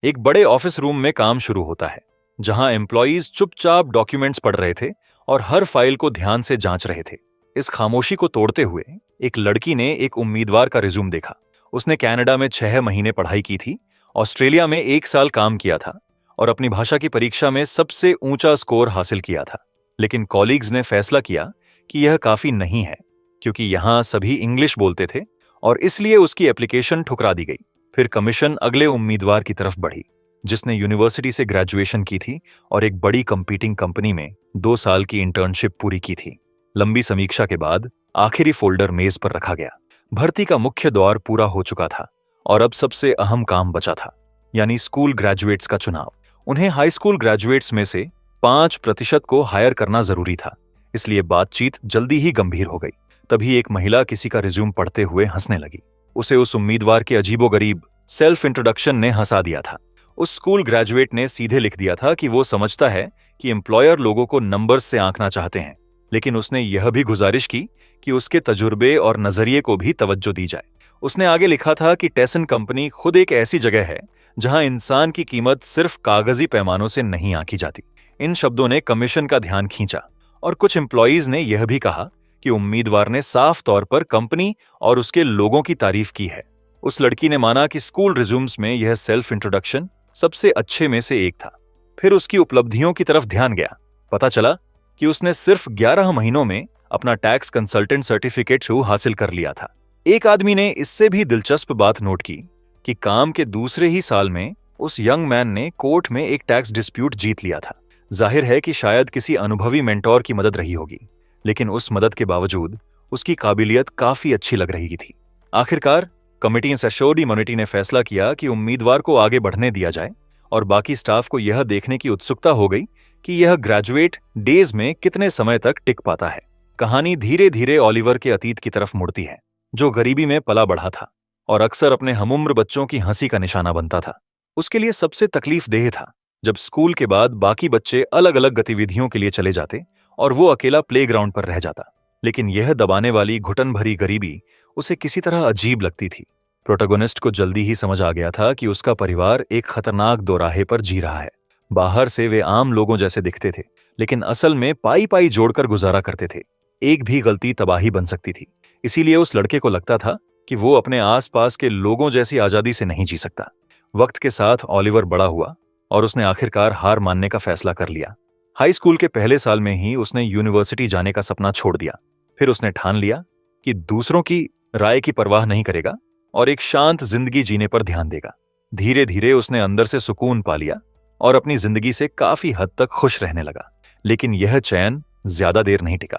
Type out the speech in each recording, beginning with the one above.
एक बड़े office room में काम शुरू होता है, जहां एम्प्लॉयज चुपचाप डॉक्यूमेंट्स पढ़ रहे थे और हर फाइल को ध्यान से जांच रहे थे। इस खामोशी को तोड़ते हुए एक लड़की ने एक उम्मीदवार का रिज्यूम देखा। उसने कनाडा में 6 महीने पढ़ाई की थी, ऑस्ट्रेलिया में 1 साल काम किया था और अपनी भाषा की परीक्षा में सबसे ऊंचा स्कोर हासिल किया था। लेकिन कॉलीग्स ने फैसला किया कि यह काफी नहीं है, क्योंकि यहां सभी इंग्लिश बोलते थे और इसलिए उसकी एप्लीकेशन ठुकरा दी गई। फिर कमीशन अगले उम्मीदवार की तरफ बढ़ी, जिसने यूनिवर्सिटी से ग्रेजुएशन की थी और एक बड़ी कंपीटिंग कंपनी में 2 साल की इंटर्नशिप पूरी की थी। लंबी समीक्षा के बाद आखिरी फोल्डर मेज पर रखा गया। भर्ती का मुख्य दौर पूरा हो चुका था और अब सबसे अहम काम बचा था, यानी स्कूल ग्रेजुएट्स का चुनाव। उन्हें हाई स्कूल ग्रेजुएट्स में से 5% को हायर करना जरूरी था, इसलिए बातचीत जल्दी ही गंभीर हो गई। तभी एक महिला किसी का रिज्यूम पढ़ते हुए हंसने लगी। उसे उस उम्मीदवार के अजीबोगरीब सेल्फ इंट्रोडक्शन ने हंसा दिया था। उस स्कूल ग्रेजुएट ने सीधे लिख दिया था कि वो समझता है कि एम्प्लॉयर लोगों को नंबर्स से आंकना चाहते हैं, लेकिन उसने यह भी गुजारिश की कि उसके तजुर्बे और नजरिए को भी तवज्जो दी जाए। उसने आगे लिखा था कि टेसन कंपनी खुद एक ऐसी जगह है जहां इंसान की कीमत सिर्फ कागजी पैमानों से नहीं आंकी जाती। इन शब्दों ने कमीशन का ध्यान खींचा और कुछ एम्प्लॉयज ने यह भी कहा कि उम्मीदवार ने साफ तौर पर कंपनी और उसके लोगों की तारीफ की है। उस लड़की ने माना कि स्कूल रिज्यूम्स में यह सेल्फ इंट्रोडक्शन सबसे अच्छे में से एक था। फिर उसकी उपलब्धियों की तरफ ध्यान गया। पता चला कि उसने सिर्फ 11 महीनों में अपना टैक्स कंसल्टेंट सर्टिफिकेट हासिल कर लिया था। एक आदमी ने इससे भी दिलचस्प बात नोट की कि काम के दूसरे ही साल में उस यंग मैन ने कोर्ट में एक टैक्स डिस्प्यूट जीत लिया था। जाहिर है कि शायद किसी अनुभवी मेंटोर की मदद रही होगी, लेकिन उस मदद के बावजूद उसकी काबिलियत काफी अच्छी लग रही थी। आखिरकार कमिटी एश्योर्ड इम्यूनिटी ने फैसला किया कि उम्मीदवार को आगे बढ़ने दिया जाए और बाकी स्टाफ को यह देखने की उत्सुकता हो गई कि यह ग्रेजुएट डेज में कितने समय तक टिक पाता है। कहानी धीरे धीरे ओलिवर के अतीत की तरफ मुड़ती है, जो गरीबी में पला बढ़ा था और अक्सर अपने हमुम्र बच्चों की हंसी का निशाना बनता था। उसके लिए सबसे तकलीफदेह था जब स्कूल के बाद बाकी बच्चे अलग अलग गतिविधियों के लिए चले जाते और वो अकेला प्लेग्राउंड पर रह जाता। लेकिन यह दबाने वाली घुटन भरी गरीबी उसे किसी तरह अजीब लगती थी। प्रोटोगोनिस्ट को जल्दी ही समझ आ गया था कि उसका परिवार एक खतरनाक दोराहे पर जी रहा है। बाहर से वे आम लोगों जैसे दिखते थे, लेकिन असल में पाई पाई जोड़कर गुजारा करते थे। एक भी गलती तबाही बन सकती थी। इसीलिए उस लड़के को लगता था कि वो अपने आसपास के लोगों जैसी आजादी से नहीं जी सकता। वक्त के साथ ओलिवर बड़ा हुआ और उसने आखिरकार हार मानने का फैसला कर लिया। हाई स्कूल के पहले साल में ही उसने यूनिवर्सिटी जाने का सपना छोड़ दिया। फिर उसने ठान लिया कि दूसरों की राय की परवाह नहीं करेगा और एक शांत जिंदगी जीने पर ध्यान देगा। धीरे धीरे उसने अंदर से सुकून पा लिया और अपनी जिंदगी से काफी हद तक खुश रहने लगा। लेकिन यह चैन ज्यादा देर नहीं टिका।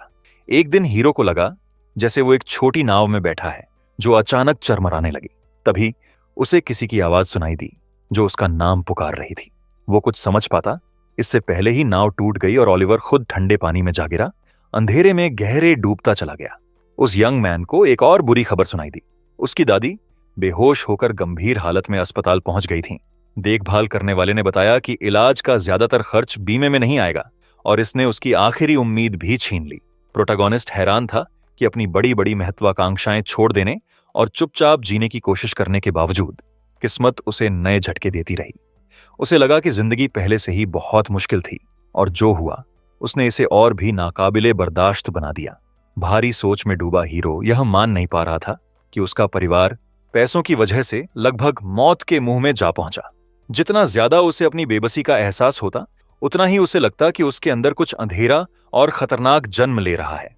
एक दिन हीरो को लगा जैसे वो एक छोटी नाव में बैठा है जो अचानक चरमराने लगी। तभी उसे किसी की आवाज सुनाई दी जो उसका नाम पुकार रही थी। वो कुछ समझ पाता इससे पहले ही नाव टूट गई और ओलिवर खुद ठंडे पानी में जा गिरा, अंधेरे में गहरे डूबता चला गया। उस यंग मैन को एक और बुरी खबर सुनाई दी। उसकी दादी बेहोश होकर गंभीर हालत में अस्पताल पहुंच गई थीं। देखभाल करने वाले ने बताया कि इलाज का ज्यादातर खर्च बीमे में नहीं आएगा और इसने उसकी आखिरी उम्मीद भी छीन ली। प्रोटोगोनिस्ट हैरान था कि अपनी बड़ी बड़ी महत्वाकांक्षाएं छोड़ देने और चुपचाप जीने की कोशिश करने के बावजूद किस्मत उसे नए झटके देती रही। उसे लगा कि जिंदगी पहले से ही बहुत मुश्किल थी और जो हुआ उसने इसे और भी नाकाबिले बर्दाश्त बना दिया। भारी सोच में डूबा हीरो यह मान नहीं पा रहा था कि उसका परिवार पैसों की वजह से लगभग मौत के मुंह में जा पहुंचा। जितना ज्यादा उसे अपनी बेबसी का एहसास होता, उतना ही उसे लगता कि उसके अंदर कुछ अंधेरा और खतरनाक जन्म ले रहा है।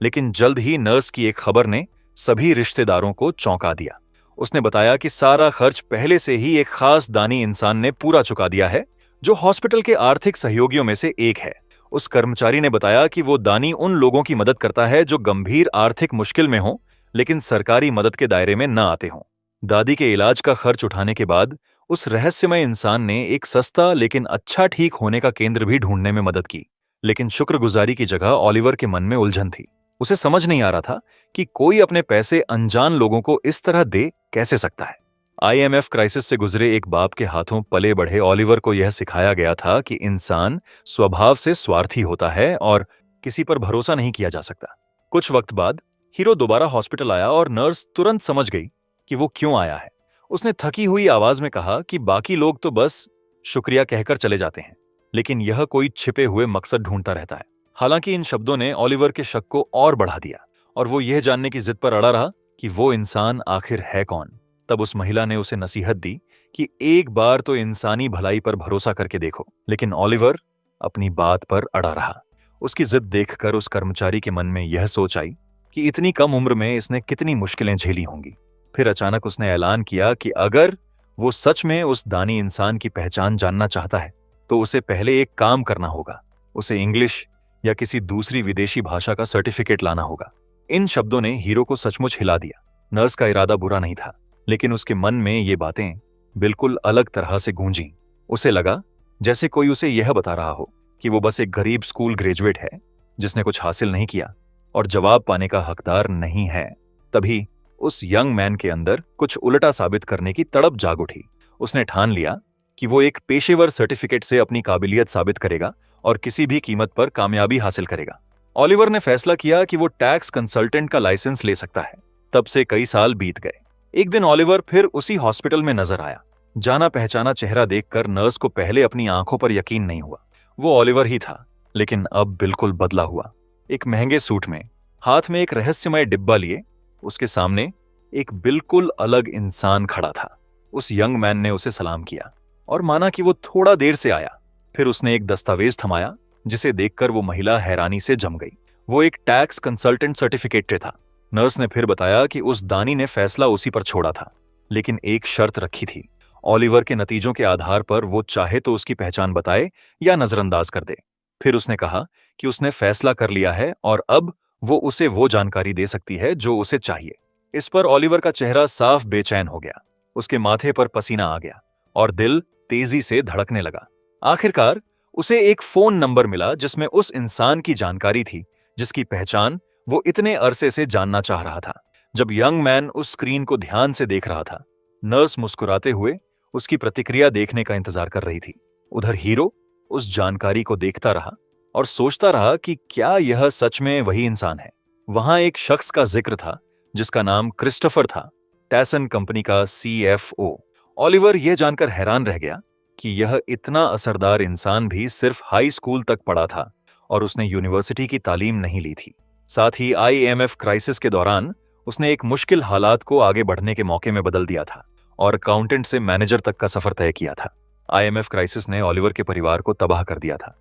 लेकिन जल्द ही नर्स की एक खबर ने सभी रिश्तेदारों को चौंका दिया। उसने बताया कि सारा खर्च पहले से ही एक खास दानी इंसान ने पूरा चुका दिया है, जो हॉस्पिटल के आर्थिक सहयोगियों में से एक है। उस कर्मचारी ने बताया कि वो दानी उन लोगों की मदद करता है जो गंभीर आर्थिक मुश्किल में हों, लेकिन सरकारी मदद के दायरे में न आते हों। दादी के इलाज का खर्च उठाने के बाद उस रहस्यमय इंसान ने एक सस्ता लेकिन अच्छा ठीक होने का केंद्र भी ढूंढने में मदद की। लेकिन शुक्रगुजारी की जगह ओलिवर के मन में उलझन थी। उसे समझ नहीं आ रहा था कि कोई अपने पैसे अनजान लोगों को इस तरह दे कैसे सकता है। IMF क्राइसिस से गुजरे एक बाप के हाथों पले बढ़े ओलिवर को यह सिखाया गया था कि इंसान स्वभाव से स्वार्थी होता है और किसी पर भरोसा नहीं किया जा सकता। कुछ वक्त बाद हीरो दोबारा हॉस्पिटल आया और नर्स तुरंत समझ गई कि वो क्यों आया है। उसने थकी हुई आवाज में कहा कि बाकी लोग तो बस शुक्रिया कहकर चले जाते हैं, लेकिन यह कोई छिपे हुए मकसद ढूंढता रहता है। हालांकि इन शब्दों ने ओलिवर के शक को और बढ़ा दिया और वो यह जानने की जिद पर अड़ा रहा कि वो इंसान आखिर है कौन। तब उस महिला ने उसे नसीहत दी कि एक बार तो इंसानी भलाई पर भरोसा करके देखो, लेकिन ओलिवर अपनी बात पर अड़ा रहा। उसकी जिद देखकर उस कर्मचारी के मन में यह सोच आई कि इतनी कम उम्र में इसने कितनी मुश्किलें झेली होंगी। फिर अचानक उसने ऐलान किया कि अगर वो सच में उस दानी इंसान की पहचान जानना चाहता है तो उसे पहले एक काम करना होगा, उसे इंग्लिश या किसी दूसरी विदेशी भाषा का सर्टिफिकेट लाना होगा। इन शब्दों ने हीरो को सचमुच हिला दिया। नर्स का इरादा बुरा नहीं था, लेकिन उसके मन में ये बातें बिल्कुल अलग तरह से गूंजी। उसे लगा जैसे कोई उसे यह बता रहा हो कि वो बस एक गरीब स्कूल ग्रेजुएट है जिसने कुछ हासिल नहीं किया और जवाब पाने का हकदार नहीं है। तभी उस यंग मैन के अंदर कुछ उल्टा साबित करने की तड़प जाग उठी। उसने ठान लिया कि वो एक पेशेवर सर्टिफिकेट से अपनी काबिलियत साबित करेगा और किसी भी कीमत पर कामयाबी हासिल करेगा। ओलिवर ने फैसला किया कि वो टैक्स कंसल्टेंट का लाइसेंस ले सकता है। तब से कई साल बीत गए। एक दिन ओलिवर फिर उसी हॉस्पिटल में नजर आया। जाना पहचाना चेहरा देखकर नर्स को पहले अपनी आंखों पर यकीन नहीं हुआ। वो ओलिवर ही था, लेकिन अब बिल्कुल बदला हुआ। एक महंगे सूट में, हाथ में एक रहस्यमय डिब्बा लिए, उसके सामने एक बिल्कुल अलग इंसान खड़ा था। उस यंग मैन ने उसे सलाम किया और माना कि वो थोड़ा देर से आया। फिर उसने एक दस्तावेज थमाया जिसे देखकर वो महिला हैरानी से जम गई। वो एक टैक्स कंसल्टेंट सर्टिफिकेट था। नर्स ने फिर बताया कि उस दानी ने फैसला उसी पर छोड़ा था, लेकिन एक शर्त रखी थी। ओलिवर के नतीजों के आधार पर वो चाहे तो उसकी पहचान बताए या नजरअंदाज कर दे। फिर उसने कहा कि उसने फैसला कर लिया है और अब वो उसे वो जानकारी दे सकती है जो उसे चाहिए। इस पर ओलिवर का चेहरा साफ बेचैन हो गया। उसके माथे पर पसीना आ गया और दिल तेजी से धड़कने लगा। आखिरकार उसे एक फोन नंबर मिला जिसमें उस इंसान की जानकारी थी जिसकी पहचान वो इतने अरसे से जानना चाह रहा था। जब यंग मैन उस स्क्रीन को ध्यान से देख रहा था, नर्स मुस्कुराते हुए उसकी प्रतिक्रिया देखने का इंतजार कर रही थी। उधर हीरो उस जानकारी को देखता रहा और सोचता रहा कि क्या यह सच में वही इंसान है। वहां एक शख्स का जिक्र था जिसका नाम क्रिस्टोफर था, टैसन कंपनी का CFO। ओलिवर यह जानकर हैरान रह गया कि यह इतना असरदार इंसान भी सिर्फ हाई स्कूल तक पढ़ा था और उसने यूनिवर्सिटी की तालीम नहीं ली थी। साथ ही IMF क्राइसिस के दौरान उसने एक मुश्किल हालात को आगे बढ़ने के मौके में बदल दिया था और अकाउंटेंट से मैनेजर तक का सफर तय किया था। IMF क्राइसिस ने ओलिवर के परिवार को तबाह कर दिया था,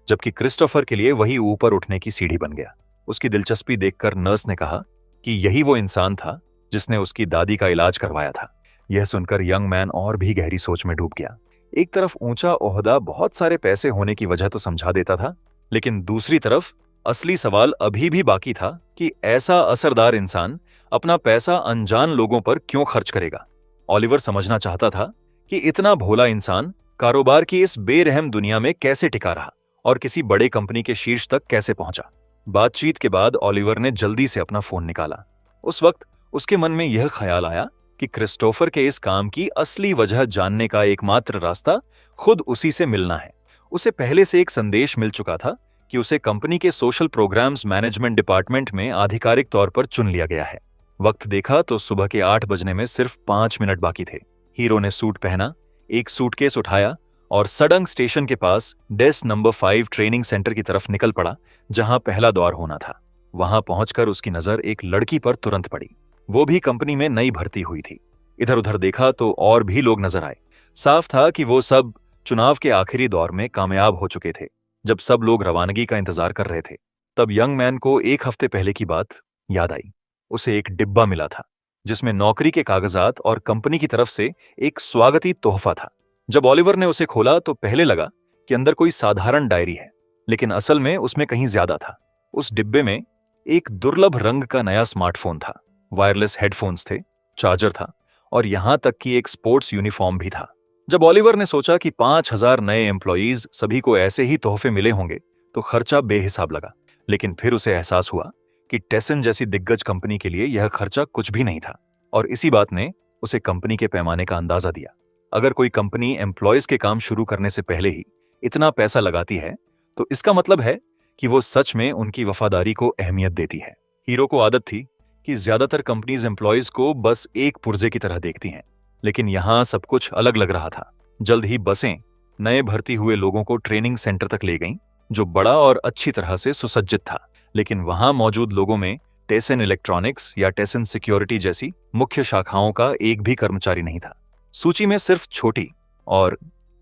जबकि क्रिस्टोफर के लिए वही ऊपर उठने की सीढ़ी बन गया। उसकी दिलचस्पी देखकर नर्स ने कहा कि यही वो इंसान था जिसने उसकी दादी का इलाज करवाया था। यह सुनकर यंग मैन और भी गहरी सोच में डूब गया। एक तरफ ऊंचा ओहदा बहुत सारे पैसे होने की वजह तो समझा देता था, लेकिन दूसरी तरफ असली सवाल अभी भी बाकी था कि ऐसा असरदार इंसान अपना पैसा अनजान लोगों पर क्यों खर्च करेगा। ओलिवर समझना चाहता था कि इतना भोला इंसान कारोबार की इस बेरहम दुनिया में कैसे टिका रहा और किसी बड़े कंपनी के शीर्ष तक कैसे पहुंचा। बातचीत के बाद ओलिवर ने जल्दी से अपना फोन निकाला। उस वक्त उसके मन में यह ख्याल आया कि क्रिस्टोफर के इस काम की असली वजह जानने का एकमात्र रास्ता खुद उसी से मिलना है। उसे पहले से एक संदेश मिल चुका था कि उसे कंपनी के सोशल प्रोग्राम्स मैनेजमेंट डिपार्टमेंट में आधिकारिक तौर पर चुन लिया गया है। वक्त देखा तो सुबह के 8 बजने में सिर्फ 5 मिनट बाकी थे। हीरो ने सूट पहना, एक सूटकेस उठाया और सडंग स्टेशन के पास डेस्क नंबर 5 ट्रेनिंग सेंटर की तरफ निकल पड़ा, जहां पहला दौर होना था। वहां पहुंचकर उसकी नजर एक लड़की पर तुरंत पड़ी। वो भी कंपनी में नई भर्ती हुई थी। इधर उधर देखा तो और भी लोग नजर आए। साफ था कि वो सब चुनाव के आखिरी दौर में कामयाब हो चुके थे। जब सब लोग रवानगी का इंतजार कर रहे थे, तब यंग मैन को एक हफ्ते पहले की बात याद आई। उसे एक डिब्बा मिला था जिसमें नौकरी के कागजात और कंपनी की तरफ से एक स्वागती तोहफा था। जब ओलिवर ने उसे खोला तो पहले लगा कि अंदर कोई साधारण डायरी है, लेकिन असल में उसमें कहीं ज्यादा था। उस डिब्बे में एक दुर्लभ रंग का नया स्मार्टफोन था, वायरलेस हेडफोन्स थे, चार्जर था और यहां तक कि एक स्पोर्ट्स यूनिफॉर्म भी था। जब ओलिवर ने सोचा कि 5000 नए एम्प्लॉयीज सभी को ऐसे ही तोहफे मिले होंगे तो खर्चा बेहिसाब लगा। लेकिन फिर उसे एहसास हुआ कि टेसन जैसी दिग्गज कंपनी के लिए यह खर्चा कुछ भी नहीं था और इसी बात ने उसे कंपनी के पैमाने का अंदाजा दिया। अगर कोई कंपनी एम्प्लॉयज के काम शुरू करने से पहले ही इतना पैसा लगाती है तो इसका मतलब है कि वो सच में उनकी वफादारी को अहमियत देती है। हीरो को आदत थी कि ज्यादातर कंपनीज एम्प्लॉयज को बस एक पुर्जे की तरह देखती हैं, लेकिन यहाँ सब कुछ अलग लग रहा था। जल्द ही बसें नए भर्ती हुए लोगों को ट्रेनिंग सेंटर तक ले गईं, जो बड़ा और अच्छी तरह से सुसज्जित था। लेकिन वहां मौजूद लोगों में टेसन इलेक्ट्रॉनिक्स या टेसन सिक्योरिटी जैसी मुख्य शाखाओं का एक भी कर्मचारी नहीं था। सूची में सिर्फ छोटी और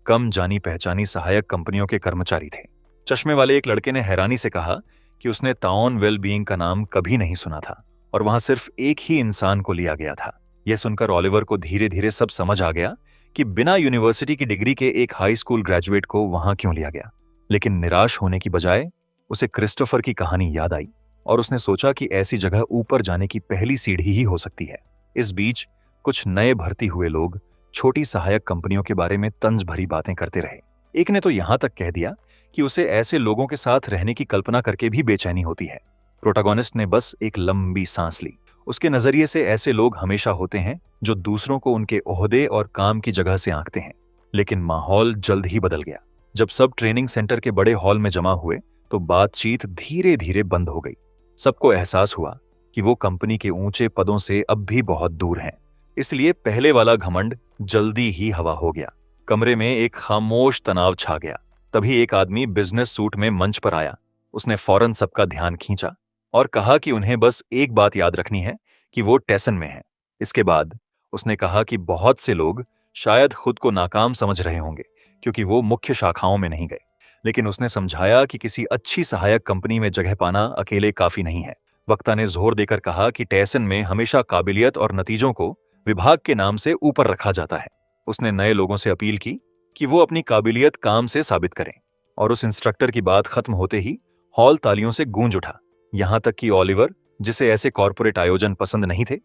कम जानी पहचानी सहायक कंपनियों के कर्मचारी थे। चश्मे वाले एक लड़के ने हैरानी से कहा कि उसने ताओन वेल बीइंग का नाम कभी नहीं सुना था और वहां सिर्फ एक ही इंसान को लिया गया था। यह सुनकर ओलिवर को धीरे धीरे सब समझ आ गया कि बिना यूनिवर्सिटी की डिग्री के एक हाई स्कूल ग्रेजुएट को वहां क्यों लिया गया। लेकिन निराश होने की बजाय उसे क्रिस्टोफर की कहानी याद आई और उसने सोचा कि ऐसी जगह ऊपर जाने की पहली सीढ़ी ही हो सकती है। इस बीच कुछ नए भर्ती हुए लोग छोटी सहायक कंपनियों के बारे में तंज भरी बातें करते रहे। एक ने तो यहां तक कह दिया कि उसे ऐसे लोगों के साथ रहने की कल्पना करके भी बेचैनी होती है। प्रोटैगनिस्ट ने बस एक लंबी सांस ली। उसके नजरिए से ऐसे लोग हमेशा होते हैं जो दूसरों को उनके ओहदे और काम की जगह से आंकते हैं। लेकिन माहौल जल्द ही बदल गया। जब सब ट्रेनिंग सेंटर के बड़े हॉल में जमा हुए तो बातचीत धीरे धीरे बंद हो गई। सबको एहसास हुआ कि वो कंपनी के ऊंचे पदों से अब भी बहुत दूर हैं। इसलिए पहले वाला घमंड जल्दी ही हवा हो गया। कमरे में एक खामोश तनाव छा गया। तभी एक आदमी बिजनेस सूट में मंच पर आया। उसने फौरन सबका ध्यान खींचा और कहा कि उन्हें बस एक बात याद रखनी है कि वो टेसन में है। इसके बाद उसने कहा कि बहुत से लोग शायद खुद को नाकाम समझ रहे होंगे क्योंकि वो मुख्य शाखाओं में नहीं गए। लेकिन उसने समझाया कि किसी अच्छी सहायक कंपनी में जगह पाना अकेले काफी नहीं है। वक्ता ने जोर देकर कहा कि टेसन में हमेशा काबिलियत और नतीजों को विभाग के नाम से ऊपर रखा जाता है। उसने नए लोगों से अपील की कि वो अपनी काबिलियत काम से साबित करें और उस इंस्ट्रक्टर की बात खत्म होते ही हॉल तालियों से गूंज उठा। यहां तक कि ओलिवर, जिसे ऐसे कॉर्पोरेट आयोजन पसंद नहीं थे,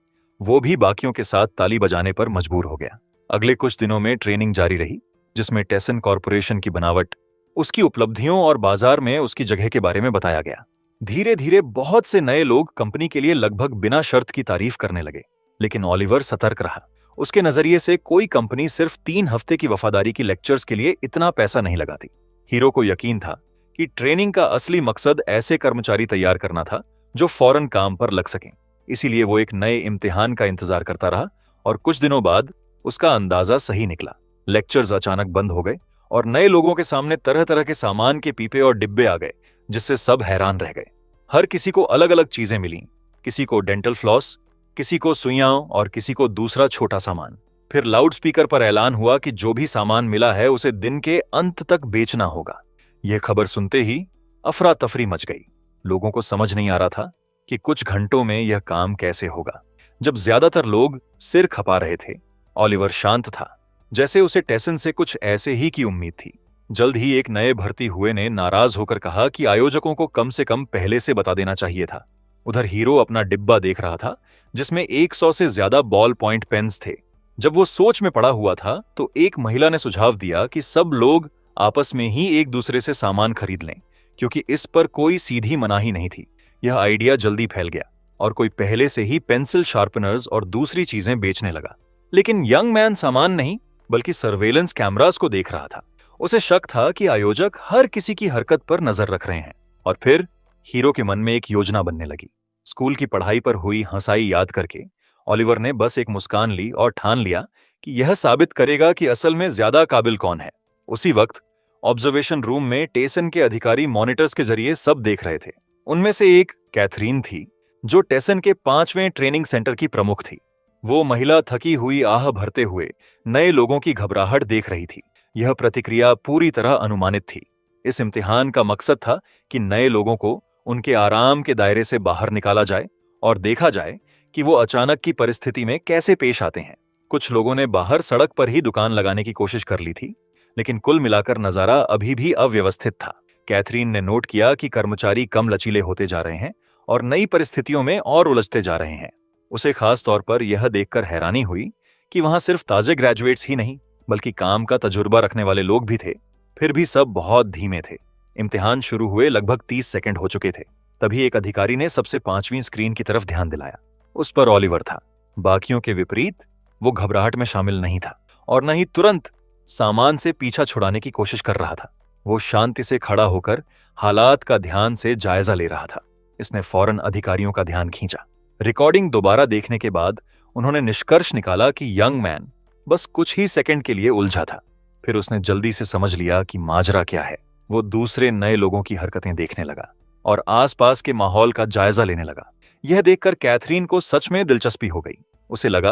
वो भी बाकियों के साथ ताली बजाने पर मजबूर हो गया। अगले कुछ दिनों में ट्रेनिंग जारी रही, जिसमें टेसन कॉर्पोरेशन की बनावट, उसकी उपलब्धियों और बाजार में उसकी जगह के बारे में बताया गया। धीरे धीरे बहुत से नए लोग कंपनी के लिए लगभग बिना शर्त की तारीफ करने लगे। लेकिन ओलिवर सतर्क रहा। उसके नजरिए से कोई कंपनी सिर्फ 3 हफ्ते की वफादारी की लेक्चर्स के लिए इतना पैसा नहीं लगाती। हीरो को यकीन था कि ट्रेनिंग का असली मकसद ऐसे कर्मचारी तैयार करना था जो फौरन काम पर लग सकें। इसीलिए वो एक नए इम्तिहान का इंतजार करता रहा और कुछ दिनों बाद उसका अंदाजा सही निकला। लेक्चर्स अचानक बंद हो गए और नए लोगों के सामने तरह तरह के सामान के पीपे और डिब्बे आ गए, जिससे सब हैरान रह गए। हर किसी को अलग अलग चीजें मिलीं। किसी को डेंटल फ्लॉस, किसी को सुइयां और किसी को दूसरा छोटा सामान। फिर लाउडस्पीकर पर ऐलान हुआ कि जो भी सामान मिला है उसे दिन के अंत तक बेचना होगा। यह खबर सुनते ही अफरा तफरी मच गई। लोगों को समझ नहीं आ रहा था कि कुछ घंटों में यह काम कैसे होगा। जब ज्यादातर लोग सिर खपा रहे थे, ओलिवर शांत था, जैसे उसे टेसन से कुछ ऐसे ही की उम्मीद थी। जल्द ही एक नए भर्ती हुए ने नाराज होकर कहा कि आयोजकों को कम से कम पहले से बता देना चाहिए था। उधर हीरो अपना डिब्बा देख रहा था, जिसमें 100 से ज्यादा बॉल पॉइंट पेन्स थे। जब वो सोच में पड़ा हुआ था तो एक महिला ने सुझाव दिया कि सब लोग आपस में ही एक दूसरे से सामान खरीद लें, क्योंकि इस पर कोई सीधी मनाही नहीं थी। यह आइडिया जल्दी फैल गया और कोई पहले से ही पेंसिल शार्पनर्स और दूसरी चीजें बेचने लगा। लेकिन यंग मैन सामान नहीं बल्कि सर्वेलेंस कैमरास को देख रहा था। उसे शक था कि आयोजक हर किसी की हरकत पर नजर रख रहे हैं। और फिर हीरो के मन में एक योजना बनने लगी। स्कूल की पढ़ाई पर हुई हंसाई याद करके ओलिवर ने बस एक मुस्कान ली और ठान लिया कि यह साबित करेगा कि असल में ज्यादा काबिल कौन है। उसी वक्त ऑब्जर्वेशन रूम में टेसन के अधिकारी मॉनिटर्स के जरिए सब देख रहे थे। उनमें से एक कैथरीन थी, जो टेसन के 5वें ट्रेनिंग सेंटर की प्रमुख थी। वो महिला थकी हुई आह भरते हुए नए लोगों की घबराहट देख रही थी। यह प्रतिक्रिया पूरी तरह अनुमानित थी। इस इम्तिहान का मकसद था कि नए लोगों को उनके आराम के दायरे से बाहर निकाला जाए और देखा जाए कि वो अचानक की परिस्थिति में कैसे पेश आते हैं। कुछ लोगों ने बाहर सड़क पर ही दुकान लगाने की कोशिश कर ली थी, लेकिन कुल मिलाकर नजारा अभी भी अव्यवस्थित था। कैथरीन ने नोट किया कि कर्मचारी कम लचीले होते जा रहे हैं और नई परिस्थितियों में और उलझते जा रहे हैं। उसे खास तौर पर यह देखकर हैरानी हुई कि वहां सिर्फ ताजे ग्रेजुएट्स ही नहीं बल्कि काम का तजुर्बा रखने वाले लोग भी थे। फिर भी सब बहुत धीमे थे। इम्तिहान शुरू हुए लगभग 30 सेकंड हो चुके थे। तभी एक अधिकारी ने सबसे 5वीं स्क्रीन की तरफ ध्यान दिलाया। उस पर ओलिवर था। बाकियों के विपरीत वो घबराहट में शामिल नहीं था और न ही तुरंत सामान से पीछा छुड़ाने की कोशिश कर रहा था। वो शांति से खड़ा होकर हालात का ध्यान से जायजा ले रहा था। इसने फौरन अधिकारियों का ध्यान खींचा। रिकॉर्डिंग दोबारा देखने के बाद उन्होंने निष्कर्ष निकाला कि यंग मैन बस कुछ ही सेकंड के लिए उलझा था। फिर उसने जल्दी से समझ लिया कि माजरा क्या है। वो दूसरे नए लोगों की हरकतें देखने लगा और आसपास के माहौल का जायजा लेने लगा। यह देखकर कैथरीन को सच में दिलचस्पी हो गई। उसे लगा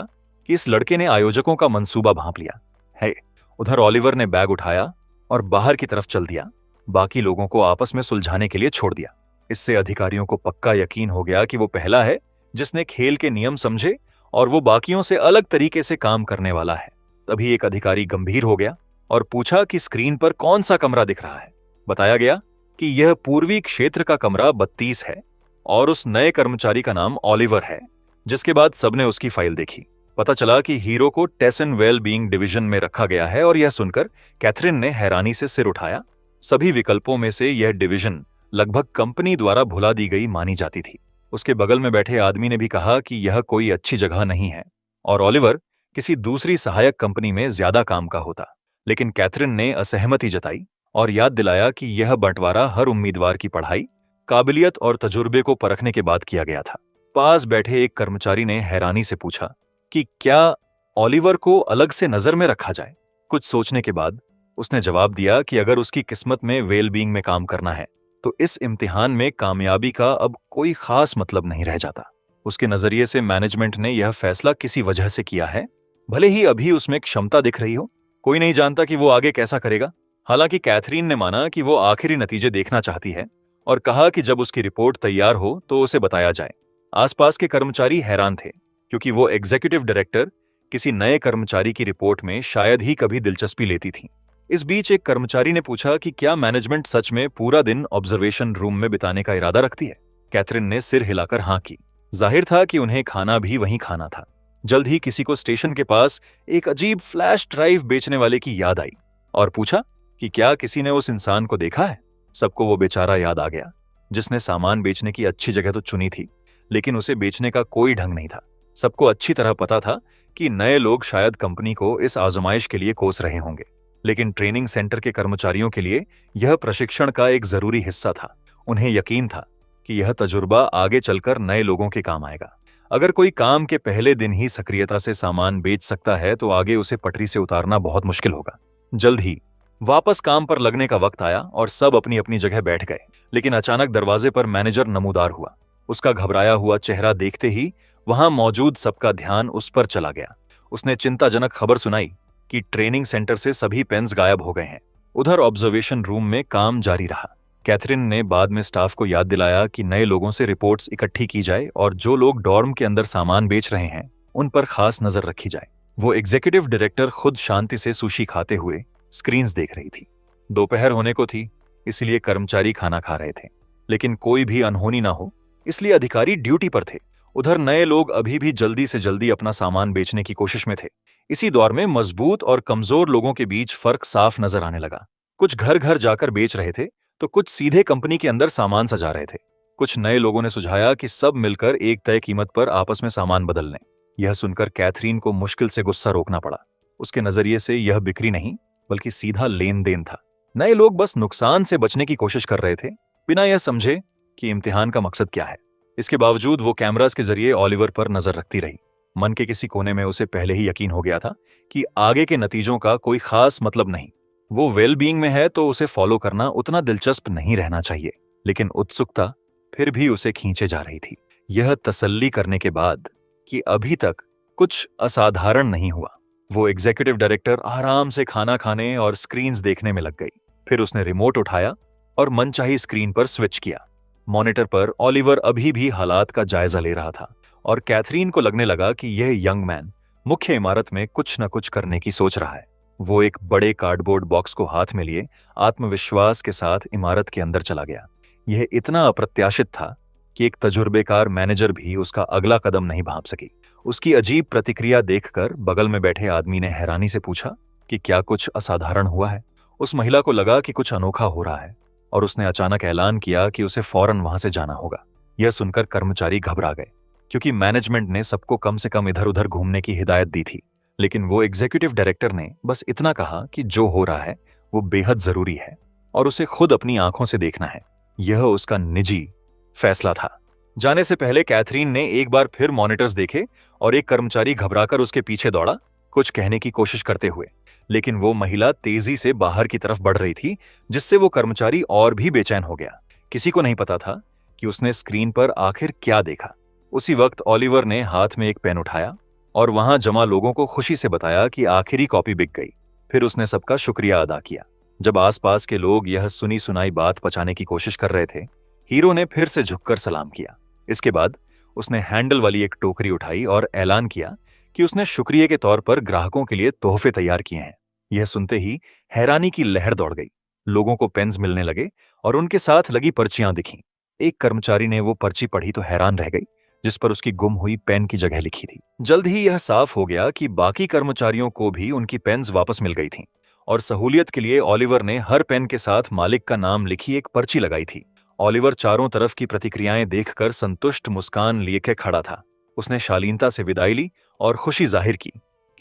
कि इस लड़के ने आयोजकों का मंसूबा भांप लिया है। उधर ओलिवर ने बैग उठाया और बाहर की तरफ चल दिया। बाकी लोगों को आपस में सुलझाने के लिए छोड़ दिया। इससे अधिकारियों को पक्का यकीन हो गया कि वो पहला है जिसने खेल के नियम समझे और वो बाकियों से अलग तरीके से काम करने वाला है। तभी एक अधिकारी गंभीर हो गया और पूछा कि स्क्रीन पर कौन सा कमरा दिख रहा है। बताया गया कि यह पूर्वी क्षेत्र का कमरा 32 है और उस नए कर्मचारी का नाम ओलिवर है। जिसके बाद सबने उसकी फाइल देखी। पता चला कि हीरो को टेसन वेल बीइंग डिवीजन में रखा गया है और यह सुनकर कैथरीन ने हैरानी से सिर उठाया। सभी विकल्पों में से यह डिवीजन लगभग कंपनी द्वारा भुला दी गई मानी जाती थी। उसके बगल में बैठे आदमी ने भी कहा कि यह कोई अच्छी जगह नहीं है और ओलिवर किसी दूसरी सहायक कंपनी में ज्यादा काम का होता। लेकिन कैथरीन ने असहमति जताई और याद दिलाया कि यह बंटवारा हर उम्मीदवार की पढ़ाई, काबिलियत और तजुर्बे को परखने के बाद किया गया था। पास बैठे एक कर्मचारी ने हैरानी से पूछा कि क्या ओलिवर को अलग से नजर में रखा जाए। कुछ सोचने के बाद उसने जवाब दिया कि अगर उसकी किस्मत में वेल बीइंग में काम करना है तो इस इम्तिहान में कामयाबी का अब कोई खास मतलब नहीं रह जाता। उसके नजरिए से मैनेजमेंट ने यह फैसला किसी वजह से किया है, भले ही अभी उसमें क्षमता दिख रही हो। कोई नहीं जानता कि वो आगे कैसा करेगा। हालांकि कैथरीन ने माना कि वो आखिरी नतीजे देखना चाहती है और कहा कि जब उसकी रिपोर्ट तैयार हो तो उसे बताया जाए। आसपास के कर्मचारी हैरान थे क्योंकि वो एग्जीक्यूटिव डायरेक्टर किसी नए कर्मचारी की रिपोर्ट में शायद ही कभी दिलचस्पी लेती थी। इस बीच एक कर्मचारी ने पूछा कि क्या मैनेजमेंट सच में पूरा दिन ऑब्जर्वेशन रूम में बिताने का इरादा रखती है। कैथरीन ने सिर हिलाकर हाँ की। जाहिर था कि उन्हें खाना भी वहीं खाना था। जल्द ही किसी को स्टेशन के पास एक अजीब फ्लैश ड्राइव बेचने वाले की याद आई और पूछा कि क्या किसी ने उस इंसान को देखा है। सबको वो बेचारा याद आ गया जिसने सामान बेचने की अच्छी जगह तो चुनी थी, लेकिन उसे बेचने का कोई ढंग नहीं था। सबको अच्छी तरह पता था कि नए लोग शायद कंपनी को इस आजमाइश के लिए कोस रहे होंगे, लेकिन ट्रेनिंग सेंटर के कर्मचारियों के लिए यह प्रशिक्षण का एक जरूरी हिस्सा था। उन्हें यकीन था कि यह तजुर्बा आगे चलकर नए लोगों के काम आएगा। अगर कोई काम के पहले दिन ही सक्रियता से सामान बेच सकता है तो आगे उसे पटरी से उतारना बहुत मुश्किल होगा। जल्द ही वापस काम पर लगने का वक्त आया और सब अपनी अपनी जगह बैठ गए। लेकिन अचानक दरवाजे पर मैनेजर नमूदार हुआ। उसका घबराया हुआ चेहरा देखते ही वहां मौजूद सबका ध्यान उस पर चला गया। उसने चिंताजनक खबर सुनाई कि ट्रेनिंग सेंटर से सभी पेन्स गायब हो गए हैं। उधर ऑब्जर्वेशन रूम में काम जारी रहा। कैथरीन ने बाद में स्टाफ को याद दिलाया कि नए लोगों से रिपोर्ट्स इकट्ठी की जाए और जो लोग डॉर्म के अंदर सामान बेच रहे हैं उन पर खास नजर रखी जाए। वो एग्जीक्यूटिव डायरेक्टर खुद शांति से सुशी खाते हुए स्क्रीन्स देख रही थी। दोपहर होने को थी, इसलिए कर्मचारी खाना खा रहे थे, लेकिन कोई भी अनहोनी ना हो इसलिए अधिकारी ड्यूटी पर थे। उधर नए लोग अभी भी जल्दी से जल्दी अपना सामान बेचने की कोशिश में थे। इसी दौर में मजबूत और कमजोर लोगों के बीच फर्क साफ नजर आने लगा। कुछ घर घर जाकर बेच रहे थे तो कुछ सीधे कंपनी के अंदर सामान सजा रहे थे। कुछ नए लोगों ने सुझाया कि सब मिलकर एक तय कीमत पर आपस में सामान बदल लें। यह सुनकर कैथरीन को मुश्किल से गुस्सा रोकना पड़ा। उसके नजरिए से यह बिक्री नहीं बल्कि सीधा लेन देन था। नए लोग बस नुकसान से बचने की कोशिश कर रहे थे, बिना यह समझे कि इम्तिहान का मकसद क्या है। इसके बावजूद वो कैमरास के जरिए ओलिवर पर नजर रखती रही। मन के किसी कोने में उसे पहले ही यकीन हो गया था कि आगे के नतीजों का कोई खास मतलब नहीं। वो वेल बीइंग में है तो उसे फॉलो करना उतना दिलचस्प नहीं रहना चाहिए, लेकिन उत्सुकता फिर भी उसे खींचे जा रही थी। यह तसल्ली करने के बाद कि अभी तक कुछ असाधारण नहीं हुआ, वो एग्जीक्यूटिव डायरेक्टर आराम से खाना खाने और स्क्रीन्स देखने में लग गई। फिर उसने रिमोट उठाया और मनचाही स्क्रीन पर स्विच किया। मॉनिटर पर ओलिवर अभी भी हालात का जायजा ले रहा था और कैथरीन को लगने लगा कि यह यंग मैन मुख्य इमारत में कुछ न कुछ करने की सोच रहा है। वो एक बड़े कार्डबोर्ड बॉक्स को हाथ में लिए आत्मविश्वास के साथ इमारत के अंदर चला गया। यह इतना अप्रत्याशित था कि एक तजुर्बेकार मैनेजर भी उसका अगला कदम नहीं भांप सकी। उसकी अजीब प्रतिक्रिया देखकर बगल में बैठे आदमी ने हैरानी से पूछा कि क्या कुछ असाधारण हुआ है। उस महिला को लगा कि कुछ अनोखा हो रहा है और उसने अचानक ऐलान किया कि उसे फौरन वहां से जाना होगा। यह सुनकर कर्मचारी घबरा गए क्योंकि मैनेजमेंट ने सबको कम से कम इधर उधर घूमने की हिदायत दी थी, लेकिन वो एग्जीक्यूटिव डायरेक्टर ने बस इतना कहा कि जो हो रहा है वो बेहद जरूरी है और उसे खुद अपनी आंखों से देखना है। यह उसका निजी फैसला था। जाने से पहले कैथरीन ने एक बार फिर मॉनिटर्स देखे और एक कर्मचारी घबराकर उसके पीछे दौड़ा कुछ कहने की कोशिश करते हुए, लेकिन वो महिला तेजी से बाहर की तरफ बढ़ रही थी, जिससे वो कर्मचारी और भी बेचैन हो गया। किसी को नहीं पता था कि उसने स्क्रीन पर आखिर क्या देखा। उसी वक्त ओलिवर ने हाथ में एक पेन उठाया और वहां जमा लोगों को खुशी से बताया कि आखिरी कॉपी बिक गई। फिर उसने सबका शुक्रिया अदा किया। जब आसपास के लोग यह सुनी सुनाई बात पचाने की कोशिश कर रहे थे, हीरो ने फिर से झुककर सलाम किया। इसके बाद उसने हैंडल वाली एक टोकरी उठाई और ऐलान किया कि उसने शुक्रिया के तौर पर ग्राहकों के लिए तोहफे तैयार किए हैं। यह सुनते ही हैरानी की लहर दौड़ गई। लोगों को पेन्स मिलने लगे और उनके साथ लगी पर्चियां दिखीं। एक कर्मचारी ने वो पर्ची पढ़ी तो हैरान रह गई, जिस पर उसकी गुम हुई पेन की जगह लिखी थी। जल्द ही यह साफ हो गया कि बाकी कर्मचारियों को भी उनकी पेन्स वापस मिल गई थीं, और सहूलियत के लिए ओलिवर ने हर पेन के साथ मालिक का नाम लिखी एक पर्ची लगाई थी। ओलिवर चारों तरफ की प्रतिक्रियाएं देखकर संतुष्ट मुस्कान लिए के खड़ा था। उसने शालीनता से विदाई ली और खुशी जाहिर की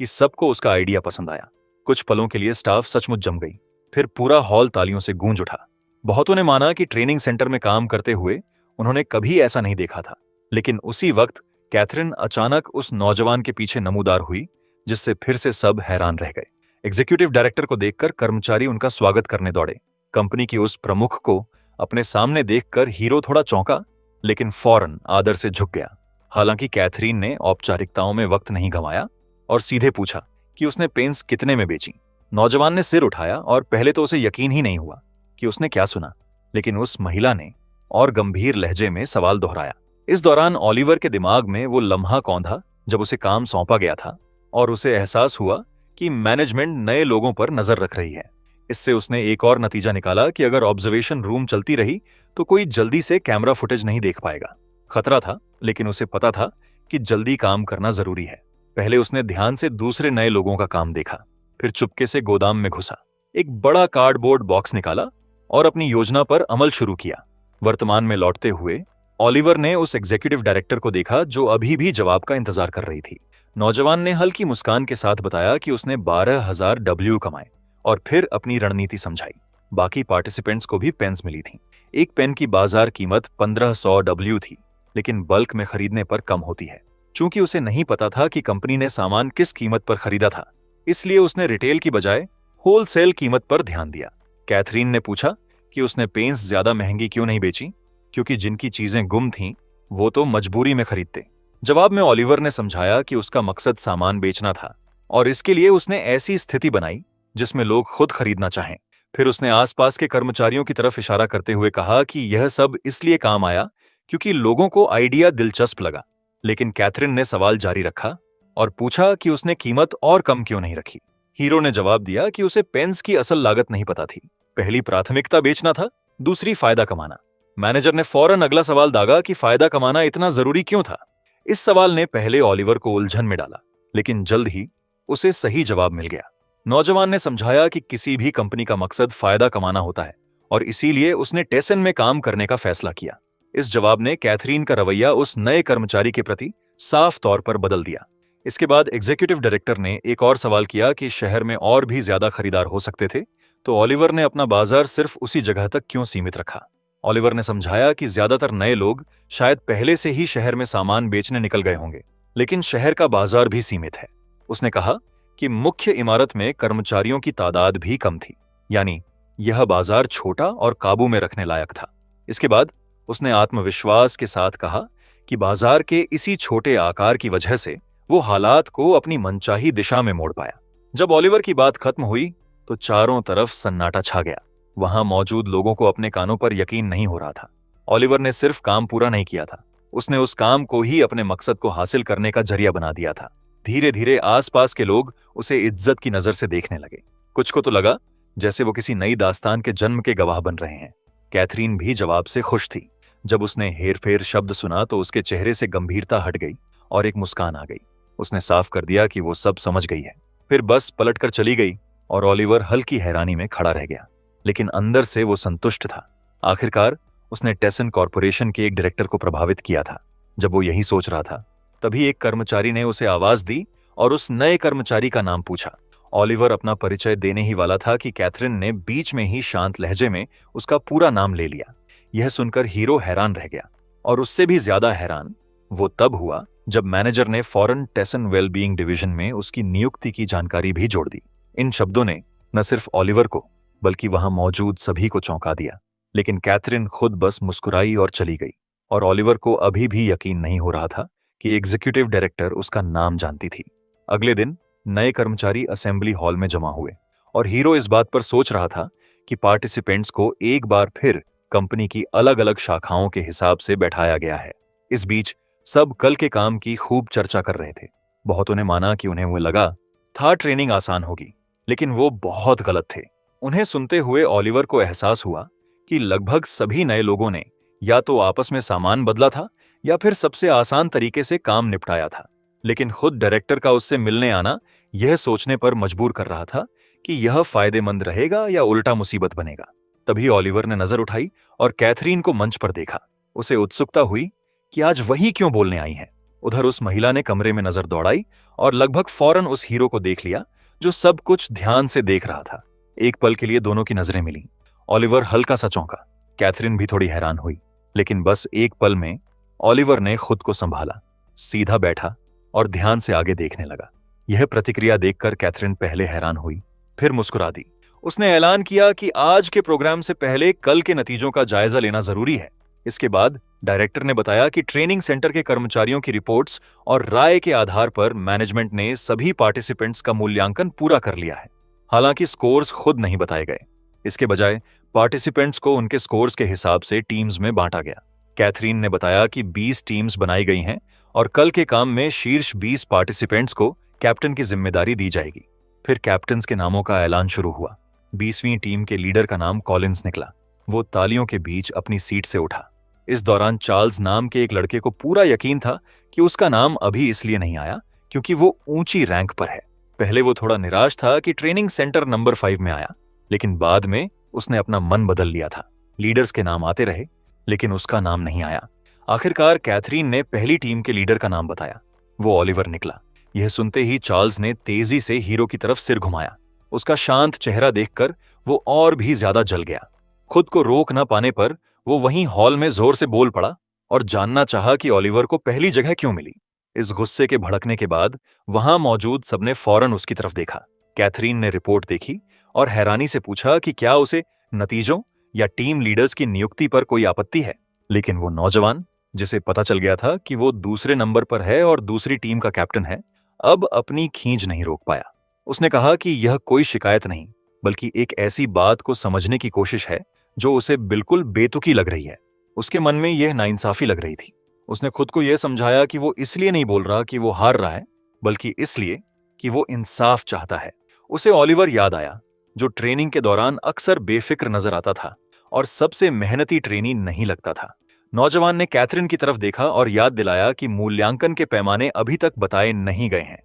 कि सबको उसका आइडिया पसंद आया। कुछ पलों के लिए स्टाफ सचमुच जम गई। फिर पूरा हॉल तालियों से गूंज उठा। बहुतों ने माना कि ट्रेनिंग सेंटर में काम करते हुए उन्होंने कभी ऐसा नहीं देखा था। लेकिन उसी वक्त कैथरीन अचानक उस नौजवान के पीछे नमूदार हुई, जिससे फिर से सब हैरान रह गए। एग्जीक्यूटिव डायरेक्टर को देखकर कर्मचारी उनका स्वागत करने दौड़े। कंपनी की उस प्रमुख को अपने सामने देखकर हीरो थोड़ा चौंका, लेकिन फौरन आदर से झुक गया। हालांकि कैथरीन ने औपचारिकताओं में वक्त नहीं गंवाया और सीधे पूछा कि उसने पेन्स कितने में बेची। नौजवान ने सिर उठाया और पहले तो उसे यकीन ही नहीं हुआ कि उसने क्या सुना, लेकिन उस महिला ने और गंभीर लहजे में सवाल दोहराया। इस दौरान ओलिवर के दिमाग में वो लम्हा कौंधा जब उसे काम सौंपा गया था और उसे एहसास हुआ कि मैनेजमेंट नए लोगों पर नजर रख रही है। इससे उसने एक और नतीजा निकाला कि अगर ऑब्जर्वेशन रूम चलती रही तो कोई जल्दी से कैमरा फुटेज नहीं देख पाएगा। खतरा था, लेकिन उसे पता था कि जल्दी काम करना जरूरी है। पहले उसने ध्यान से दूसरे नए लोगों का काम देखा, फिर चुपके से गोदाम में घुसा, एक बड़ा कार्डबोर्ड बॉक्स निकाला और अपनी योजना पर अमल शुरू किया। वर्तमान में लौटते हुए ओलिवर ने उस एग्जीक्यूटिव डायरेक्टर को देखा जो अभी भी जवाब का इंतजार कर रही थी। नौजवान ने हल्की मुस्कान के साथ बताया कि उसने 12,000 डब्ल्यू कमाए और फिर अपनी रणनीति समझाई। बाकी पार्टिसिपेंट्स को भी पेन्स मिली थीं। एक पेन की बाजार कीमत 1500 डब्ल्यू थी, लेकिन बल्क में खरीदने पर कम होती है। चूंकि उसे नहीं पता था कि कंपनी ने सामान किस कीमत पर खरीदा था, इसलिए उसने रिटेल की बजाय होलसेल कीमत पर ध्यान दिया। कैथरीन ने पूछा कि उसने पेन्स ज्यादा महंगी क्यों नहीं बेची, क्योंकि जिनकी चीजें गुम थीं वो तो मजबूरी में खरीदते। जवाब में ओलिवर ने समझाया कि उसका मकसद सामान बेचना था और इसके लिए उसने ऐसी स्थिति बनाई जिसमें लोग खुद खरीदना चाहें। फिर उसने आसपास के कर्मचारियों की तरफ इशारा करते हुए कहा कि यह सब इसलिए काम आया क्योंकि लोगों को आइडिया दिलचस्प लगा। लेकिन कैथरीन ने सवाल जारी रखा और पूछा कि उसने कीमत और कम क्यों नहीं रखी। हीरो ने जवाब दिया कि उसे पेन्स की असल लागत नहीं पता थी। पहली प्राथमिकता बेचना था, दूसरी फायदा कमाना। मैनेजर ने फौरन अगला सवाल दागा कि फायदा कमाना इतना जरूरी क्यों था। इस सवाल ने पहले ओलिवर को उलझन में डाला, लेकिन जल्द ही उसे सही जवाब मिल गया। नौजवान ने समझाया कि किसी भी कंपनी का मकसद फायदा कमाना होता है और इसीलिए उसने टेसन में काम करने का फैसला किया। इस जवाब ने कैथरीन का रवैया उस नए कर्मचारी के प्रति साफ तौर पर बदल दिया। इसके बाद एग्जीक्यूटिव डायरेक्टर ने एक और सवाल किया कि शहर में और भी ज्यादा खरीदार हो सकते थे, तो ओलिवर ने अपना बाजार सिर्फ उसी जगह तक क्यों सीमित रखा। ओलिवर ने समझाया कि ज्यादातर नए लोग शायद पहले से ही शहर में सामान बेचने निकल गए होंगे, लेकिन शहर का बाजार भी सीमित है। उसने कहा कि मुख्य इमारत में कर्मचारियों की तादाद भी कम थी, यानी यह बाजार छोटा और काबू में रखने लायक था। इसके बाद उसने आत्मविश्वास के साथ कहा कि बाजार के इसी छोटे आकार की वजह से वो हालात को अपनी मनचाही दिशा में मोड़ पाया। जब ओलिवर की बात खत्म हुई तो चारों तरफ सन्नाटा छा गया। वहां मौजूद लोगों को अपने कानों पर यकीन नहीं हो रहा था। ओलिवर ने सिर्फ काम पूरा नहीं किया था, उसने उस काम को ही अपने मकसद को हासिल करने का जरिया बना दिया था। धीरे धीरे आसपास के लोग उसे इज्जत की नजर से देखने लगे। कुछ को तो लगा जैसे वो किसी नई दास्तान के जन्म के गवाह बन रहे हैं। कैथरीन भी जवाब से खुश थी। जब उसने हेरफेर शब्द सुना तो उसके चेहरे से गंभीरता हट गई और एक मुस्कान आ गई। उसने साफ कर दिया कि वो सब समझ गई है। फिर बस पलटकर चली गई और ओलिवर हल्की हैरानी में खड़ा रह गया, लेकिन अंदर से वो संतुष्ट था। आखिरकार उसने टेसन कॉर्पोरेशन के एक डायरेक्टर को प्रभावित किया था। जब वो यही सोच रहा था, तभी एक कर्मचारी ने उसे आवाज दी और उस नए कर्मचारी का नाम पूछा। ओलिवर अपना परिचय देने ही वाला था कि कैथरीन ने बीच में ही शांत लहजे में उसका पूरा नाम ले लिया। यह सुनकर हीरो हैरान रह गया, और उससे भी ज्यादा हैरान वो तब हुआ जब मैनेजर ने फौरन टेसन वेलबीइंग डिवीजन में उसकी नियुक्ति की जानकारी भी जोड़ दी। इन शब्दों ने न सिर्फ ओलिवर को बल्कि वहां मौजूद सभी को चौंका दिया, लेकिन कैथरीन खुद बस मुस्कुराई और चली गई। और ओलिवर को अभी भी यकीन नहीं हो रहा था कि एग्जीक्यूटिव डायरेक्टर उसका नाम जानती थी। अगले दिन नए कर्मचारी असेंबली हॉल में जमा हुए और हीरो इस बात पर सोच रहा था कि पार्टिसिपेंट्स को एक बार फिर कंपनी की अलग अलग शाखाओं के हिसाब से बैठाया गया है। इस बीच सब कल के काम की खूब चर्चा कर रहे थे। बहुतों ने माना कि उन्हें वो लगा था ट्रेनिंग आसान होगी, लेकिन वो बहुत गलत थे। उन्हें सुनते हुए ओलिवर को एहसास हुआ कि लगभग सभी नए लोगों ने या तो आपस में सामान बदला था या फिर सबसे आसान तरीके से काम निपटाया था। लेकिन खुद डायरेक्टर का उससे मिलने आना यह सोचने पर मजबूर कर रहा था कि यह फायदेमंद रहेगा या उल्टा मुसीबत बनेगा। तभी ओलिवर ने नजर उठाई और कैथरीन को मंच पर देखा। उसे उत्सुकता हुई कि आज वही क्यों बोलने आई हैं। उधर उस महिला ने कमरे में नजर दौड़ाई और लगभग फौरन उस हीरो को देख लिया जो सब कुछ ध्यान से देख रहा था। एक पल के लिए दोनों की नजरें मिली। ओलिवर हल्का सा चौंका, कैथरीन भी थोड़ी हैरान हुई, लेकिन बस एक पल में ओलिवर ने खुद को संभाला, सीधा बैठा और ध्यान से आगे देखने लगा। यह प्रतिक्रिया देखकर कैथरीन पहले हैरान हुई, फिर मुस्कुरा दी। उसने ऐलान किया कि आज के प्रोग्राम से पहले कल के नतीजों का जायजा लेना जरूरी है। इसके बाद डायरेक्टर ने बताया कि ट्रेनिंग सेंटर के कर्मचारियों की रिपोर्ट्स और राय के आधार पर मैनेजमेंट ने सभी पार्टिसिपेंट्स का मूल्यांकन पूरा कर लिया है। हालांकि स्कोर्स खुद नहीं बताए गए। इसके बजाय पार्टिसिपेंट्स को उनके स्कोर्स के हिसाब से टीम्स में बांटा गया। कैथरीन ने बताया कि 20 टीम्स बनाई गई हैं और कल के काम में शीर्ष 20 पार्टिसिपेंट्स को कैप्टन की जिम्मेदारी दी जाएगी। फिर कैप्टन्स के नामों का ऐलान शुरू हुआ। 20वीं टीम के लीडर का नाम कॉलिंस निकला। वो तालियों के बीच अपनी सीट से उठा। इस दौरान चार्ल्स नाम के एक लड़के को पूरा यकीन था कि उसका नाम अभी इसलिए नहीं आया क्योंकि वो ऊंची रैंक पर है। पहले वो थोड़ा निराश था कि ट्रेनिंग सेंटर नंबर 5 में आया, लेकिन बाद में उसने अपना मन बदल लिया था। लीडर्स के नाम आते रहे, लेकिन उसका नाम नहीं आया। आखिरकार कैथरीन ने पहली टीम के लीडर का नाम बताया। वो ओलिवर निकला। यह सुनते ही चार्ल्स ने तेजी से हीरो की तरफ सिर घुमाया। उसका शांत चेहरा देखकर वो और भी ज्यादा जल गया। खुद को रोक न पाने पर वो वहीं हॉल में जोर से बोल पड़ा और जानना चाहा कि ओलिवर को पहली जगह क्यों मिली। इस गुस्से के भड़कने के बाद वहां मौजूद सबने फौरन उसकी तरफ देखा। कैथरीन ने रिपोर्ट देखी और हैरानी से पूछा कि क्या उसे नतीजों या टीम लीडर्स की नियुक्ति पर कोई आपत्ति है। लेकिन वो नौजवान, जिसे पता चल गया था कि वो दूसरे नंबर पर है और दूसरी टीम का कैप्टन है, अब अपनी खींच नहीं रोक पाया। उसने कहा कि यह कोई शिकायत नहीं, बल्कि एक ऐसी बात को समझने की कोशिश है जो उसे बिल्कुल बेतुकी लग रही है। उसके मन में यह नाइंसाफी लग रही थी। उसने खुद को यह समझाया कि वो इसलिए नहीं बोल रहा कि वो हार रहा है, बल्कि इसलिए कि वो इंसाफ चाहता है। उसे ओलिवर याद आया, जो ट्रेनिंग के दौरान अक्सर बेफिक्र नजर आता था और सबसे मेहनती ट्रेनी नहीं लगता था। नौजवान ने कैथरीन की तरफ देखा और याद दिलाया कि मूल्यांकन के पैमाने अभी तक बताए नहीं गए हैं।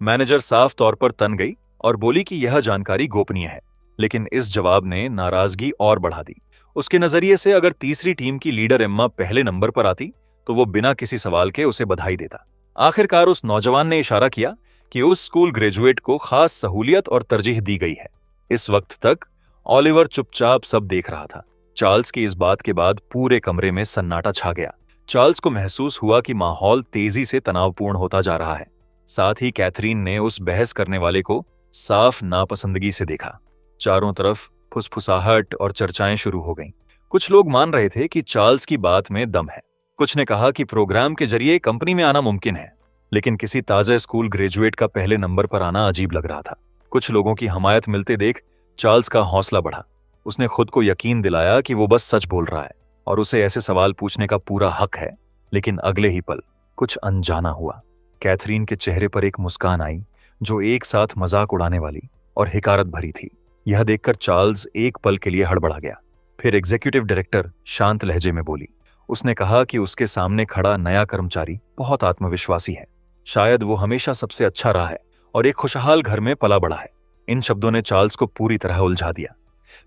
मैनेजर साफ तौर पर तन गई और बोली कि यह जानकारी गोपनीय है, लेकिन इस जवाब ने नाराजगी और बढ़ा दी। उसके नजरिए से अगर तीसरी टीम की लीडर एम्मा पहले नंबर पर आती तो वो बिना किसी सवाल के उसे बधाई देता। आखिरकार उस नौजवान ने इशारा किया कि उस स्कूल ग्रेजुएट को खास सहूलियत और तरजीह दी गई है। इस वक्त तक ओलिवर चुपचाप सब देख रहा था। चार्ल्स की इस बात के बाद पूरे कमरे में सन्नाटा छा गया। चार्ल्स को महसूस हुआ कि माहौल तेजी से तनावपूर्ण होता जा रहा है। साथ ही कैथरीन ने उस बहस करने वाले को साफ नापसंदगी से देखा। चारों तरफ फुसफुसाहट और चर्चाएं शुरू हो गईं। कुछ लोग मान रहे थे कि चार्ल्स की बात में दम है। कुछ ने कहा कि प्रोग्राम के जरिए कंपनी में आना मुमकिन है, लेकिन किसी ताजा स्कूल ग्रेजुएट का पहले नंबर पर आना अजीब लग रहा था। कुछ लोगों की हमायत मिलते देख चार्ल्स का हौसला बढ़ा। उसने खुद को यकीन दिलाया कि वो बस सच बोल रहा है और उसे ऐसे सवाल पूछने का पूरा हक है। लेकिन अगले ही पल कुछ अनजाना हुआ। कैथरीन के चेहरे पर एक मुस्कान आई जो एक साथ मजाक उड़ाने वाली और हिकारत भरी थी। यह देखकर चार्ल्स एक पल के लिए हड़बड़ा गया। फिर एग्जीक्यूटिव डायरेक्टर शांत लहजे में बोली। उसने कहा कि उसके सामने खड़ा नया कर्मचारी बहुत आत्मविश्वासी है। शायद वो हमेशा सबसे अच्छा रहा है और एक खुशहाल घर में पला बढ़ा है। इन शब्दों ने चार्ल्स को पूरी तरह उलझा दिया।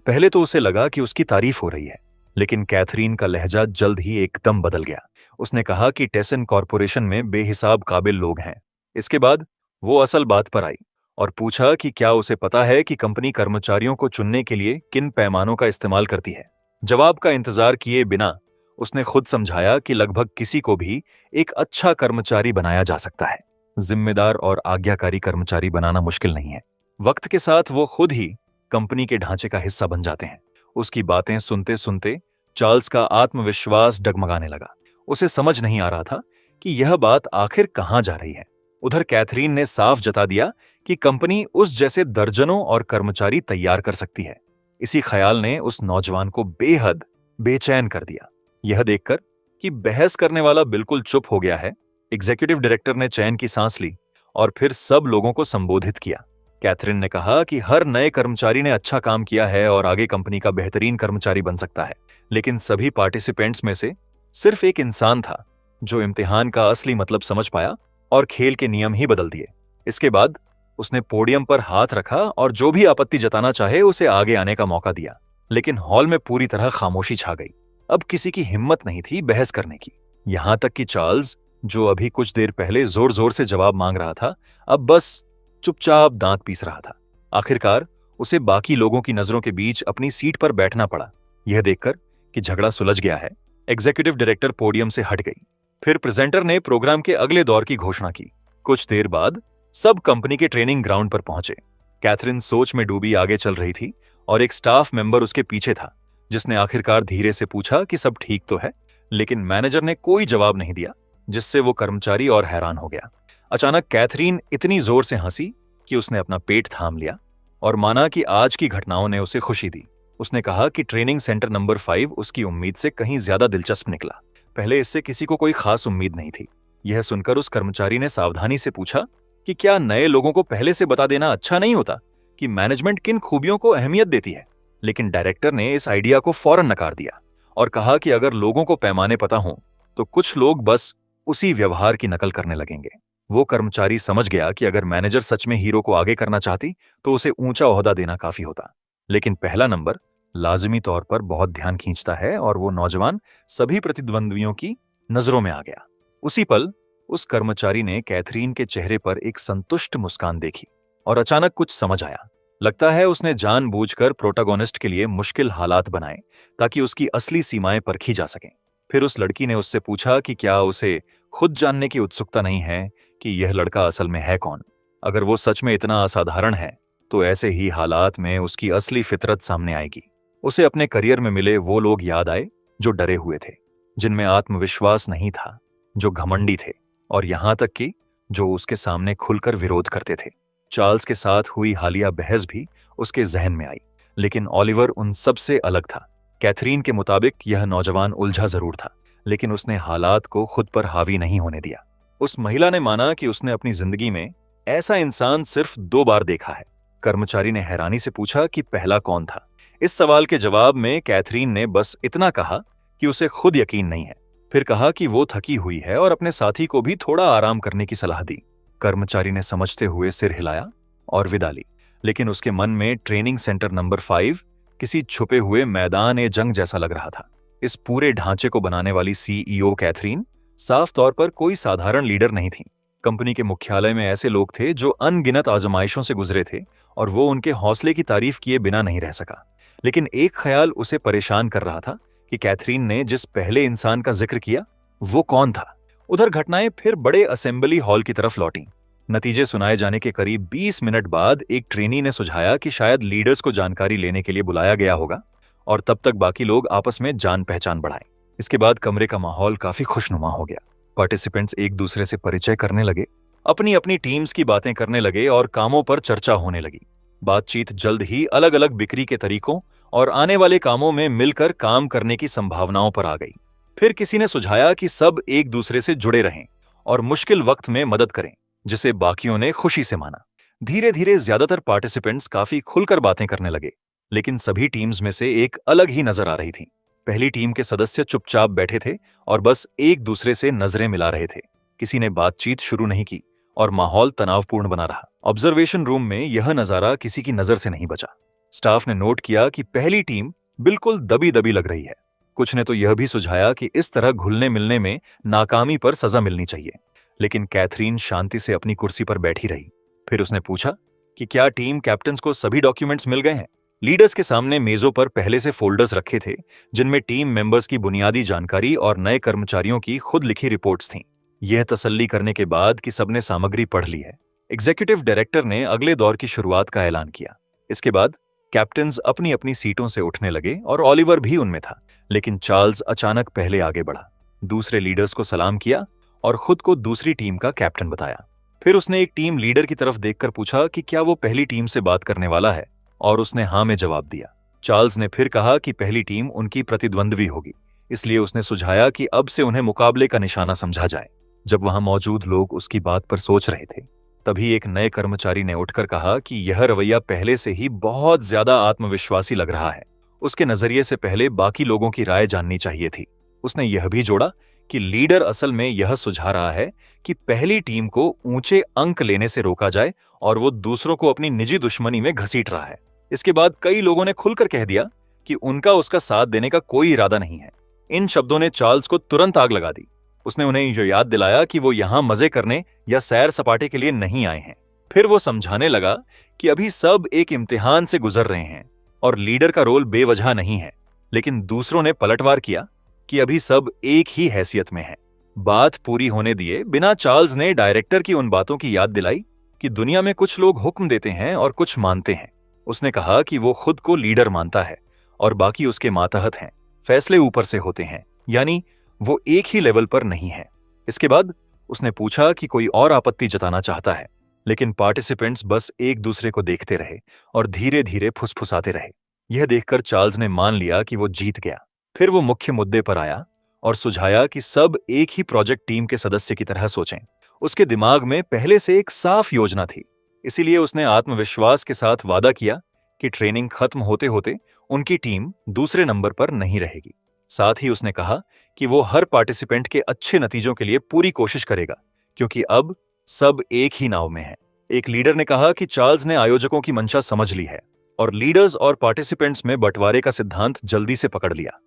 पहले तो उसे लगा कि उसकी तारीफ हो रही है, लेकिन कैथरीन का लहजा जल्द ही एकदम बदल गया। उसने कहा कि टेसन कॉरपोरेशन में बेहिसाब काबिल लोग हैं। इसके बाद वो असल बात पर आई और पूछा कि क्या उसे पता है कि कंपनी कर्मचारियों को चुनने के लिए किन पैमानों का इस्तेमाल करती है। जवाब का इंतजार किए बिना उसने खुद समझाया कि लगभग किसी को भी एक अच्छा कर्मचारी बनाया जा सकता है। जिम्मेदार और आज्ञाकारी कर्मचारी बनाना मुश्किल नहीं है। वक्त के साथ वो खुद ही कंपनी के ढांचे का हिस्सा बन जाते हैं। उसकी बातें सुनते सुनते चार्ल्स का आत्मविश्वास डगमगाने लगा। उसे समझ नहीं आ रहा था कि यह बात आखिर कहां जा रही है। उधर कैथरीन ने साफ जता दिया कि कंपनी उस जैसे दर्जनों और कर्मचारी तैयार कर सकती है। इसी ख्याल ने उस नौजवान को बेहद बेचैन कर दिया। यह देखकर कि बहस करने वाला बिल्कुल चुप हो गया है, एग्जीक्यूटिव डायरेक्टर ने चैन की सांस ली और फिर सब लोगों को संबोधित किया। कैथरीन ने कहा कि हर नए कर्मचारी ने अच्छा काम किया है और आगे कंपनी का बेहतरीन कर्मचारी बन सकता है, लेकिन सभी पार्टिसिपेंट्स में से सिर्फ एक इंसान था जो इम्तिहान का असली मतलब समझ पाया और खेल के नियम ही बदल दिए। इसके बाद उसने पोडियम पर हाथ रखा और जो भी आपत्ति जताना चाहे उसे आगे आने का मौका दिया, लेकिन हॉल में पूरी तरह खामोशी छा गई। अब किसी की हिम्मत नहीं थी बहस करने की। यहां तक कि चार्ल्स, जो अभी कुछ देर पहले जोर जोर से जवाब मांग रहा था, अब बस चुपचाप दांत पीस रहा था। आखिरकार उसे बाकी लोगों की नजरों के बीच अपनी सीट पर बैठना पड़ा। यह देखकर कि झगड़ा सुलझ गया है, एग्जीक्यूटिव डायरेक्टर पोडियम से हट गई। फिर प्रेजेंटर ने प्रोग्राम के अगले दौर की घोषणा की। कुछ देर बाद सब कंपनी के ट्रेनिंग ग्राउंड पर पहुंचे। कैथरीन सोच में डूबी आगे चल रही थी और एक स्टाफ मेंबर उसके पीछे था, जिसने आखिरकार धीरे से पूछा कि सब ठीक तो है, लेकिन मैनेजर ने कोई जवाब नहीं दिया, जिससे वो कर्मचारी और हैरान हो गया। अचानक कैथरीन इतनी जोर से हंसी कि उसने अपना पेट थाम लिया और माना कि आज की घटनाओं ने उसे खुशी दी। उसने कहा कि ट्रेनिंग सेंटर नंबर 5 उसकी उम्मीद से कहीं ज्यादा दिलचस्प निकला। पहले इससे किसी को कोई खास उम्मीद नहीं थी। यह सुनकर उस कर्मचारी ने सावधानी से पूछा कि क्या नए लोगों को पहले से बता देना अच्छा नहीं होता कि मैनेजमेंट किन खूबियों को अहमियत देती है। लेकिन डायरेक्टर ने इस आइडिया को फौरन नकार दिया और कहा कि अगर लोगों को पैमाने पता हो तो कुछ लोग बस उसी व्यवहार की नकल करने लगेंगे। वो कर्मचारी समझ गया कि अगर मैनेजर सच में हीरो को आगे करना चाहती तो उसे ऊंचा ओहदा देना काफी होता, लेकिन पहला नंबर लाजिमी तौर पर बहुत ध्यान खींचता है, और वो नौजवान सभी प्रतिद्वंद्वियों की नजरों में आ गया। उसी पल उस कर्मचारी ने कैथरीन के चेहरे पर एक संतुष्ट मुस्कान देखी और अचानक कुछ समझ आया। लगता है उसने जानबूझकर प्रोटोगोनिस्ट के लिए मुश्किल हालात बनाए ताकि उसकी असली सीमाएं परखी जा सकें। फिर उस लड़की ने उससे पूछा कि क्या उसे खुद जानने की उत्सुकता नहीं है कि यह लड़का असल में है कौन। अगर वो सच में इतना असाधारण है तो ऐसे ही हालात में उसकी असली फितरत सामने आएगी। उसे अपने करियर में मिले वो लोग याद आए जो डरे हुए थे, जिनमें आत्मविश्वास नहीं था, जो घमंडी थे, और यहां तक कि जो उसके सामने खुलकर विरोध करते थे। चार्ल्स के साथ हुई हालिया बहस भी उसके जहन में आई, लेकिन ओलिवर उन सब से अलग था। कैथरीन के मुताबिक यह नौजवान उलझा जरूर था, लेकिन उसने हालात को खुद पर हावी नहीं होने दिया। उस महिला ने माना कि उसने अपनी जिंदगी में ऐसा इंसान सिर्फ 2 बार देखा है। कर्मचारी ने हैरानी से पूछा कि पहला कौन था। इस सवाल के जवाब में कैथरीन ने बस इतना कहा कि उसे खुद यकीन नहीं है। फिर कहा कि वो थकी हुई है और अपने साथी को भी थोड़ा आराम करने की सलाह दी। कर्मचारी ने समझते हुए सिर हिलाया और विदा ली, लेकिन उसके मन में ट्रेनिंग सेंटर नंबर 5 किसी छुपे हुए मैदान ए जंग जैसा लग रहा था। इस पूरे ढांचे को बनाने वाली सीईओ कैथरीन साफ तौर पर कोई साधारण लीडर नहीं थी। कंपनी के मुख्यालय में ऐसे लोग थे जो अनगिनत आजमाइशों से गुजरे थे और वो उनके हौसले की तारीफ किए बिना नहीं रह सका। लेकिन एक ख्याल उसे परेशान कर रहा था कि कैथरीन ने जिस पहले इंसान का जिक्र किया वो कौन था। उधर घटनाएं फिर बड़े असेंबली हॉल की तरफ लौटी। नतीजे सुनाए जाने के करीब 20 मिनट बाद एक ट्रेनी ने सुझाया कि शायद लीडर्स को जानकारी लेने के लिए बुलाया गया होगा और तब तक बाकी लोग आपस में जान पहचान बढ़ाएं। इसके बाद कमरे का माहौल काफी खुशनुमा हो गया। पार्टिसिपेंट्स एक दूसरे से परिचय करने लगे, अपनी अपनी टीम्स की बातें करने लगे और कामों पर चर्चा होने लगी। बातचीत जल्द ही अलग अलग बिक्री के तरीकों और आने वाले कामों में मिलकर काम करने की संभावनाओं पर आ गई। फिर किसी ने सुझाया कि सब एक दूसरे से जुड़े रहें और मुश्किल वक्त में मदद करें, जिसे बाकियों ने खुशी से माना। धीरे धीरे ज्यादातर पार्टिसिपेंट्स काफी खुलकर बातें करने लगे, लेकिन सभी टीम्स में से एक अलग ही नजर आ रही थी। पहली टीम के सदस्य चुपचाप बैठे थे और बस एक दूसरे से नजरें मिला रहे थे। किसी ने बातचीत शुरू नहीं की और माहौल तनावपूर्ण बना रहा। ऑब्जर्वेशन रूम में यह नजारा किसी की नजर से नहीं बचा। स्टाफ ने नोट किया कि पहली टीम बिल्कुल दबी दबी लग रही है। कुछ ने तो यह भी सुझाया कि इस तरह घुलने मिलने में नाकामी पर सजा मिलनी चाहिए, लेकिन कैथरीन शांति से अपनी कुर्सी पर बैठी रही। फिर उसने पूछा कि क्या टीम कैप्टन्स को सभी डॉक्यूमेंट्स मिल गए हैं। लीडर्स के सामने मेजों पर पहले से फोल्डर्स रखे थे जिनमें टीम मेंबर्स की बुनियादी जानकारी और नए कर्मचारियों की खुद लिखी रिपोर्ट्स थीं। यह तसल्ली करने के बाद कि सबने सामग्री पढ़ ली है, एग्जीक्यूटिव डायरेक्टर ने अगले दौर की शुरुआत का ऐलान किया। इसके बाद कैप्टन्स अपनी अपनी सीटों से उठने लगे और ऑलिवर भी उनमें था, लेकिन चार्ल्स अचानक पहले आगे बढ़ा, दूसरे लीडर्स को सलाम किया और खुद को दूसरी टीम का कैप्टन बताया। फिर उसने एक टीम लीडर की तरफ देखकर पूछा कि क्या वो पहली टीम से बात करने वाला है, और उसने हाँ में जवाब दिया। चार्ल्स ने फिर कहा कि पहली टीम उनकी प्रतिद्वंद्वी होगी, इसलिए उसने सुझाया कि अब से उन्हें मुकाबले का निशाना समझा जाए। जब वहां मौजूद लोग उसकी बात पर सोच रहे थे, तभी एक नए कर्मचारी ने उठकर कहा कि यह रवैया पहले से ही बहुत ज्यादा आत्मविश्वासी लग रहा है। उसके नजरिए से पहले बाकी लोगों की राय जाननी चाहिए थी। उसने यह भी जोड़ा कि लीडर असल में यह सुझा रहा है कि पहली टीम को ऊंचे अंक लेने से रोका जाए और वो दूसरों को अपनी निजी दुश्मनी में घसीट रहा है। इसके बाद कई लोगों ने खुलकर कह दिया कि उनका उसका साथ देने का कोई इरादा नहीं है। इन शब्दों ने चार्ल्स को तुरंत आग लगा दी। उसने उन्हें जो याद दिलाया कि वो यहां मजे करने या सैर सपाटे के लिए नहीं आए हैं। फिर वो समझाने लगा कि अभी सब एक इम्तिहान से गुजर रहे हैं और लीडर का रोल बेवजह नहीं है। लेकिन दूसरों ने पलटवार किया कि अभी सब एक ही हैसियत में है। बात पूरी होने दिए बिना चार्ल्स ने डायरेक्टर की उन बातों की याद दिलाई कि दुनिया में कुछ लोग हुक्म देते हैं और कुछ मानते हैं। उसने कहा कि वो खुद को लीडर मानता है और बाकी उसके मातहत हैं। फैसले ऊपर से होते हैं, यानी वो एक ही लेवल पर नहीं है। इसके बाद उसने पूछा कि कोई और आपत्ति जताना चाहता है, लेकिन पार्टिसिपेंट्स बस एक दूसरे को देखते रहे और धीरे धीरे फुसफुसाते रहे। यह देखकर चार्ल्स ने मान लिया कि वो जीत गया। फिर वो मुख्य मुद्दे पर आया और सुझाया कि सब एक ही प्रोजेक्ट टीम के सदस्य की तरह सोचें। उसके दिमाग में पहले से एक साफ योजना थी, इसीलिए उसने आत्मविश्वास के साथ वादा किया कि ट्रेनिंग खत्म होते होते उनकी टीम दूसरे नंबर पर नहीं रहेगी। साथ ही उसने कहा कि वो हर पार्टिसिपेंट के अच्छे नतीजों के लिए पूरी कोशिश करेगा, क्योंकि अब सब एक ही नाव में है। एक लीडर ने कहा कि चार्ल्स ने आयोजकों की मंशा समझ ली है और लीडर्स और पार्टिसिपेंट्स में बंटवारे का सिद्धांत जल्दी से पकड़ लिया।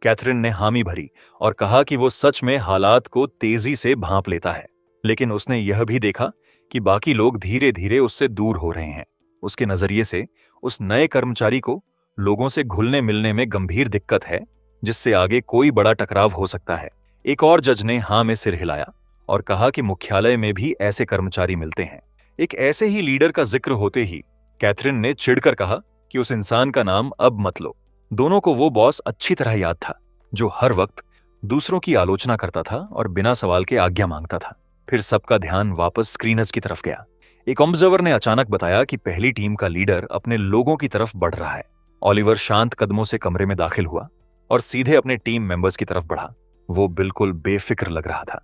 कैथरीन ने हामी भरी और कहा कि वो सच में हालात को तेजी से भांप लेता है, लेकिन उसने यह भी देखा कि बाकी लोग धीरे धीरे उससे दूर हो रहे हैं। उसके नजरिए से उस नए कर्मचारी को लोगों से घुलने मिलने में गंभीर दिक्कत है, जिससे आगे कोई बड़ा टकराव हो सकता है। एक और जज ने हाँ में सिर हिलाया और कहा कि मुख्यालय में भी ऐसे कर्मचारी मिलते हैं। एक ऐसे ही लीडर का जिक्र होते ही कैथरीन ने चिढ़कर कहा कि उस इंसान का नाम अब मत लो। दोनों को वो बॉस अच्छी तरह याद था जो हर वक्त दूसरों की आलोचना करता था और बिना सवाल के आज्ञा मांगता था। फिर सबका ध्यान वापस स्क्रीनर्स की तरफ गया। एक ऑब्जर्वर ने अचानक बताया कि पहली टीम का लीडर अपने लोगों की तरफ बढ़ रहा है। ऑलिवर शांत कदमों से कमरे में दाखिल हुआ और सीधे अपने टीम मेंबर्स की तरफ बढ़ा। वो बिल्कुल बेफिक्र लग रहा था।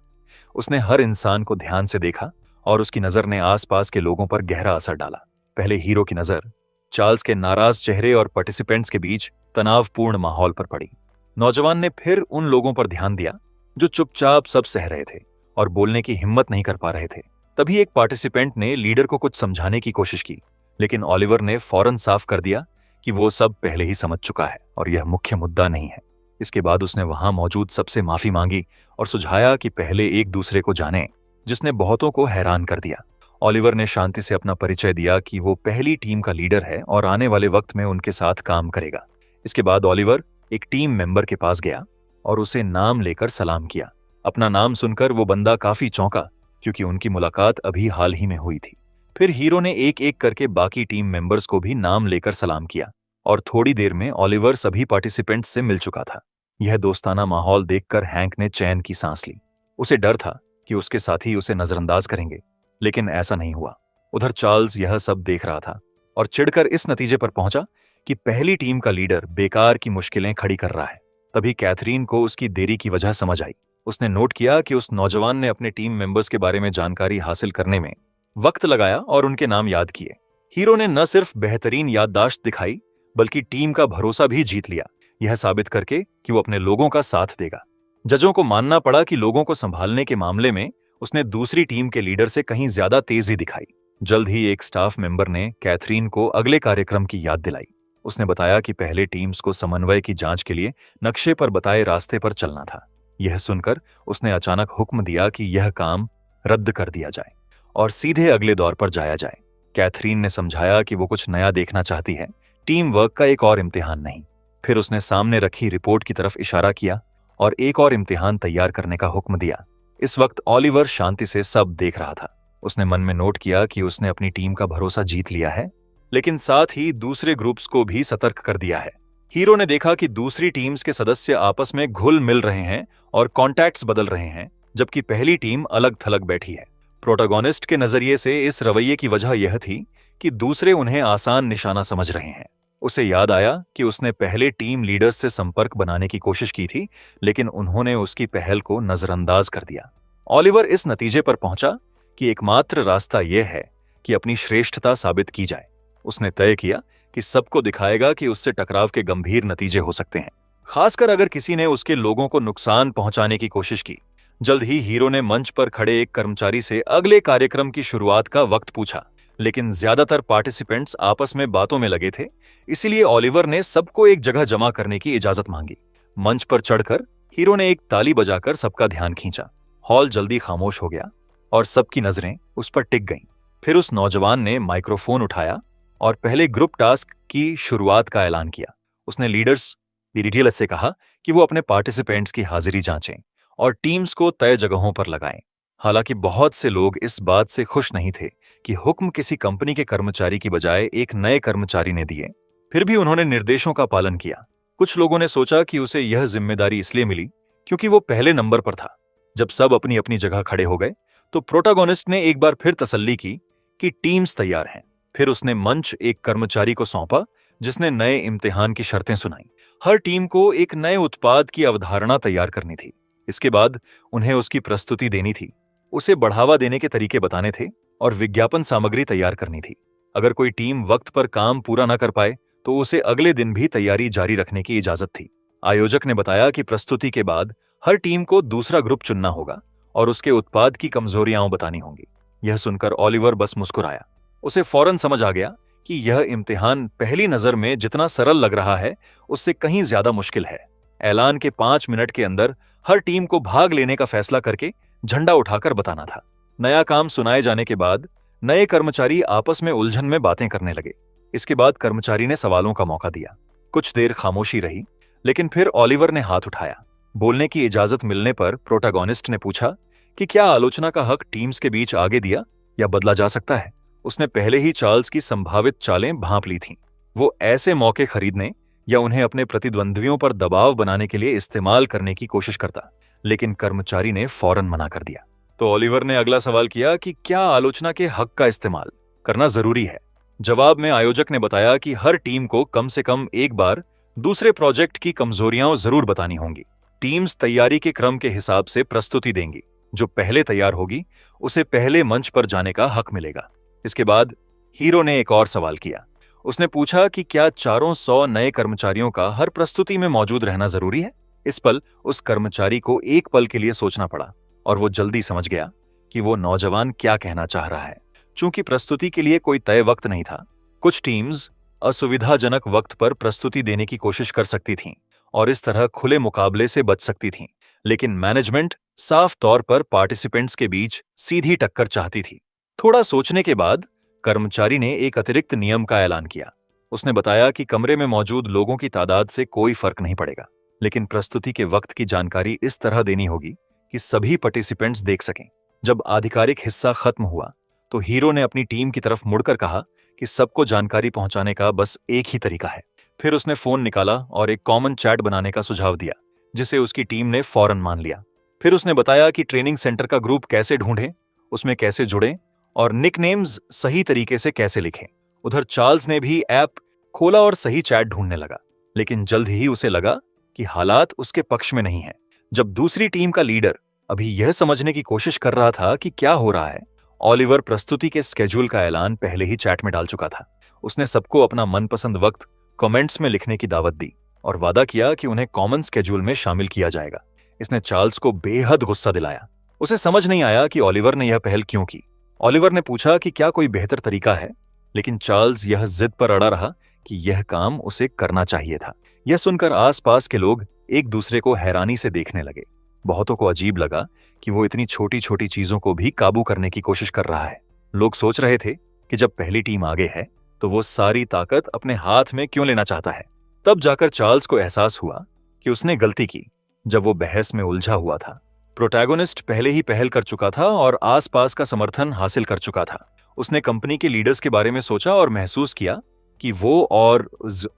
उसने हर इंसान को ध्यान से देखा और उसकी नजर ने आसपास के लोगों पर गहरा असर डाला। पहले हीरो की नजर चार्ल्स के नाराज चेहरे और पार्टिसिपेंट्स के बीच तनावपूर्ण माहौल पर पड़ी। नौजवान ने फिर उन लोगों पर ध्यान दिया जो चुपचाप सब सह रहे थे और बोलने की हिम्मत नहीं कर पा रहे थे। तभी एक पार्टिसिपेंट ने लीडर को कुछ समझाने की कोशिश की, लेकिन ऑलिवर ने फौरन साफ कर दिया कि वो सब पहले ही समझ चुका है और यह मुख्य मुद्दा नहीं है। इसके बाद उसने वहां मौजूद सबसे माफी मांगी और सुझाया कि पहले एक दूसरे को जानें, जिसने बहुतों को हैरान कर दिया। ऑलिवर ने शांति से अपना परिचय दिया कि वो पहली टीम का लीडर है और आने वाले वक्त में उनके साथ काम करेगा। इसके बाद ऑलिवर एक टीम मेंबर के पास गया और उसे नाम लेकर सलाम किया। अपना नाम सुनकर वो बंदा काफी चौंका, क्योंकि उनकी मुलाकात अभी हाल ही में हुई थी। फिर हीरो ने एक एक करके बाकी टीम मेंबर्स को भी नाम लेकर सलाम किया और थोड़ी देर में ऑलिवर सभी पार्टिसिपेंट्स से मिल चुका था। यह दोस्ताना माहौल देखकर हैंक ने चैन की सांस ली। उसे डर था कि उसके साथी उसे नजरअंदाज करेंगे, लेकिन ऐसा नहीं हुआ। उधर चार्ल्स यह सब देख रहा था और चिढ़कर इस नतीजे पर पहुंचा कि पहली टीम का लीडर बेकार की मुश्किलें खड़ी कर रहा है। तभी कैथरीन को उसकी देरी की वजह समझ आई। उसने नोट किया कि उस नौजवान ने अपने टीम मेंबर्स के बारे में जानकारी हासिल करने में वक्त लगाया और उनके नाम याद किए। हीरो ने न सिर्फ बेहतरीन याददाश्त दिखाई, बल्कि टीम का भरोसा भी जीत लिया, यह साबित करके कि वो अपने लोगों का साथ देगा। जजों को मानना पड़ा कि लोगों को संभालने के मामले में उसने दूसरी टीम के लीडर से कहीं ज्यादा तेजी दिखाई। जल्द ही एक स्टाफ मेंबर ने कैथरीन को अगले कार्यक्रम की याद दिलाई। उसने बताया कि पहले टीम्स को समन्वय की जांच के लिए नक्शे पर बताए रास्ते पर चलना था। यह सुनकर उसने अचानक हुक्म दिया कि यह काम रद्द कर दिया जाए और सीधे अगले दौर पर जाया जाए। कैथरीन ने समझाया कि वो कुछ नया देखना चाहती है, टीम वर्क का एक और इम्तिहान नहीं। फिर उसने सामने रखी रिपोर्ट की तरफ इशारा किया और एक और इम्तिहान तैयार करने का हुक्म दिया। इस वक्त ओलिवर शांति से सब देख रहा था। उसने मन में नोट किया कि उसने अपनी टीम का भरोसा जीत लिया है, लेकिन साथ ही दूसरे ग्रुप्स को भी सतर्क कर दिया है। हीरो ने देखा कि दूसरी टीम्स के सदस्य आपस में घुल मिल रहे हैं और कॉन्टैक्ट्स बदल रहे हैं, जबकि पहली टीम अलग थलग बैठी है। प्रोटोगोनिस्ट के नजरिए से इस रवैये की वजह यह थी कि दूसरे उन्हें आसान निशाना समझ रहे हैं। उसे याद आया कि उसने पहले टीम लीडर्स से संपर्क बनाने की कोशिश की थी, लेकिन उन्होंने उसकी पहल को नजरअंदाज कर दिया। ओलिवर इस नतीजे पर पहुंचा कि एकमात्र रास्ता यह है कि अपनी श्रेष्ठता साबित की जाए। उसने तय किया कि सबको दिखाएगा कि उससे टकराव के गंभीर नतीजे हो सकते हैं, खासकर अगर किसी ने उसके लोगों को नुकसान पहुंचाने की कोशिश की। जल्द ही हीरो ने मंच पर खड़े एक कर्मचारी से अगले कार्यक्रम की शुरुआत का वक्त पूछा, लेकिन ज्यादातर पार्टिसिपेंट्स आपस में बातों में लगे थे, इसीलिए ओलिवर ने सबको एक जगह जमा करने की इजाजत मांगी। मंच पर चढ़कर हीरो ने एक ताली बजाकर सबका ध्यान खींचा। हॉल जल्दी खामोश हो गया और सबकी नजरें उस पर टिक गईं। फिर उस नौजवान ने माइक्रोफोन उठाया और पहले ग्रुप टास्क की शुरुआत का ऐलान किया। उसने लीडर्स पीरिडियस से कहा कि वो अपने पार्टिसिपेंट्स की हाजिरी जांचें और टीम्स को तय जगहों पर लगाएं। हालांकि बहुत से लोग इस बात से खुश नहीं थे कि हुक्म किसी कंपनी के कर्मचारी की बजाय एक नए कर्मचारी ने दिए। फिर भी उन्होंने निर्देशों का पालन किया। कुछ लोगों ने सोचा कि उसे यह जिम्मेदारी इसलिए मिली क्योंकि वो पहले नंबर पर था। जब सब अपनी अपनी जगह खड़े हो गए तो प्रोटोगोनिस्ट ने एक बार फिर तसल्ली की कि टीम्स तैयार हैं। फिर उसने मंच एक कर्मचारी को सौंपा जिसने नए इम्तिहान की शर्तें सुनाई। हर टीम को एक नए उत्पाद की अवधारणा तैयार करनी थी। इसके बाद उन्हें उसकी प्रस्तुति देनी थी, उसे बढ़ावा देने के तरीके बताने थे और विज्ञापन सामग्री तैयार करनी थी। अगर कोई टीम वक्त पर काम पूरा न कर पाए तो उसे अगले दिन भी तैयारी जारी रखने की इजाजत थी। आयोजक ने बताया कि प्रस्तुति के बाद हर टीम को दूसरा ग्रुप चुनना होगा और उसके उत्पाद की कमजोरियां बतानी होंगी। यह सुनकर ओलिवर बस मुस्कुराया। उसे फौरन समझ आ गया कि यह इम्तिहान पहली नजर में जितना सरल लग रहा है उससे कहीं ज्यादा मुश्किल है। ऐलान के 5 मिनट के अंदर हर टीम को भाग लेने का फैसला करके झंडा उठाकर बताना था। नया काम सुनाए जाने के बाद नए कर्मचारी आपस में उलझन में बातें करने लगे। इसके बाद कर्मचारी ने सवालों का मौका दिया। कुछ देर खामोशी रही, लेकिन फिर ओलिवर ने हाथ उठाया। बोलने की इजाजत मिलने पर प्रोटोगोनिस्ट ने पूछा कि क्या आलोचना का हक टीम्स के बीच आगे दिया या बदला जा सकता है। उसने पहले ही चार्ल्स की संभावित चालें भांप ली थीं। वो ऐसे मौके खरीदने या उन्हें अपने प्रतिद्वंद्वियों पर दबाव बनाने के लिए इस्तेमाल करने की कोशिश करता, लेकिन कर्मचारी ने फौरन मना कर दिया। तो ओलिवर ने अगला सवाल किया कि क्या आलोचना के हक का इस्तेमाल करना जरूरी है। जवाब में आयोजक ने बताया कि हर टीम को कम से कम एक बार दूसरे प्रोजेक्ट की कमजोरियां जरूर बतानी होंगी। टीम्स तैयारी के क्रम के हिसाब से प्रस्तुति देंगी। जो पहले तैयार होगी उसे पहले मंच पर जाने का हक मिलेगा। इसके बाद हीरो ने एक और सवाल किया। उसने पूछा कि क्या 400 नए कर्मचारियों का हर प्रस्तुति में मौजूद रहना जरूरी है। इस पल उस कर्मचारी को एक पल के लिए सोचना पड़ा और वो जल्दी समझ गया कि वो नौजवान क्या कहना चाह रहा है। चूंकि प्रस्तुति के लिए कोई तय वक्त नहीं था, कुछ टीम्स असुविधाजनक वक्त पर प्रस्तुति देने की कोशिश कर सकती थीं और इस तरह खुले मुकाबले से बच सकती थीं, लेकिन मैनेजमेंट साफ तौर पर पार्टिसिपेंट्स के बीच सीधी टक्कर चाहती थी। थोड़ा सोचने के बाद कर्मचारी ने एक अतिरिक्त नियम का ऐलान किया। उसने बताया कि कमरे में मौजूद लोगों की तादाद से कोई फर्क नहीं पड़ेगा, लेकिन प्रस्तुति के वक्त की जानकारी इस तरह देनी होगी कि सभी पार्टिसिपेंट्स देख सकें। जब आधिकारिक हिस्सा खत्म हुआ तो हीरो ने अपनी टीम की तरफ मुड़कर कहा कि सबको जानकारी पहुंचाने का बस एक ही तरीका है। फिर उसने फोन निकाला और एक कॉमन चैट बनाने का सुझाव दिया, जिसे उसकी टीम ने फौरन मान लिया। फिर उसने बताया कि ट्रेनिंग सेंटर का ग्रुप कैसे ढूंढें, उसमें कैसे जुड़ें और निकनेम्स सही तरीके से कैसे लिखें। उधर चार्ल्स ने भी ऐप खोला और सही चैट ढूंढने लगा, लेकिन जल्द ही उसे लगा कि हालात उसके पक्ष में नहीं है। जब दूसरी टीम का लीडर अभी यह समझने की कोशिश कर रहा था कि क्या हो रहा है, ओलिवर प्रस्तुति के स्केड्यूल का ऐलान पहले ही चैट में डाल चुका था। उसने सबको अपना मनपसंद वक्त कमेंट्स में लिखने की दावत दी और वादा किया कि उन्हें कॉमन स्केड्यूल में शामिल किया जाएगा। इसने चार्ल्स को बेहद गुस्सा दिलाया। उसे समझ नहीं आया कि ओलिवर ने यह पहल क्यों की। ओलिवर ने पूछा कि क्या कोई बेहतर तरीका है, लेकिन चार्ल्स यह जिद पर अड़ा रहा कि यह काम उसे करना चाहिए था। यह सुनकर आसपास के लोग एक दूसरे को हैरानी से देखने लगे। बहुतों को अजीब लगा कि वो इतनी छोटी छोटी चीजों को भी काबू करने की कोशिश कर रहा है। लोग सोच रहे थे कि जब पहली टीम आगे है तो वो सारी ताकत अपने हाथ में क्यों लेना चाहता है। तब जाकर चार्ल्स को एहसास हुआ कि उसने गलती की जब वो बहस में उलझा हुआ था। प्रोटैगोनिस्ट पहले ही पहल कर चुका था और आसपास का समर्थन हासिल कर चुका था। उसने कंपनी के लीडर्स के बारे में सोचा और महसूस किया कि वो और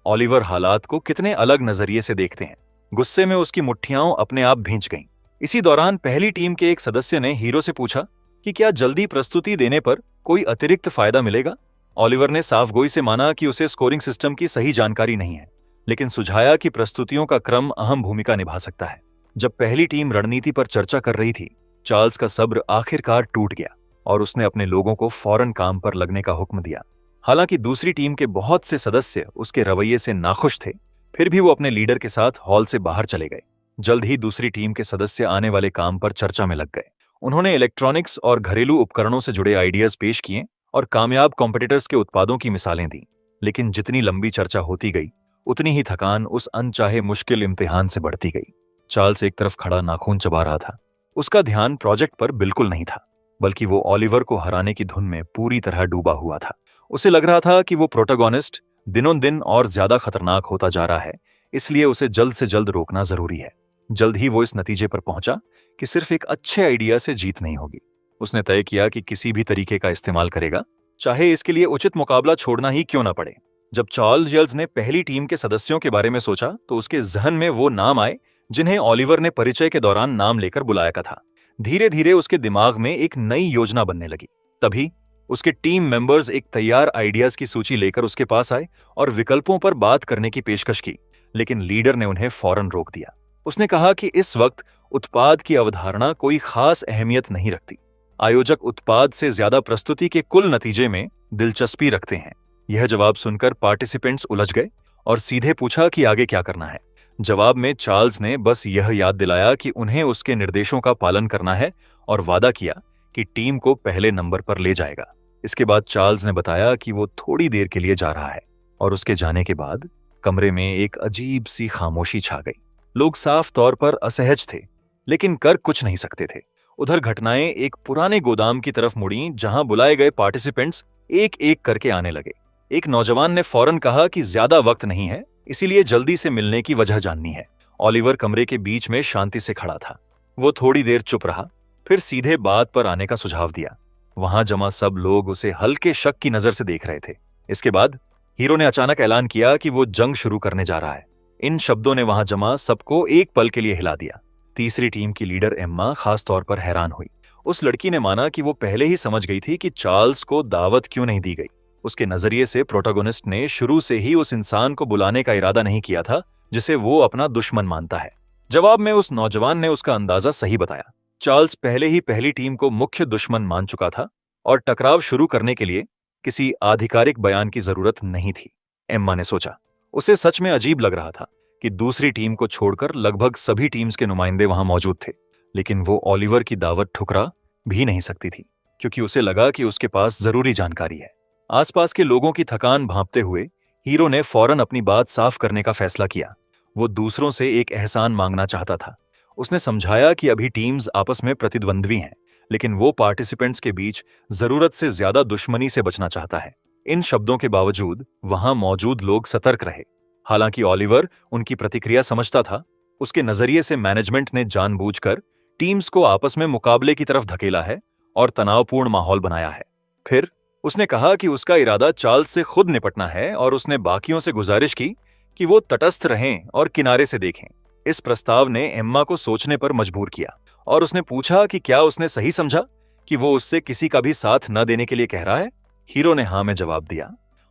ओलिवर हालात को कितने अलग नजरिए से देखते हैं। गुस्से में उसकी मुट्ठियां अपने आप भींच गईं। इसी दौरान पहली टीम के एक सदस्य ने हीरो से पूछा कि क्या जल्दी प्रस्तुति देने पर कोई अतिरिक्त फायदा मिलेगा। ओलिवर ने साफगोई से माना कि उसे स्कोरिंग सिस्टम की सही जानकारी नहीं है, लेकिन सुझाया कि प्रस्तुतियों का क्रम अहम भूमिका निभा सकता है। जब पहली टीम रणनीति पर चर्चा कर रही थी, चार्ल्स का सब्र आखिरकार टूट गया और उसने अपने लोगों को फौरन काम पर लगने का हुक्म दिया। हालांकि दूसरी टीम के बहुत से सदस्य उसके रवैये से नाखुश थे, फिर भी वो अपने लीडर के साथ हॉल से बाहर चले गए। जल्द ही दूसरी टीम के सदस्य आने वाले काम पर चर्चा में लग गए। उन्होंने इलेक्ट्रॉनिक्स और घरेलू उपकरणों से जुड़े आइडियाज पेश किए और कामयाब कॉम्पिटिटर्स के उत्पादों की मिसालें दी। लेकिन जितनी लंबी चर्चा होती गई, उतनी ही थकान उस अनचाहे मुश्किल इम्तिहान से बढ़ती गई। चार्ल्स एक तरफ खड़ा नाखून चबा रहा था। उसका ध्यान प्रोजेक्ट पर बिल्कुल नहीं था, बल्कि वो ओलिवर को हराने की धुन में पूरी तरह डूबा हुआ था। उसे लग रहा था कि वो प्रोटोगोनिस्ट दिनों दिन और ज्यादा खतरनाक होता जा रहा है, इसलिए उसे जल्द से जल्द रोकना जरूरी है। जल्द ही वो इस नतीजे पर पहुंचा कि सिर्फ एक अच्छे आइडिया से जीत नहीं होगी। उसने तय किया कि किसी भी तरीके का इस्तेमाल करेगा, चाहे इसके लिए उचित मुकाबला छोड़ना ही क्यों ना पड़े। जब चार्ल्स ने पहली टीम के सदस्यों के बारे में सोचा तो उसके जहन में वो नाम आए जिन्हें ओलिवर ने परिचय के दौरान नाम लेकर बुलाया था। धीरे धीरे उसके दिमाग में एक नई योजना बनने लगी। तभी उसके टीम मेंबर्स एक तैयार आइडियाज की सूची लेकर उसके पास आए और विकल्पों पर बात करने की पेशकश की, लेकिन लीडर ने उन्हें फौरन रोक दिया। उसने कहा कि इस वक्त उत्पाद की अवधारणा कोई खास अहमियत नहीं रखती। आयोजक उत्पाद से ज्यादा प्रस्तुति के कुल नतीजे में दिलचस्पी रखते हैं। यह जवाब सुनकर पार्टिसिपेंट्स उलझ गए और सीधे पूछा कि आगे क्या करना है। जवाब में चार्ल्स ने बस यह याद दिलाया कि उन्हें उसके निर्देशों का पालन करना है और वादा किया कि टीम को पहले नंबर पर ले जाएगा। इसके बाद चार्ल्स ने बताया कि वो थोड़ी देर के लिए जा रहा है और उसके जाने के बाद कमरे में एक अजीब सी खामोशी छा गई। लोग साफ तौर पर असहज थे, लेकिन कर कुछ नहीं सकते थे। उधर घटनाएं एक पुराने गोदाम की तरफ मुड़ी, जहां बुलाए गए पार्टिसिपेंट्स एक एक करके आने लगे। एक नौजवान ने फौरन कहा कि ज्यादा वक्त नहीं है, इसीलिए जल्दी से मिलने की वजह जाननी है। ओलिवर कमरे के बीच में शांति से खड़ा था। वो थोड़ी देर चुप रहा, फिर सीधे बात पर आने का सुझाव दिया। वहां जमा सब लोग उसे हल्के शक की नजर से देख रहे थे। इसके बाद हीरो ने अचानक ऐलान किया कि वो जंग शुरू करने जा रहा है। इन शब्दों ने वहां जमा सबको एक पल के लिए हिला दिया। तीसरी टीम की लीडर एम्मा खास तौर पर हैरान हुई। उस लड़की ने माना कि वो पहले ही समझ गई थी कि चार्ल्स को दावत क्यों नहीं दी गई। उसके नजरिए से प्रोटोगोनिस्ट ने शुरू से ही उस इंसान को बुलाने का इरादा नहीं किया था जिसे वो अपना दुश्मन मानता है। जवाब में उस नौजवान ने उसका अंदाजा सही बताया। चार्ल्स पहले ही पहली टीम को मुख्य दुश्मन मान चुका था और टकराव शुरू करने के लिए किसी आधिकारिक बयान की जरूरत नहीं थी। एम्मा ने सोचा। उसे सच में अजीब लग रहा था कि दूसरी टीम को छोड़कर लगभग सभी टीम्स के नुमाइंदे वहां मौजूद थे, लेकिन वो ओलिवर की दावत ठुकरा भी नहीं सकती थी, क्योंकि उसे लगा कि उसके पास जरूरी जानकारी है। आसपास के लोगों की थकान भांपते हुए हीरो ने फौरन अपनी बात साफ करने का फैसला किया। वो दूसरों से एक एहसान मांगना चाहता था। उसने समझाया कि अभी टीम्स आपस में प्रतिद्वंद्वी हैं, लेकिन वो पार्टिसिपेंट्स के बीच जरूरत से ज्यादा दुश्मनी से बचना चाहता है। इन शब्दों के बावजूद वहां मौजूद लोग सतर्क रहे। हालांकि ओलिवर उनकी प्रतिक्रिया समझता था। उसके नजरिए से मैनेजमेंट ने जानबूझकर टीम्स को आपस में मुकाबले की तरफ धकेला है और तनावपूर्ण माहौल बनाया है। फिर उसने कहा कि उसका इरादा चार्ल्स से खुद निपटना है और उसने बाकियों से गुजारिश की कि वो तटस्थ रहें और किनारे से देखें। इस प्रस्ताव ने एम्मा को सोचने पर मजबूर किया और उसने पूछा कि क्या उसने सही समझा कि वो उससे किसी का भी साथ न देने के लिए कह रहा है। हीरो ने हाँ में जवाब दिया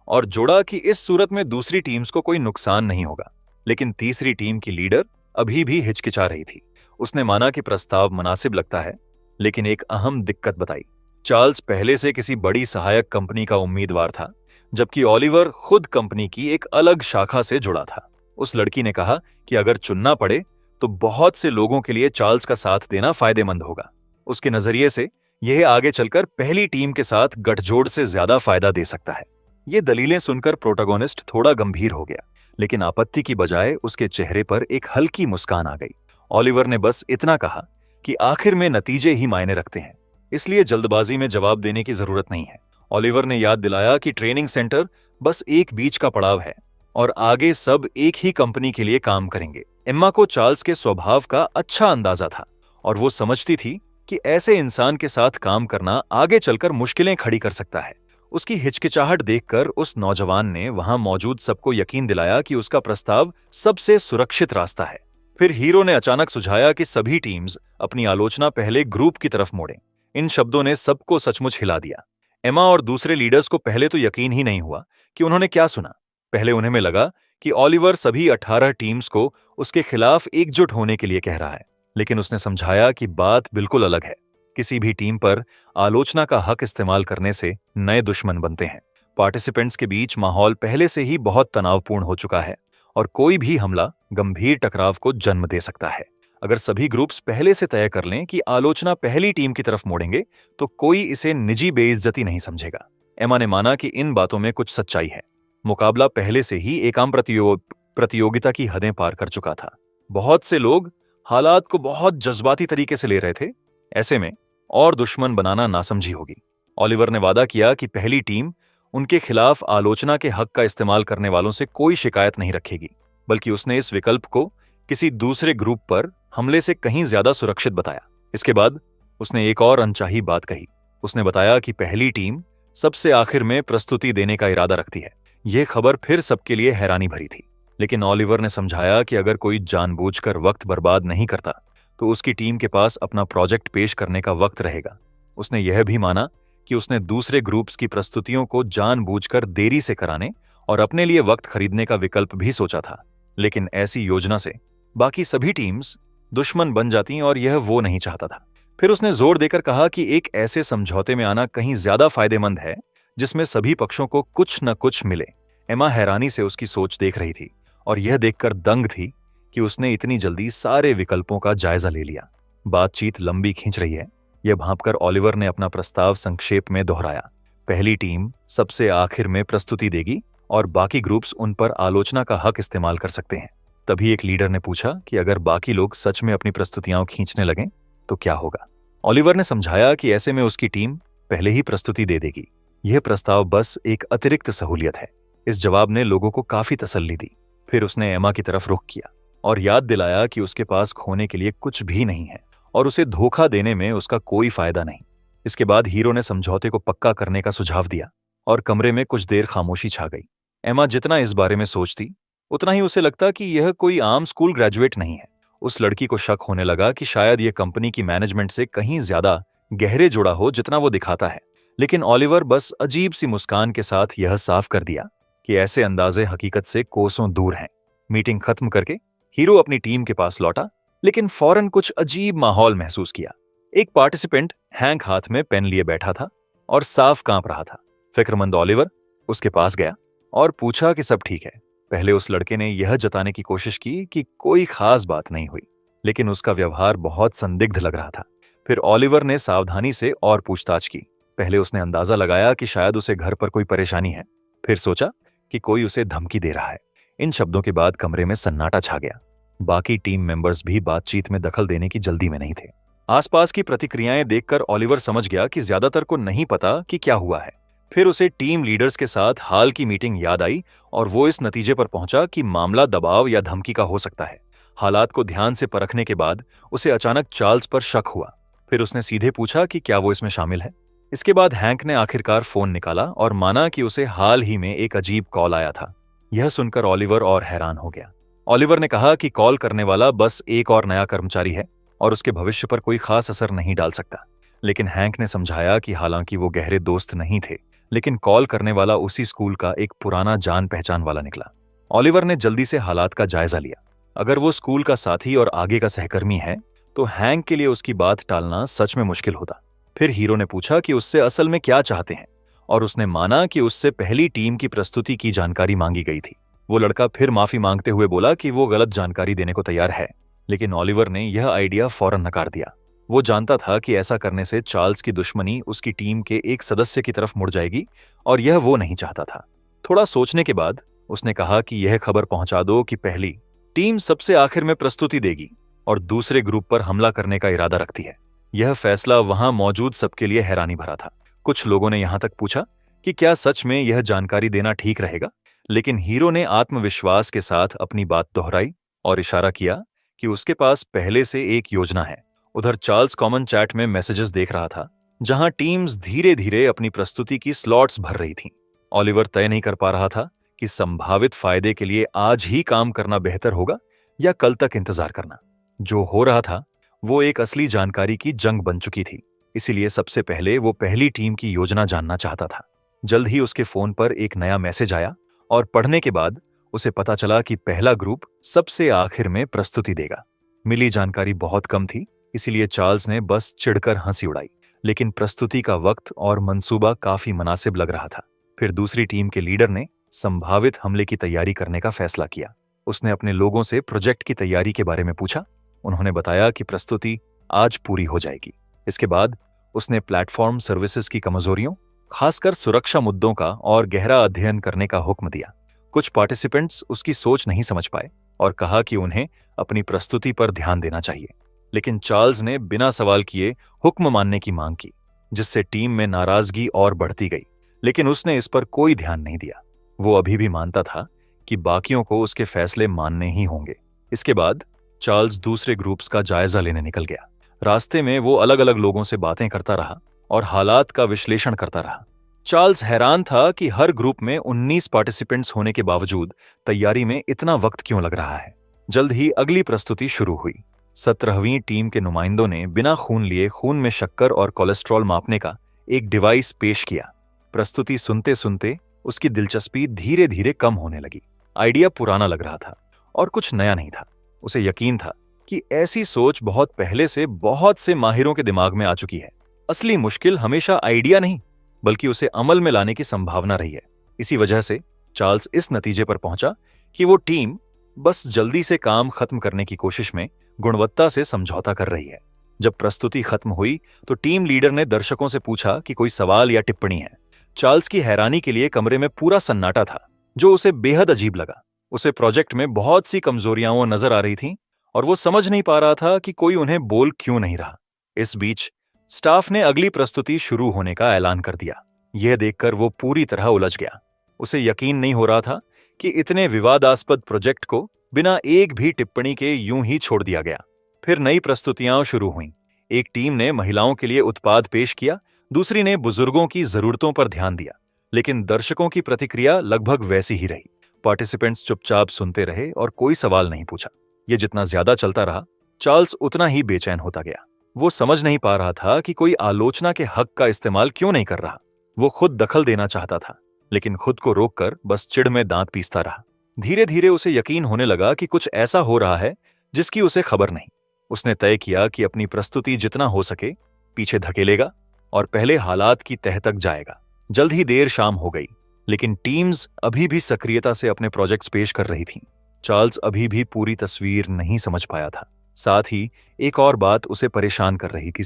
और जोड़ा कि इस सूरत में दूसरी टीम्स को कोई नुकसान नहीं होगा। लेकिन तीसरी टीम की लीडर अभी भी हिचकिचा रही थी। उसने माना कि प्रस्ताव मुनासिब लगता है, लेकिन एक अहम दिक्कत बताई। चार्ल्स पहले से किसी बड़ी सहायक कंपनी का उम्मीदवार था, जबकि ओलिवर खुद कंपनी की एक अलग शाखा से जुड़ा था। उस लड़की ने कहा कि अगर चुनना पड़े तो बहुत से लोगों के लिए चार्ल्स का साथ देना फायदेमंद होगा। उसके नजरिए से यह आगे चलकर पहली टीम के साथ गठजोड़ से ज्यादा फायदा दे सकता है। ये दलीलें सुनकर प्रोटोगोनिस्ट थोड़ा गंभीर हो गया, लेकिन आपत्ति की बजाय उसके चेहरे पर एक हल्की मुस्कान आ गई। ओलिवर ने बस इतना कहा कि आखिर में नतीजे ही मायने रखते हैं, इसलिए जल्दबाजी में जवाब देने की जरूरत नहीं है। ओलिवर ने याद दिलाया कि ट्रेनिंग सेंटर बस एक बीच का पड़ाव है और आगे सब एक ही कंपनी के लिए काम करेंगे। एम्मा को चार्ल्स के स्वभाव का अच्छा अंदाजा था और वो समझती थी कि ऐसे इंसान के साथ काम करना आगे चलकर मुश्किलें खड़ी कर सकता है। उसकी हिचकिचाहट देखकर उस नौजवान ने वहां मौजूद सबको यकीन दिलाया कि उसका प्रस्ताव सबसे सुरक्षित रास्ता है। फिर हीरो ने अचानक सुझाया कि सभी टीम्स अपनी आलोचना पहले ग्रुप की तरफ मोड़ें। इन शब्दों ने सबको सचमुच हिला दिया। एमा और दूसरे लीडर्स को पहले तो यकीन ही नहीं हुआ कि उन्होंने क्या सुना। पहले उन्हें में लगा कि ओलिवर सभी 18 टीम्स को उसके खिलाफ एकजुट होने के लिए कह रहा है, लेकिन उसने समझाया कि बात बिल्कुल अलग है। किसी भी टीम पर आलोचना का हक इस्तेमाल करने से नए दुश्मन बनते हैं। पार्टिसिपेंट्स के बीच माहौल पहले से ही बहुत तनावपूर्ण हो चुका है और कोई भी हमला गंभीर टकराव को जन्म दे सकता है। अगर सभी ग्रुप्स पहले से तय कर लें कि आलोचना पहली टीम की तरफ मोड़ेंगे तो कोई इसे निजी बेइज्जती नहीं समझेगा। एमा ने माना कि इन बातों में कुछ सच्चाई है। मुकाबला पहले से ही एक आम प्रतियोगिता की हदें पार कर चुका था। बहुत से लोग हालात को बहुत जज्बाती तरीके से ले रहे थे। ऐसे में और दुश्मन बनाना नासमझी होगी। ओलिवर ने वादा किया कि पहली टीम उनके खिलाफ आलोचना के हक का इस्तेमाल करने वालों से कोई शिकायत नहीं रखेगी, बल्कि उसने इस विकल्प को किसी दूसरे ग्रुप पर हमले से कहीं ज्यादा सुरक्षित बताया। इसके बाद उसने एक और अनचाही बात कही। उसने बताया कि पहली टीम सबसे आखिर में प्रस्तुति देने का इरादा रखती है। यह खबर फिर सबके लिए हैरानी भरी थी, लेकिन ओलिवर ने समझाया कि अगर कोई जानबूझकर वक्त बर्बाद नहीं करता तो उसकी टीम के पास अपना प्रोजेक्ट पेश करने का वक्त रहेगा। उसने यह भी माना कि उसने दूसरे ग्रुप्स की प्रस्तुतियों को जानबूझकर देरी से कराने और अपने लिए वक्त खरीदने का विकल्प भी सोचा था, लेकिन ऐसी योजना से बाकी सभी टीम्स दुश्मन बन जाती और यह वो नहीं चाहता था। फिर उसने जोर देकर कहा कि एक ऐसे समझौते में आना कहीं ज्यादा फायदेमंद है जिसमें सभी पक्षों को कुछ न कुछ मिले। एमा हैरानी से उसकी सोच देख रही थी और यह देखकर दंग थी कि उसने इतनी जल्दी सारे विकल्पों का जायजा ले लिया। बातचीत लंबी खींच रही है, यह भांपकर ओलिवर ने अपना प्रस्ताव संक्षेप में दोहराया। पहली टीम सबसे आखिर में प्रस्तुति देगी और बाकी ग्रुप्स उन पर आलोचना का हक इस्तेमाल कर सकते हैं। तभी एक लीडर ने पूछा कि अगर बाकी लोग सच में अपनी प्रस्तुतियां खींचने लगें तो क्या होगा। ओलिवर ने समझाया कि ऐसे में उसकी टीम पहले ही प्रस्तुति दे देगी। यह प्रस्ताव बस एक अतिरिक्त सहूलियत है। इस जवाब ने लोगों को काफी तसल्ली दी। फिर उसने एमा की तरफ रुख किया और याद दिलाया कि उसके पास खोने के लिए कुछ भी नहीं है और उसे धोखा देने में उसका कोई फायदा नहीं। इसके बाद हीरो ने समझौते को पक्का करने का सुझाव दिया और कमरे में कुछ देर खामोशी छा गई। एमा जितना इस बारे में सोचती उतना ही उसे लगता कि यह कोई आम स्कूल ग्रेजुएट नहीं है। उस लड़की को शक होने लगा कि शायद यह कंपनी की मैनेजमेंट से कहीं ज्यादा गहरे जुड़ा हो जितना वो दिखाता है, लेकिन ओलिवर बस अजीब सी मुस्कान के साथ यह साफ कर दिया कि ऐसे अंदाजे हकीकत से कोसों दूर हैं। मीटिंग खत्म करके हीरो अपनी टीम के पास लौटा, लेकिन फौरन कुछ अजीब माहौल महसूस किया। एक पार्टिसिपेंट हैंक हाथ में पेन लिए बैठा था और साफ कांप रहा था। फिक्रमंद ओलिवर उसके पास गया और पूछा कि सब ठीक है। पहले उस लड़के ने यह जताने की कोशिश की कि कोई खास बात नहीं हुई, लेकिन उसका व्यवहार बहुत संदिग्ध लग रहा था। फिर ओलिवर ने सावधानी से और पूछताछ की। पहले उसने अंदाजा लगाया कि शायद उसे घर पर कोई परेशानी है, फिर सोचा कि कोई उसे धमकी दे रहा है। इन शब्दों के बाद कमरे में सन्नाटा छा गया। बाकी टीम मेंबर्स भी बातचीत में दखल देने की जल्दी में नहीं थे। आसपास की प्रतिक्रियाएं देखकर ओलिवर समझ गया कि ज्यादातर को नहीं पता कि क्या हुआ है। फिर उसे टीम लीडर्स के साथ हाल की मीटिंग याद आई और वो इस नतीजे पर पहुंचा कि मामला दबाव या धमकी का हो सकता है। हालात को ध्यान से परखने के बाद उसे अचानक चार्ल्स पर शक हुआ। फिर उसने सीधे पूछा कि क्या वो इसमें शामिल है। इसके बाद हैंक ने आखिरकार फोन निकाला और माना कि उसे हाल ही में एक अजीब कॉल आया था। यह सुनकर ओलिवर और हैरान हो गया। ओलिवर ने कहा कि कॉल करने वाला बस एक और नया कर्मचारी है और उसके भविष्य पर कोई खास असर नहीं डाल सकता। लेकिन हैंक ने समझाया कि हालांकि वो गहरे दोस्त नहीं थे, लेकिन कॉल करने वाला उसी स्कूल का एक पुराना जान पहचान वाला निकला। ओलिवर ने जल्दी से हालात का जायजा लिया। अगर वो स्कूल का साथी और आगे का सहकर्मी है तो हैंक के लिए उसकी बात टालना सच में मुश्किल होता। फिर हीरो ने पूछा कि उससे असल में क्या चाहते हैं और उसने माना कि उससे पहली टीम की प्रस्तुति की जानकारी मांगी गई थी। वो लड़का फिर माफी मांगते हुए बोला कि वो गलत जानकारी देने को तैयार है, लेकिन ओलिवर ने यह आइडिया फौरन नकार दिया। वो जानता था कि ऐसा करने से चार्ल्स की दुश्मनी उसकी टीम के एक सदस्य की तरफ मुड़ जाएगी और यह वो नहीं चाहता था। थोड़ा सोचने के बाद उसने कहा कि यह खबर पहुंचा दो कि पहली टीम सबसे आखिर में प्रस्तुति देगी और दूसरे ग्रुप पर हमला करने का इरादा रखती है। यह फैसला वहां मौजूद सबके लिए हैरानी भरा था। कुछ लोगों ने यहां तक पूछा कि क्या सच में यह जानकारी देना ठीक रहेगा। लेकिन हीरो ने आत्मविश्वास के साथ अपनी बात दोहराई और इशारा किया कि उसके पास पहले से एक योजना है। उधर चार्ल्स कॉमन चैट में मैसेजेस देख रहा था, जहां टीम्स धीरे धीरे अपनी प्रस्तुति की स्लॉट्स भर रही थीं। ऑलिवर तय नहीं कर पा रहा था कि संभावित फायदे के लिए आज ही काम करना बेहतर होगा या कल तक इंतजार करना। जो हो रहा था वो एक असली जानकारी की जंग बन चुकी थी, इसीलिए सबसे पहले वो पहली टीम की योजना जानना चाहता था। जल्द ही उसके फोन पर एक नया मैसेज आया और पढ़ने के बाद उसे पता चला कि पहला ग्रुप सबसे आखिर में प्रस्तुति देगा। मिली जानकारी बहुत कम थी, इसीलिए चार्ल्स ने बस चिढ़कर हंसी उड़ाई, लेकिन प्रस्तुति का वक्त और मंसूबा काफी मुनासिब लग रहा था। फिर दूसरी टीम के लीडर ने संभावित हमले की तैयारी करने का फैसला किया। उसने अपने लोगों से प्रोजेक्ट की तैयारी के बारे में पूछा। उन्होंने बताया कि प्रस्तुति आज पूरी हो जाएगी। इसके बाद उसने प्लेटफॉर्म सर्विसेज की कमजोरियों, खासकर सुरक्षा मुद्दों का और गहरा अध्ययन करने का हुक्म दिया। कुछ पार्टिसिपेंट्स उसकी सोच नहीं समझ पाए और कहा कि उन्हें अपनी प्रस्तुति पर ध्यान देना चाहिए, लेकिन चार्ल्स ने बिना सवाल किए हुक्म मानने की मांग की, जिससे टीम में नाराजगी और बढ़ती गई। लेकिन उसने इस पर कोई ध्यान नहीं दिया। वो अभी भी मानता था कि बाकियों को उसके फैसले मानने ही होंगे। इसके बाद चार्ल्स दूसरे ग्रुप्स का जायजा लेने निकल गया। रास्ते में वो अलग अलग लोगों से बातें करता रहा और हालात का विश्लेषण करता रहा। चार्ल्स हैरान था कि हर ग्रुप में 19 पार्टिसिपेंट्स होने के बावजूद तैयारी में इतना वक्त क्यों लग रहा है। जल्द ही अगली प्रस्तुति शुरू हुई। 17वीं टीम के नुमाइंदों ने बिना खून लिए खून में शक्कर और कोलेस्ट्रॉल मापने का एक डिवाइस पेश किया। प्रस्तुति सुनते सुनते उसकी दिलचस्पी धीरे धीरे कम होने लगी। आइडिया पुराना लग रहा था और कुछ नया नहीं था। उसे यकीन था कि ऐसी सोच बहुत पहले से बहुत से माहिरों के दिमाग में आ चुकी है। असली मुश्किल हमेशा आइडिया नहीं, बल्कि उसे अमल में लाने की संभावना रही है। इसी वजह से चार्ल्स इस नतीजे पर पहुंचा कि वो टीम बस जल्दी से काम खत्म करने की कोशिश में गुणवत्ता से समझौता कर रही है। जब प्रस्तुति खत्म हुई तो टीम लीडर ने दर्शकों से पूछा कि कोई सवाल या टिप्पणी है। चार्ल्स की हैरानी के लिए कमरे में पूरा सन्नाटा था, जो उसे बेहद अजीब लगा। उसे प्रोजेक्ट में बहुत सी कमजोरियां नजर आ रही थीं और वो समझ नहीं पा रहा था कि कोई उन्हें बोल क्यों नहीं रहा। इस बीच स्टाफ ने अगली प्रस्तुति शुरू होने का ऐलान कर दिया। यह देखकर वो पूरी तरह उलझ गया। उसे यकीन नहीं हो रहा था कि इतने विवादास्पद प्रोजेक्ट को बिना एक भी टिप्पणी के यूं ही छोड़ दिया गया। फिर नई प्रस्तुतियां शुरू हुईं। एक टीम ने महिलाओं के लिए उत्पाद पेश किया, दूसरी ने बुजुर्गों की जरूरतों पर ध्यान दिया, लेकिन दर्शकों की प्रतिक्रिया लगभग वैसी ही रही। पार्टिसिपेंट्स चुपचाप सुनते रहे और कोई सवाल नहीं पूछा। यह जितना ज्यादा चलता रहा, चार्ल्स उतना ही बेचैन होता गया। वो समझ नहीं पा रहा था कि कोई आलोचना के हक का इस्तेमाल क्यों नहीं कर रहा। वो खुद दखल देना चाहता था, लेकिन खुद को रोककर बस चिढ़ में दांत पीसता रहा। धीरे धीरे उसे यकीन होने लगा कि कुछ ऐसा हो रहा है जिसकी उसे खबर नहीं। उसने तय किया कि अपनी प्रस्तुति जितना हो सके पीछे धकेलेगा और पहले हालात की तह तक जाएगा। जल्द ही देर शाम हो गई, लेकिन टीम्स अभी भी सक्रियता से अपने प्रोजेक्ट्स पेश कर रही थीं। चार्ल्स अभी भी पूरी तस्वीर नहीं समझ पाया था। साथ ही एक और बात उसे परेशान कर रही थी।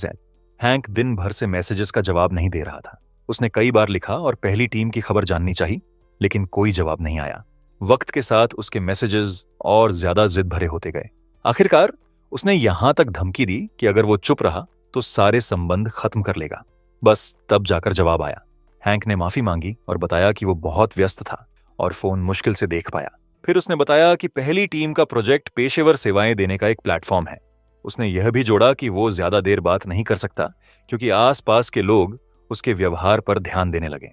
हैंक दिन भर से मैसेजेस का जवाब नहीं दे रहा था। उसने कई बार लिखा और पहली टीम की खबर जाननी चाहिए, लेकिन कोई जवाब नहीं आया। वक्त के साथ उसके मैसेजेस और ज्यादा जिद भरे होते गए। आखिरकार उसने यहां तक धमकी दी कि अगर वो चुप रहा तो सारे संबंध खत्म कर लेगा। बस तब जाकर जवाब आया। हैंक ने माफी मांगी और बताया कि वो बहुत व्यस्त था और फोन मुश्किल से देख पाया। फिर उसने बताया कि पहली टीम का प्रोजेक्ट पेशेवर सेवाएं देने का एक प्लेटफॉर्म है। उसने यह भी जोड़ा कि वो ज्यादा देर बात नहीं कर सकता क्योंकि आसपास के लोग उसके व्यवहार पर ध्यान देने लगे।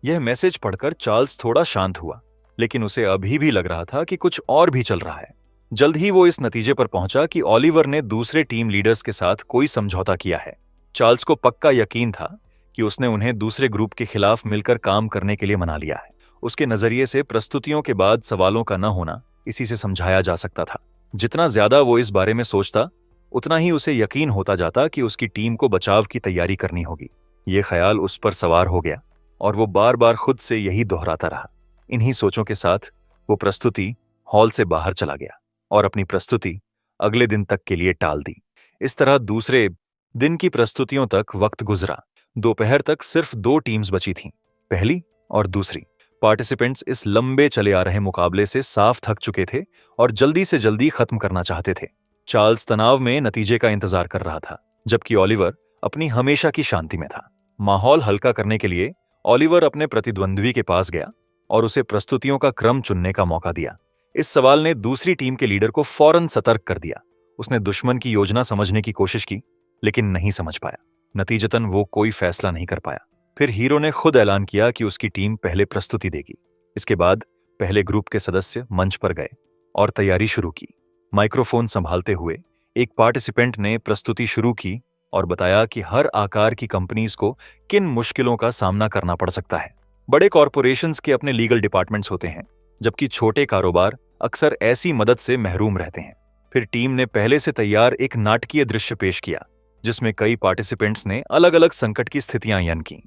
यह मैसेज पढ़कर चार्ल्स थोड़ा शांत हुआ, लेकिन उसे अभी भी लग रहा था कि कुछ और भी चल रहा है। जल्द ही वो इस नतीजे पर पहुंचा कि ऑलिवर ने दूसरे टीम लीडर्स के साथ कोई समझौता किया है। चार्ल्स को पक्का यकीन था कि उसने उन्हें दूसरे ग्रुप के खिलाफ मिलकर काम करने के लिए मना लिया है। उसके नजरिए से प्रस्तुतियों के बाद सवालों का न होना इसी से समझाया जा सकता था। जितना ज्यादा वो इस बारे में सोचता, उतना ही उसे यकीन होता जाता कि उसकी टीम को बचाव की तैयारी करनी होगी। ये ख्याल उस पर सवार हो गया और वो बार बार खुद से यही दोहराता रहा। इन्हीं सोचों के साथ वो प्रस्तुति हॉल से बाहर चला गया और अपनी प्रस्तुति अगले दिन तक के लिए टाल दी। इस तरह दूसरे दिन की प्रस्तुतियों तक वक्त गुजरा। दोपहर तक सिर्फ 2 टीम्स बची थीं, पहली और दूसरी। पार्टिसिपेंट्स इस लंबे चले आ रहे मुकाबले से साफ थक चुके थे और जल्दी से जल्दी खत्म करना चाहते थे। चार्ल्स तनाव में नतीजे का इंतजार कर रहा था, जबकि ऑलिवर अपनी हमेशा की शांति में था। माहौल हल्का करने के लिए ओलिवर अपने प्रतिद्वंद्वी के पास गया और उसे प्रस्तुतियों का क्रम चुनने का मौका दिया। इस सवाल ने दूसरी टीम के लीडर को फौरन सतर्क कर दिया। उसने दुश्मन की योजना समझने की कोशिश की, लेकिन नहीं समझ पाया। नतीजतन वो कोई फैसला नहीं कर पाया। फिर हीरो ने खुद ऐलान किया कि उसकी टीम पहले प्रस्तुति देगी। इसके बाद पहले ग्रुप के सदस्य मंच पर गए और तैयारी शुरू की। माइक्रोफोन संभालते हुए एक पार्टिसिपेंट ने प्रस्तुति शुरू की और बताया कि हर आकार की कंपनीज को किन मुश्किलों का सामना करना पड़ सकता है। बड़े कॉरपोरेशंस के अपने लीगल डिपार्टमेंट्स होते हैं, जबकि छोटे कारोबार अक्सर ऐसी मदद से महरूम रहते हैं। फिर टीम ने पहले से तैयार एक नाटकीय दृश्य पेश किया, जिसमें कई पार्टिसिपेंट्स ने अलग अलग संकट की स्थितियां यन की।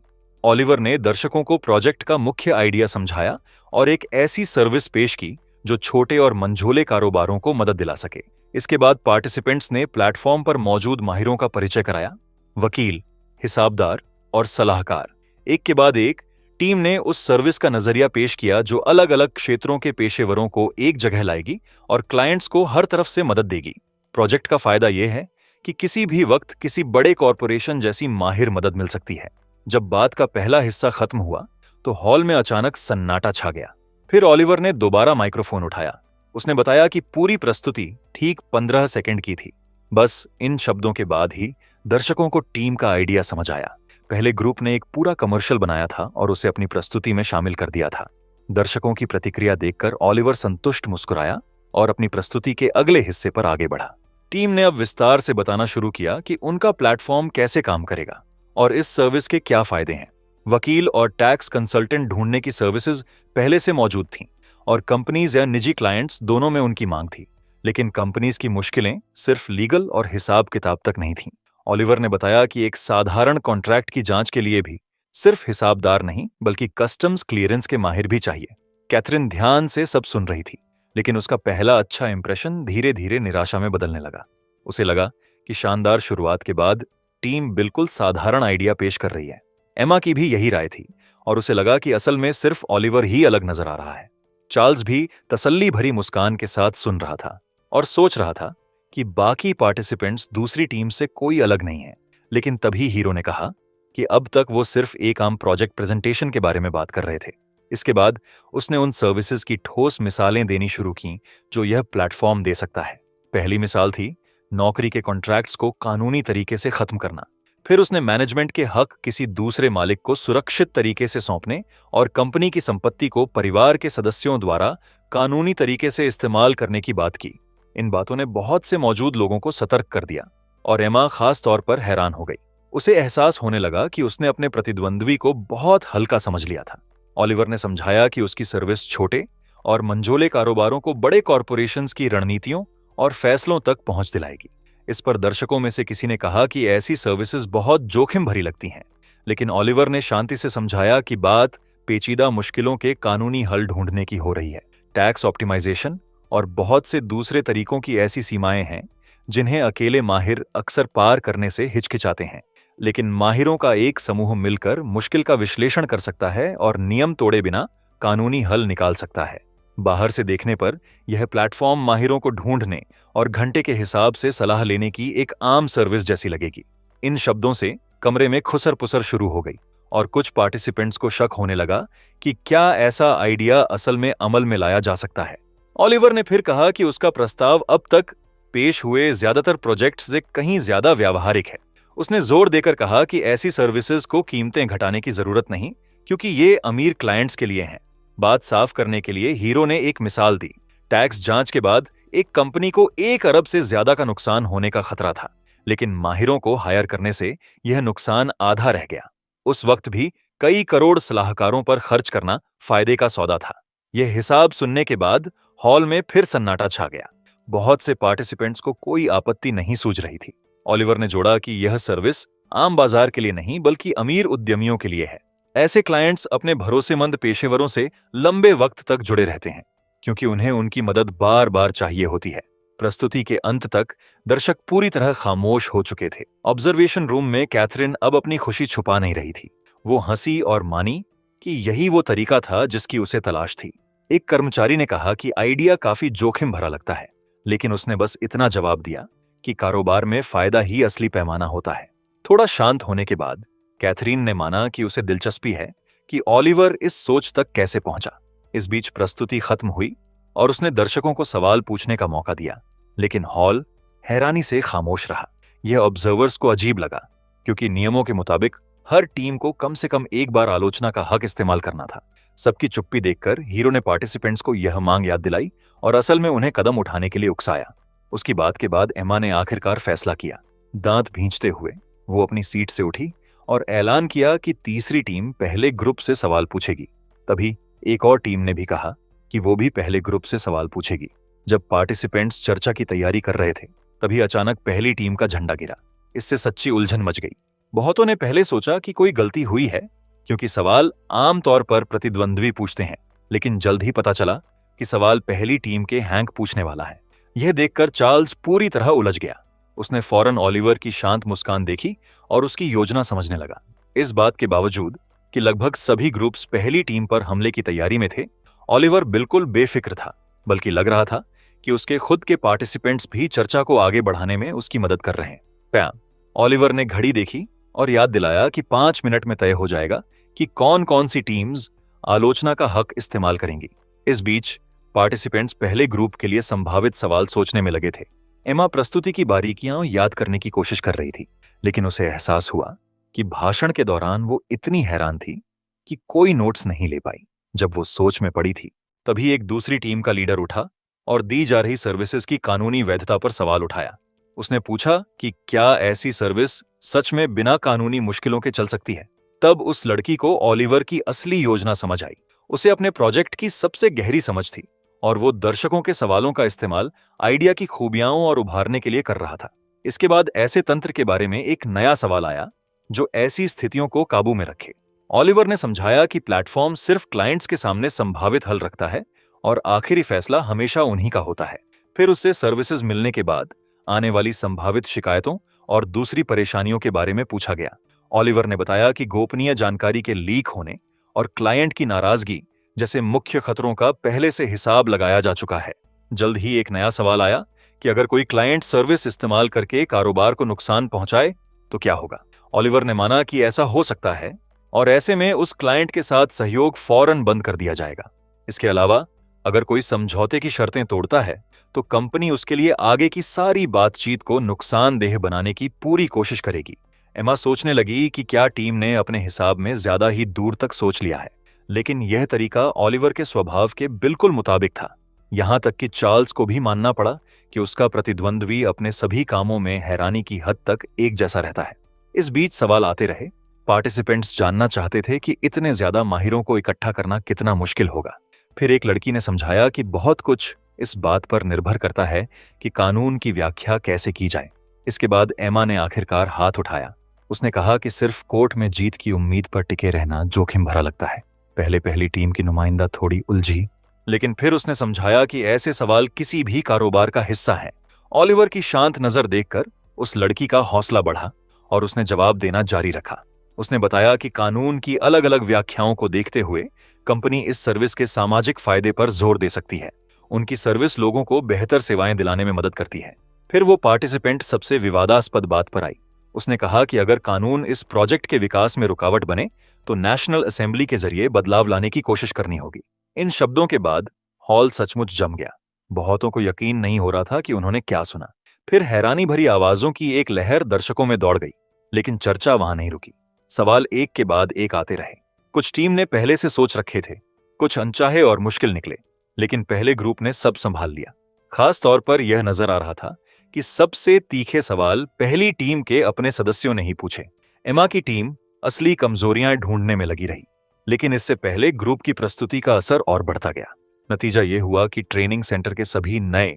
ओलिवर ने दर्शकों को प्रोजेक्ट का मुख्य आइडिया समझाया और एक ऐसी सर्विस पेश की जो छोटे और मंझोले कारोबारों को मदद दिला सके। इसके बाद पार्टिसिपेंट्स ने प्लेटफॉर्म पर मौजूद माहिरों का परिचय कराया। वकील, हिसाबदार और सलाहकार, एक के बाद एक टीम ने उस सर्विस का नजरिया पेश किया जो अलग अलग क्षेत्रों के पेशेवरों को एक जगह लाएगी और क्लाइंट्स को हर तरफ से मदद देगी। प्रोजेक्ट का फायदा यह है कि किसी भी वक्त किसी बड़े कॉरपोरेशन जैसी माहिर मदद मिल सकती है। जब बात का पहला हिस्सा खत्म हुआ तो हॉल में अचानक सन्नाटा छा गया। फिर ओलिवर ने दोबारा माइक्रोफोन उठाया। उसने बताया कि पूरी प्रस्तुति ठीक 15 सेकंड की थी। बस इन शब्दों के बाद ही दर्शकों को टीम का आइडिया समझ आया। पहले ग्रुप ने एक पूरा कमर्शियल बनाया था और उसे अपनी प्रस्तुति में शामिल कर दिया था। दर्शकों की प्रतिक्रिया देखकर ओलिवर संतुष्ट मुस्कुराया और अपनी प्रस्तुति के अगले हिस्से पर आगे बढ़ा। टीम ने अब विस्तार से बताना शुरू किया कि उनका प्लेटफॉर्म कैसे काम करेगा और इस सर्विस के क्या फायदे हैं। वकील और टैक्स कंसल्टेंट ढूंढने की सर्विसेज पहले से मौजूद थीं और कंपनीज या निजी क्लाइंट्स दोनों में उनकी मांग थी। लेकिन कंपनीज की मुश्किलें सिर्फ लीगल और हिसाब किताब तक नहीं थीं। ओलिवर ने बताया कि एक साधारण कॉन्ट्रैक्ट की जांच के लिए भी सिर्फ हिसाबदार नहीं बल्कि कस्टम्स क्लियरेंस के माहिर भी चाहिए। कैथरीन ध्यान से सब सुन रही थी, लेकिन उसका पहला अच्छा इंप्रेशन धीरे धीरे निराशा में बदलने लगा। उसे लगा कि शानदार शुरुआत के बाद टीम बिल्कुल साधारण आइडिया पेश कर रही है। एमा की भी यही राय थी और उसे लगा कि असल में सिर्फ ओलिवर ही अलग नजर आ रहा है। चार्ल्स भी तसल्ली भरी मुस्कान के साथ सुन रहा था और सोच रहा था कि बाकी पार्टिसिपेंट्स दूसरी टीम से कोई अलग नहीं है। लेकिन तभी हीरो ने कहा कि अब तक वो सिर्फ एक आम प्रोजेक्ट प्रेजेंटेशन के बारे में बात कर रहे थे। इसके बाद उसने उन सर्विसेज की ठोस मिसालें देनी शुरू की जो यह प्लेटफॉर्म दे सकता है। पहली मिसाल थी नौकरी के कॉन्ट्रैक्ट्स को कानूनी तरीके से खत्म करना। फिर उसने मैनेजमेंट के हक किसी दूसरे मालिक को सुरक्षित तरीके से सौंपने और कंपनी की संपत्ति को परिवार के सदस्यों द्वारा कानूनी तरीके से इस्तेमाल करने की बात की। इन बातों ने बहुत से मौजूद लोगों को सतर्क कर दिया और एमा खास तौर पर हैरान हो गई। उसे एहसास होने लगा कि उसने अपने प्रतिद्वंद्वी को बहुत हल्का समझ लिया था। ओलिवर ने समझाया कि उसकी सर्विस छोटे और मंझोले कारोबारों को बड़े कॉरपोरेशंस की रणनीतियों और फैसलों तक पहुंच दिलाएगी। इस पर दर्शकों में से किसी ने कहा कि ऐसी सर्विसेज बहुत जोखिम भरी लगती हैं, लेकिन ओलिवर ने शांति से समझाया कि बात पेचीदा मुश्किलों के कानूनी हल ढूंढने की हो रही है। टैक्स ऑप्टिमाइजेशन और बहुत से दूसरे तरीकों की ऐसी सीमाएं हैं जिन्हें अकेले माहिर अक्सर पार करने से हिचकिचाते हैं, लेकिन माहिरों का एक समूह मिलकर मुश्किल का विश्लेषण कर सकता है और नियम तोड़े बिना कानूनी हल निकाल सकता है। बाहर से देखने पर यह प्लेटफॉर्म माहिरों को ढूंढने और घंटे के हिसाब से सलाह लेने की एक आम सर्विस जैसी लगेगी। इन शब्दों से कमरे में खुसर पुसर शुरू हो गई और कुछ पार्टिसिपेंट्स को शक होने लगा कि क्या ऐसा आइडिया असल में अमल में लाया जा सकता है। ओलिवर ने फिर कहा कि उसका प्रस्ताव अब तक पेश हुए ज्यादातर प्रोजेक्ट्स से कहीं ज्यादा व्यावहारिक है। उसने जोर देकर कहा कि ऐसी सर्विसेज को कीमतें घटाने की जरूरत नहीं, क्योंकि ये अमीर क्लाइंट्स के लिए हैं। बात साफ करने के लिए हीरो ने एक मिसाल दी। टैक्स जांच के बाद एक कंपनी को 1 अरब से ज्यादा का नुकसान होने का खतरा था, लेकिन माहिरों को हायर करने से यह नुकसान आधा रह गया। उस वक्त भी कई करोड़ सलाहकारों पर खर्च करना फायदे का सौदा था। यह हिसाब सुनने के बाद हॉल में फिर सन्नाटा छा गया। बहुत से पार्टिसिपेंट्स को कोई आपत्ति नहीं सूझ रही थी। ओलिवर ने जोड़ा कि यह सर्विस आम बाजार के लिए नहीं बल्कि अमीर उद्यमियों के लिए है। ऐसे क्लाइंट्स अपने भरोसेमंद पेशेवरों से लंबे वक्त तक जुड़े रहते हैं, क्योंकि उन्हें उनकी मदद बार बार चाहिए होती है। प्रस्तुति के अंत तक दर्शक पूरी तरह खामोश हो चुके थे। ऑब्जर्वेशन रूम में कैथरीन अब अपनी खुशी छुपा नहीं रही थी। वो हंसी और मानी कि यही वो तरीका था जिसकी उसे तलाश थी। एक कर्मचारी ने कहा कि आइडिया काफी जोखिम भरा लगता है, लेकिन उसने बस इतना जवाब दिया कि कारोबार में फायदा ही असली पैमाना होता है। थोड़ा शांत होने के बाद कैथरीन ने माना कि उसे दिलचस्पी है कि ओलिवर इस सोच तक कैसे पहुंचा। इस बीच प्रस्तुति खत्म हुई और उसने दर्शकों को सवाल पूछने का मौका दिया, लेकिन हॉल हैरानी से खामोश रहा। यह ऑब्जर्वर्स को अजीब लगा, क्योंकि नियमों के मुताबिक हर टीम को कम से कम एक बार आलोचना का हक इस्तेमाल करना था। सबकी चुप्पी देखकर हीरो ने पार्टिसिपेंट्स को यह मांग याद दिलाई और असल में उन्हें कदम उठाने के लिए उकसाया। उसकी बात के बाद एमा ने आखिरकार फैसला किया। दांत भींचते हुए वो अपनी सीट से उठी और ऐलान किया कि तीसरी टीम पहले ग्रुप से सवाल पूछेगी। तभी एक और टीम ने भी कहा कि वो भी पहले ग्रुप से सवाल पूछेगी। जब पार्टिसिपेंट्स चर्चा की तैयारी कर रहे थे, तभी अचानक पहली टीम का झंडा गिरा। इससे सच्ची उलझन मच गई। बहुतों ने पहले सोचा कि कोई गलती हुई है, क्योंकि सवाल आमतौर पर प्रतिद्वंद्वी पूछते हैं, लेकिन जल्द ही पता चला कि सवाल पहली टीम के हैंक पूछने वाला है। यह देखकर चार्ल्स पूरी तरह उलझ गया। उसने फौरन ओलिवर की शांत मुस्कान देखी और उसकी योजना समझने लगा। इस बात के बावजूद कि लगभग सभी ग्रुप्स पहली टीम पर हमले की तैयारी में थे, ओलिवर बिल्कुल बेफिक्र था, बल्कि लग रहा था कि उसके खुद के पार्टिसिपेंट्स भी चर्चा को आगे बढ़ाने में उसकी मदद कर रहे हैं। पैम, ओलिवर ने घड़ी देखी और याद दिलाया कि 5 मिनट में तय हो जाएगा कि कौन कौन सी टीम्स आलोचना का हक इस्तेमाल करेंगी। इस बीच पार्टिसिपेंट्स पहले ग्रुप के लिए संभावित सवाल सोचने में लगे थे। एमा प्रस्तुति की बारीकियां याद करने की कोशिश कर रही थी, लेकिन उसे एहसास हुआ कि भाषण के दौरान वो इतनी हैरान थी कि कोई नोट्स नहीं ले पाई। जब वो सोच में पड़ी थी, तभी एक दूसरी टीम का लीडर उठा और दी जा रही सर्विसेज की कानूनी वैधता पर सवाल उठाया। उसने पूछा कि क्या ऐसी सर्विस सच में बिना कानूनी मुश्किलों के चल सकती है। तब उस लड़की को ओलिवर की असली योजना समझ आई। उसे अपने प्रोजेक्ट की सबसे गहरी समझ थी और वो दर्शकों के सवालों का इस्तेमाल आइडिया की खूबियां और उभारने के लिए कर रहा था। इसके बाद ऐसे तंत्र के बारे में एक नया सवाल आया जो ऐसी स्थितियों को काबू में रखे। ओलिवर ने समझाया कि प्लेटफॉर्म सिर्फ क्लाइंट्स के सामने संभावित हल रखता है और आखिरी फैसला हमेशा उन्हीं का होता है। फिर उससे सर्विसेज मिलने के बाद आने वाली संभावित शिकायतों और दूसरी परेशानियों के बारे में पूछा गया। ओलिवर ने बताया कि गोपनीय जानकारी के लीक होने और क्लाइंट की नाराजगी जैसे मुख्य खतरों का पहले से हिसाब लगाया जा चुका है। जल्द ही एक नया सवाल आया कि अगर कोई क्लाइंट सर्विस इस्तेमाल करके कारोबार को नुकसान पहुंचाए तो क्या होगा। ओलिवर ने माना कि ऐसा हो सकता है और ऐसे में उस क्लाइंट के साथ सहयोग फौरन बंद कर दिया जाएगा। इसके अलावा अगर कोई समझौते की शर्तें तोड़ता है तो कंपनी उसके लिए आगे की सारी बातचीत को नुकसानदेह बनाने की पूरी कोशिश करेगी। एमा सोचने लगी कि क्या टीम ने अपने हिसाब में ज्यादा ही दूर तक सोच लिया है, लेकिन यह तरीका ओलिवर के स्वभाव के बिल्कुल मुताबिक था। यहां तक कि चार्ल्स को भी मानना पड़ा कि उसका प्रतिद्वंद्वी अपने सभी कामों में हैरानी की हद तक एक जैसा रहता है। इस बीच सवाल आते रहे। पार्टिसिपेंट्स जानना चाहते थे कि इतने ज्यादा माहिरों को इकट्ठा करना कितना मुश्किल होगा। फिर एक लड़की ने समझाया कि बहुत कुछ इस बात पर निर्भर करता है कि कानून की व्याख्या कैसे की जाए। इसके बाद एमा ने आखिरकार हाथ उठाया। उसने कहा कि सिर्फ कोर्ट में जीत की उम्मीद पर टिके रहना जोखिम भरा लगता है। पहली टीम की नुमाइंदा थोड़ी उलझी, लेकिन फिर उसने समझाया कि ऐसे सवाल किसी भी कारोबार का हिस्सा है। ओलिवर की शांत नजर देखकर उस लड़की का हौसला बढ़ा और उसने जवाब देना जारी रखा। उसने बताया कि कानून की अलग अलग व्याख्याओं को देखते हुए कंपनी इस सर्विस के सामाजिक फायदे पर जोर दे सकती है। उनकी सर्विस लोगों को बेहतर सेवाएं दिलाने में मदद करती है। फिर वो पार्टिसिपेंट सबसे विवादास्पद बात पर आई। उसने कहा कि अगर कानून इस प्रोजेक्ट के विकास में रुकावट बने तो नेशनल असेंबली के जरिए बदलाव लाने की कोशिश करनी होगी। इन शब्दों के बाद हॉल सचमुच जम गया। बहुतों को यकीन नहीं हो रहा था कि उन्होंने क्या सुना। फिर हैरानी भरी आवाजों की एक लहर दर्शकों में दौड़ गई, लेकिन चर्चा वहां नहीं रुकी। सवाल एक के बाद एक आते रहे। कुछ टीम ने पहले से सोच रखे थे, कुछ अनचाहे और मुश्किल निकले, लेकिन पहले ग्रुप ने सब संभाल लिया। खास तौर पर यह नजर आ रहा था कि सबसे तीखे सवाल पहली टीम के अपने सदस्यों ने ही पूछे। एमा की टीम असली कमजोरियां ढूंढने में लगी रही, लेकिन इससे पहले ग्रुप की प्रस्तुति का असर और बढ़ता गया। नतीजा यह हुआ कि ट्रेनिंग सेंटर के सभी नए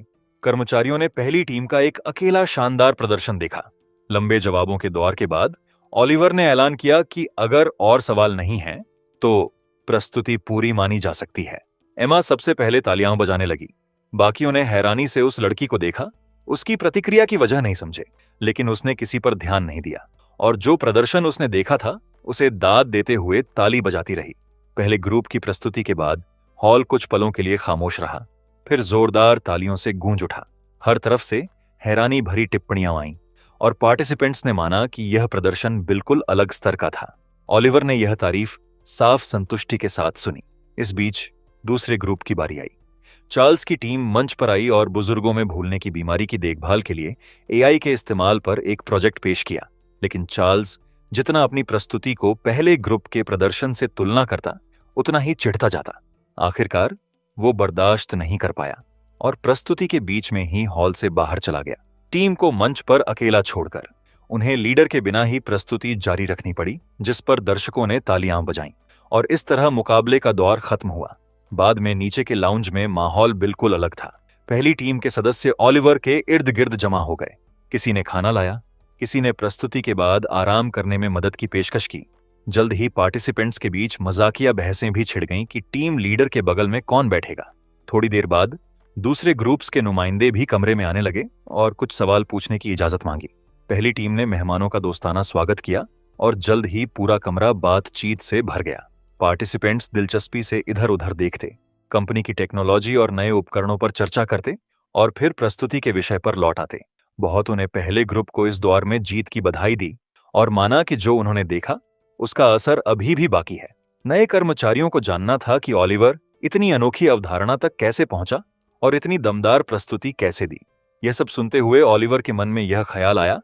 कर्मचारियों ने पहली टीम का एक अकेला शानदार प्रदर्शन देखा। लंबे जवाबों के दौर के बाद ओलिवर ने ऐलान किया कि अगर और सवाल नहीं हैं, तो प्रस्तुति पूरी मानी जा सकती है। एमा सबसे पहले तालियां बजाने लगी। बाकियों ने हैरानी से उस लड़की को देखा। उसकी प्रतिक्रिया की वजह नहीं समझे, लेकिन उसने किसी पर ध्यान नहीं दिया और जो प्रदर्शन उसने देखा था उसे दाद देते हुए ताली बजाती रही। पहले ग्रुप की प्रस्तुति के बाद हॉल कुछ पलों के लिए खामोश रहा, फिर जोरदार तालियों से गूंज उठा। हर तरफ से हैरानी भरी टिप्पणियां आईं और पार्टिसिपेंट्स ने माना कि यह प्रदर्शन बिल्कुल अलग स्तर का था। ओलिवर ने यह तारीफ साफ संतुष्टि के साथ सुनी। इस बीच दूसरे ग्रुप की बारी आई। चार्ल्स की टीम मंच पर आई और बुजुर्गों में भूलने की बीमारी की देखभाल के लिए एआई के इस्तेमाल पर एक प्रोजेक्ट पेश किया। लेकिन चार्ल्स जितना अपनी प्रस्तुति को पहले ग्रुप के प्रदर्शन से तुलना करता, उतना ही चिढ़ता जाता। आखिरकार वो बर्दाश्त नहीं कर पाया और प्रस्तुति के बीच में ही हॉल से बाहर चला गया। टीम को मंच पर अकेला छोड़कर उन्हें लीडर के बिना ही प्रस्तुति जारी रखनी पड़ी, जिस पर दर्शकों ने तालियां बजाईं और इस तरह मुकाबले का दौर खत्म हुआ। बाद में नीचे के लाउंज में माहौल बिल्कुल अलग था। पहली टीम के सदस्य ओलिवर के इर्द गिर्द जमा हो गए। किसी ने खाना लाया, किसी ने प्रस्तुति के बाद आराम करने में मदद की पेशकश की। जल्द ही पार्टिसिपेंट्स के बीच मजाकिया बहसें भी छिड़ गईं कि टीम लीडर के बगल में कौन बैठेगा। थोड़ी देर बाद दूसरे ग्रुप्स के नुमाइंदे भी कमरे में आने लगे और कुछ सवाल पूछने की इजाजत मांगी। पहली टीम ने मेहमानों का दोस्ताना स्वागत किया और जल्द ही पूरा कमरा बातचीत से भर गया। पार्टिसिपेंट्स दिलचस्पी से इधर उधर देखते, कंपनी की टेक्नोलॉजी और नए उपकरणों पर चर्चा करते और फिर प्रस्तुति के विषय पर लौट आते। बहुतों ने पहले ग्रुप को इस दौर में जीत की बधाई दी और माना कि जो उन्होंने देखा उसका असर अभी भी बाकी है। नए कर्मचारियों को जानना था कि ओलिवर इतनी अनोखी अवधारणा तक कैसे पहुंचा और इतनी दमदार प्रस्तुति कैसे दी। यह सब सुनते हुए ओलिवर के मन में यह ख्याल आया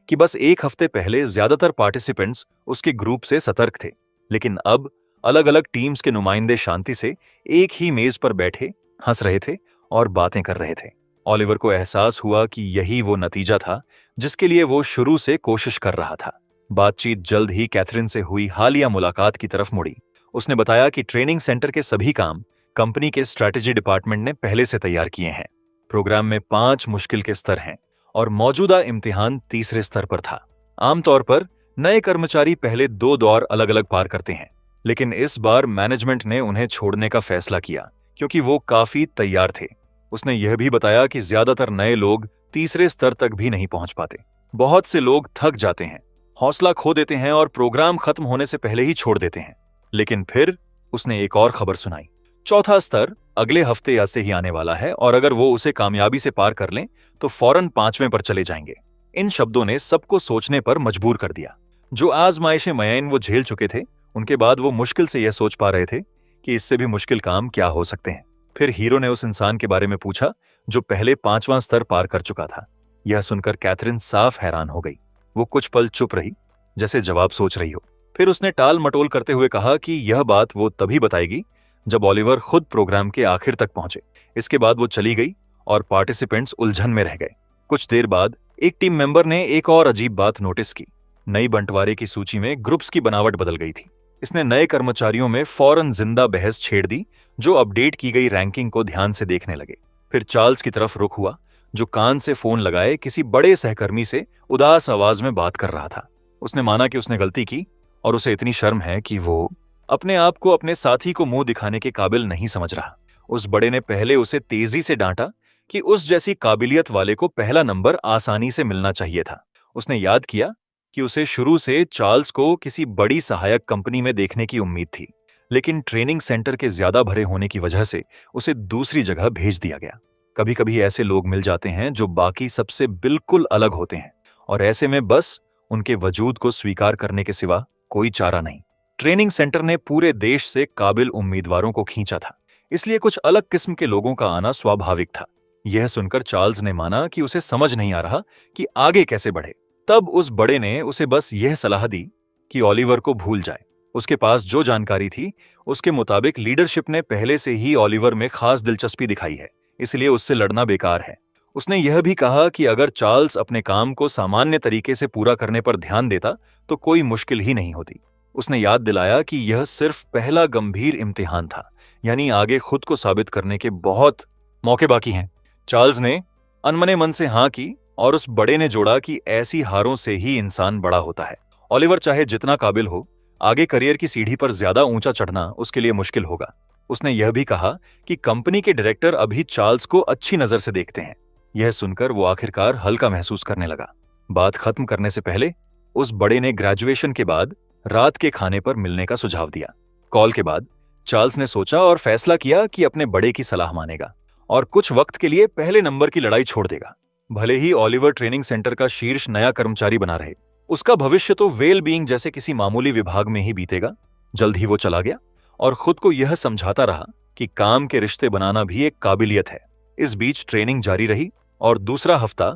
कि बस एक हफ्ते पहले ज्यादातर पार्टिसिपेंट्स उसके ग्रुप से सतर्क थे, लेकिन अब अलग अलग टीम्स के नुमाइंदे शांति से एक ही मेज पर बैठे हंस रहे थे और बातें कर रहे थे। ओलिवर को एहसास हुआ कि यही वो नतीजा था जिसके लिए वो शुरू से कोशिश कर रहा था। बातचीत जल्द ही कैथरीन से हुई हालिया मुलाकात की तरफ मुड़ी। उसने बताया कि ट्रेनिंग सेंटर के सभी काम कंपनी के स्ट्रैटेजी डिपार्टमेंट ने पहले से तैयार किए हैं। प्रोग्राम में 5 मुश्किल के स्तर हैं और मौजूदा इम्तिहान तीसरे स्तर पर था। आमतौर पर नए कर्मचारी पहले 2 दौर अलग अलग पार करते हैं, लेकिन इस बार मैनेजमेंट ने उन्हें छोड़ने का फैसला किया क्योंकि वो काफी तैयार थे। उसने यह भी बताया कि ज्यादातर नए लोग तीसरे स्तर तक भी नहीं पहुंच पाते। बहुत से लोग थक जाते हैं, हौसला खो देते हैं और प्रोग्राम खत्म होने से पहले ही छोड़ देते हैं। लेकिन फिर उसने एक और खबर सुनाई। चौथा स्तर अगले हफ्ते या से ही आने वाला है और अगर वो उसे कामयाबी से पार कर लें तो फौरन 5वें पर चले जाएंगे। इन शब्दों ने सबको सोचने पर मजबूर कर दिया। जो आजमाइशें मयैन वो झेल चुके थे, उनके बाद वो मुश्किल से यह सोच पा रहे थे कि इससे भी मुश्किल काम क्या हो सकते हैं। फिर हीरो ने उस इंसान के बारे में पूछा जो पहले 5वां स्तर पार कर चुका था। यह सुनकर कैथरीन साफ हैरान हो गई। वो कुछ पल चुप रही, जैसे जवाब सोच रही हो। फिर उसने टाल मटोल करते हुए कहा कि यह बात वो तभी बताएगी जब ओलिवर खुद प्रोग्राम के आखिर तक पहुंचे। इसके बाद वो चली गई और पार्टिसिपेंट्स उलझन में रह गए। कुछ देर बाद एक टीम मेंबर ने एक और अजीब बात नोटिस की। नई बंटवारे की सूची में ग्रुप्स की बनावट बदल गई थी। इसने नए कर्मचारियों में फौरन जिंदा बहस छेड़ दी, जो अपडेट की गई रैंकिंग को ध्यान से देखने लगे। फिर चार्ल्स की तरफ रुख हुआ, जो कान से फोन लगाए किसी बड़े सहकर्मी से उदास आवाज में बात कर रहा था। उसने माना कि उसने गलती की और उसे इतनी शर्म है कि वो अपने आप को अपने साथी को मुंह दिखाने के काबिल नहीं समझ रहा। उस बड़े ने पहले उसे तेजी से डांटा कि उस जैसी काबिलियत वाले को पहला नंबर आसानी से मिलना चाहिए था। उसने याद किया कि उसे शुरू से चार्ल्स को किसी बड़ी सहायक कंपनी में देखने की उम्मीद थी, लेकिन ट्रेनिंग सेंटर के ज्यादा भरे होने की वजह से उसे दूसरी जगह भेज दिया गया। कभी कभी ऐसे लोग मिल जाते हैं जो बाकी सबसे बिल्कुल अलग होते हैं और ऐसे में बस उनके वजूद को स्वीकार करने के सिवा कोई चारा नहीं। ट्रेनिंग सेंटर ने पूरे देश से काबिल उम्मीदवारों को खींचा था, इसलिए कुछ अलग किस्म के लोगों का आना स्वाभाविक था। यह सुनकर चार्ल्स ने माना कि उसे समझ नहीं आ रहा कि आगे कैसे बढ़े। तब उस बड़े ने उसे बस यह सलाह दी कि ओलिवर को भूल जाए। उसके पास जो जानकारी थी उसके मुताबिक लीडरशिप ने पहले से ही ओलिवर में खास दिलचस्पी दिखाई है, इसलिए उससे लड़ना बेकार है। उसने यह भी कहा कि अगर चार्ल्स अपने काम को सामान्य तरीके से पूरा करने पर ध्यान देता तो कोई मुश्किल ही नहीं होती। उसने याद दिलाया कि यह सिर्फ पहला गंभीर इम्तिहान था, यानी आगे खुद को साबित करने के बहुत मौके बाकी हैं। चार्ल्स ने अनमने मन से हाँ की और उस बड़े ने जोड़ा कि ऐसी हारों से ही इंसान बड़ा होता है। ओलिवर चाहे जितना काबिल हो, आगे करियर की सीढ़ी पर ज्यादा ऊंचा चढ़ना उसके लिए मुश्किल होगा। उसने यह भी कहा कि कंपनी के डायरेक्टर अभी चार्ल्स को अच्छी नजर से देखते हैं। यह सुनकर वो आखिरकार हल्का महसूस करने लगा। बात खत्म करने से पहले उस बड़े ने ग्रेजुएशन के बाद रात के खाने पर मिलने का सुझाव दिया। कॉल के बाद चार्ल्स ने सोचा और फैसला किया कि अपने बड़े की सलाह मानेगा और कुछ वक्त के लिए पहले नंबर की लड़ाई छोड़ देगा। भले ही ओलिवर ट्रेनिंग सेंटर का शीर्ष नया कर्मचारी बना रहे, उसका भविष्य तो वेल बीइंग जैसे किसी मामूली विभाग में ही बीतेगा। जल्द ही वो चला गया और खुद को यह समझाता रहा कि काम के रिश्ते बनाना भी एक काबिलियत है। इस बीच ट्रेनिंग जारी रही और दूसरा हफ्ता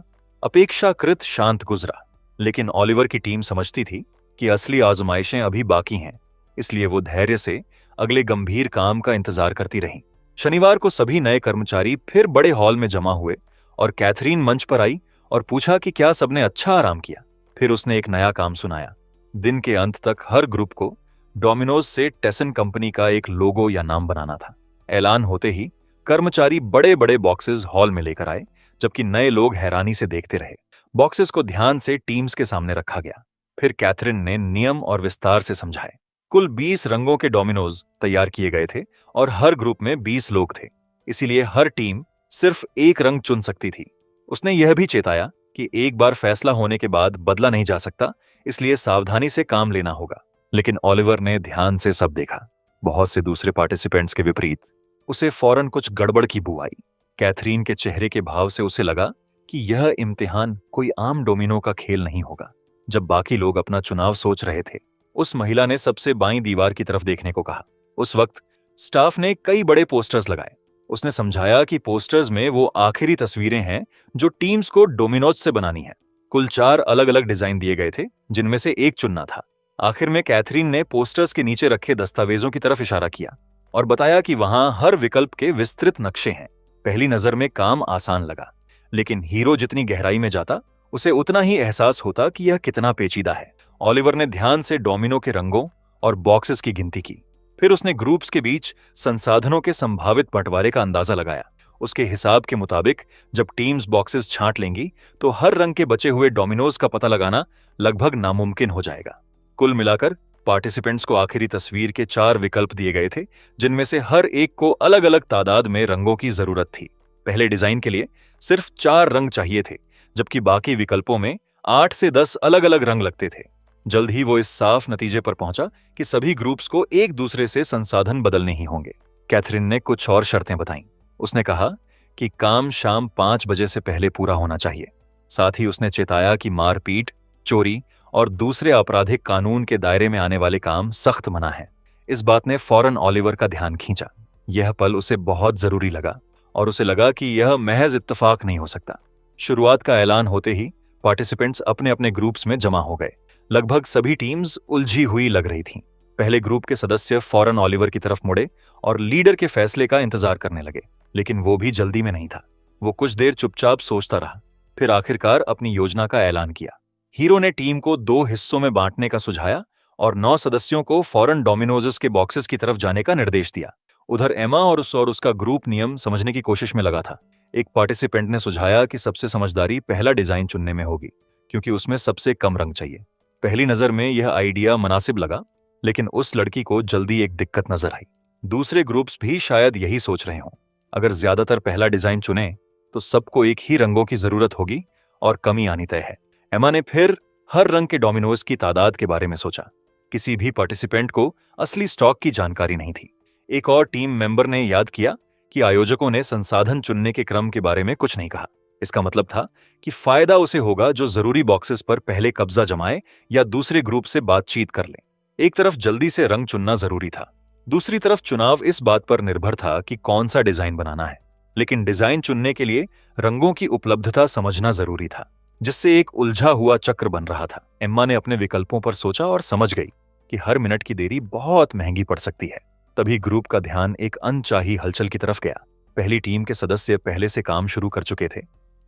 अपेक्षाकृत शांत गुजरा, लेकिन ओलिवर की टीम समझती थी कि असली आजमाइशें अभी बाकी हैं, इसलिए वो धैर्य से अगले गंभीर काम का इंतजार करती रही। शनिवार को सभी नए कर्मचारी फिर बड़े हॉल में जमा हुए और कैथरीन मंच पर आई और पूछा कि क्या सबने अच्छा आराम किया। फिर उसने एक नया काम सुनाया। दिन के अंत तक हर ग्रुप को डोमिनोज से टेसन कंपनी का एक लोगो या नाम बनाना था। ऐलान होते ही कर्मचारी बड़े बड़े बॉक्सेस हॉल में लेकर आए, जबकि नए लोग हैरानी से देखते रहे। बॉक्सेस को ध्यान से टीम्स के सामने रखा गया। फिर कैथरीन ने नियम और विस्तार से समझाए। कुल 20 रंगों के डोमिनोज तैयार किए गए थे और हर ग्रुप में 20 लोग थे, इसीलिए हर टीम सिर्फ एक रंग चुन सकती थी। उसने यह भी चेताया कि एक बार फैसला होने के बाद बदला नहीं जा सकता, इसलिए सावधानी से काम लेना होगा। लेकिन ओलिवर ने ध्यान से सब देखा। बहुत से दूसरे पार्टिसिपेंट्स के विपरीत उसे फौरन कुछ गड़बड़ की बू आई। कैथरीन के चेहरे के भाव से उसे लगा कि यह इम्तिहान कोई आम डोमिनो का खेल नहीं होगा। जब बाकी लोग अपना चुनाव सोच रहे थे, उस महिला ने सबसे बाईं दीवार की तरफ देखने को कहा। उस वक्त स्टाफ ने कई बड़े पोस्टर्स लगाए। उसने समझाया कि पोस्टर्स में वो आखिरी तस्वीरें हैं जो टीम्स को डोमिनोज से बनानी है। कुल 4 अलग अलग डिजाइन दिए गए थे, जिनमें से एक चुनना था। आखिर में कैथरीन ने पोस्टर्स के नीचे रखे दस्तावेजों की तरफ इशारा किया और बताया कि वहां हर विकल्प के विस्तृत नक्शे हैं। पहली नजर में काम आसान लगा, लेकिन हीरो जितनी गहराई में जाता, उसे उतना ही एहसास होता कि यह कितना पेचीदा है। ओलिवर ने ध्यान से डोमिनो के रंगों और बॉक्सेस की गिनती की। फिर उसने ग्रुप्स के बीच संसाधनों के संभावित बंटवारे का अंदाजा लगाया। उसके हिसाब के मुताबिक जब टीम्स बॉक्सेस छांट लेंगी तो हर रंग के बचे हुए डोमिनोज का पता लगाना लगभग नामुमकिन हो जाएगा। कुल मिलाकर पार्टिसिपेंट्स को आखिरी तस्वीर के 4 विकल्प दिए गए थे, जिनमें से हर एक को अलग अलग तादाद में रंगों की जरूरत थी। पहले डिजाइन के लिए सिर्फ 4 रंग चाहिए थे, जबकि बाकी विकल्पों में 8 से 10 अलग अलग रंग लगते थे। जल्द ही वो इस साफ नतीजे पर पहुंचा कि सभी ग्रुप्स को एक दूसरे से संसाधन बदलने ही होंगे। कैथरीन ने कुछ और शर्तें बताईं। उसने कहा कि काम शाम 5 बजे से पहले पूरा होना चाहिए। साथ ही उसने चेताया कि मारपीट, चोरी और दूसरे आपराधिक कानून के दायरे में आने वाले काम सख्त मना है। इस बात ने फौरन ओलिवर का ध्यान खींचा। यह पल उसे बहुत जरूरी लगा और उसे लगा कि यह महज इत्तेफाक नहीं हो सकता। शुरुआत का ऐलान होते ही पार्टिसिपेंट्स अपने अपने ग्रुप्स में जमा हो गए। लगभग सभी टीम्स उलझी हुई लग रही थीं। पहले ग्रुप के सदस्य फौरन ओलिवर की तरफ मुड़े और लीडर के फैसले का इंतजार करने लगे, लेकिन वो भी जल्दी में नहीं था। वो कुछ देर चुपचाप सोचता रहा, फिर आखिरकार अपनी योजना का ऐलान किया। हीरो ने टीम को 2 हिस्सों में बांटने का सुझाया और 9 सदस्यों को फौरन डोमिनोज के बॉक्सेस की तरफ जाने का निर्देश दिया। उधर एमा और उसका ग्रुप नियम समझने की कोशिश में लगा था। एक पार्टिसिपेंट ने सुझाया कि सबसे समझदारी पहला डिजाइन चुनने में होगी, क्योंकि उसमें सबसे कम रंग चाहिए। पहली नजर में यह आइडिया मुनासिब लगा, लेकिन उस लड़की को जल्दी एक दिक्कत नजर आई। दूसरे ग्रुप्स भी शायद यही सोच रहे हों। अगर ज्यादातर पहला डिजाइन चुने तो सबको एक ही रंगों की जरूरत होगी और कमी आनी तय है। एमा ने फिर हर रंग के डोमिनोज की तादाद के बारे में सोचा। किसी भी पार्टिसिपेंट को असली स्टॉक की जानकारी नहीं थी। एक और टीम मेंबर ने याद किया कि आयोजकों ने संसाधन चुनने के क्रम के बारे में कुछ नहीं कहा। इसका मतलब था कि फायदा उसे होगा जो जरूरी बॉक्सेस पर पहले कब्जा जमाए या दूसरे ग्रुप से बातचीत कर ले। एक तरफ जल्दी से रंग चुनना जरूरी था, दूसरी तरफ चुनाव इस बात पर निर्भर था कि कौन सा डिजाइन बनाना है। लेकिन डिजाइन चुनने के लिए रंगों की उपलब्धता समझना जरूरी था, जिससे एक उलझा हुआ चक्र बन रहा था। एम्मा ने अपने विकल्पों पर सोचा और समझ गई कि हर मिनट की देरी बहुत महंगी पड़ सकती है। तभी ग्रुप का ध्यान एक अनचाही हलचल की तरफ गया। पहली टीम के सदस्य पहले से काम शुरू कर चुके थे।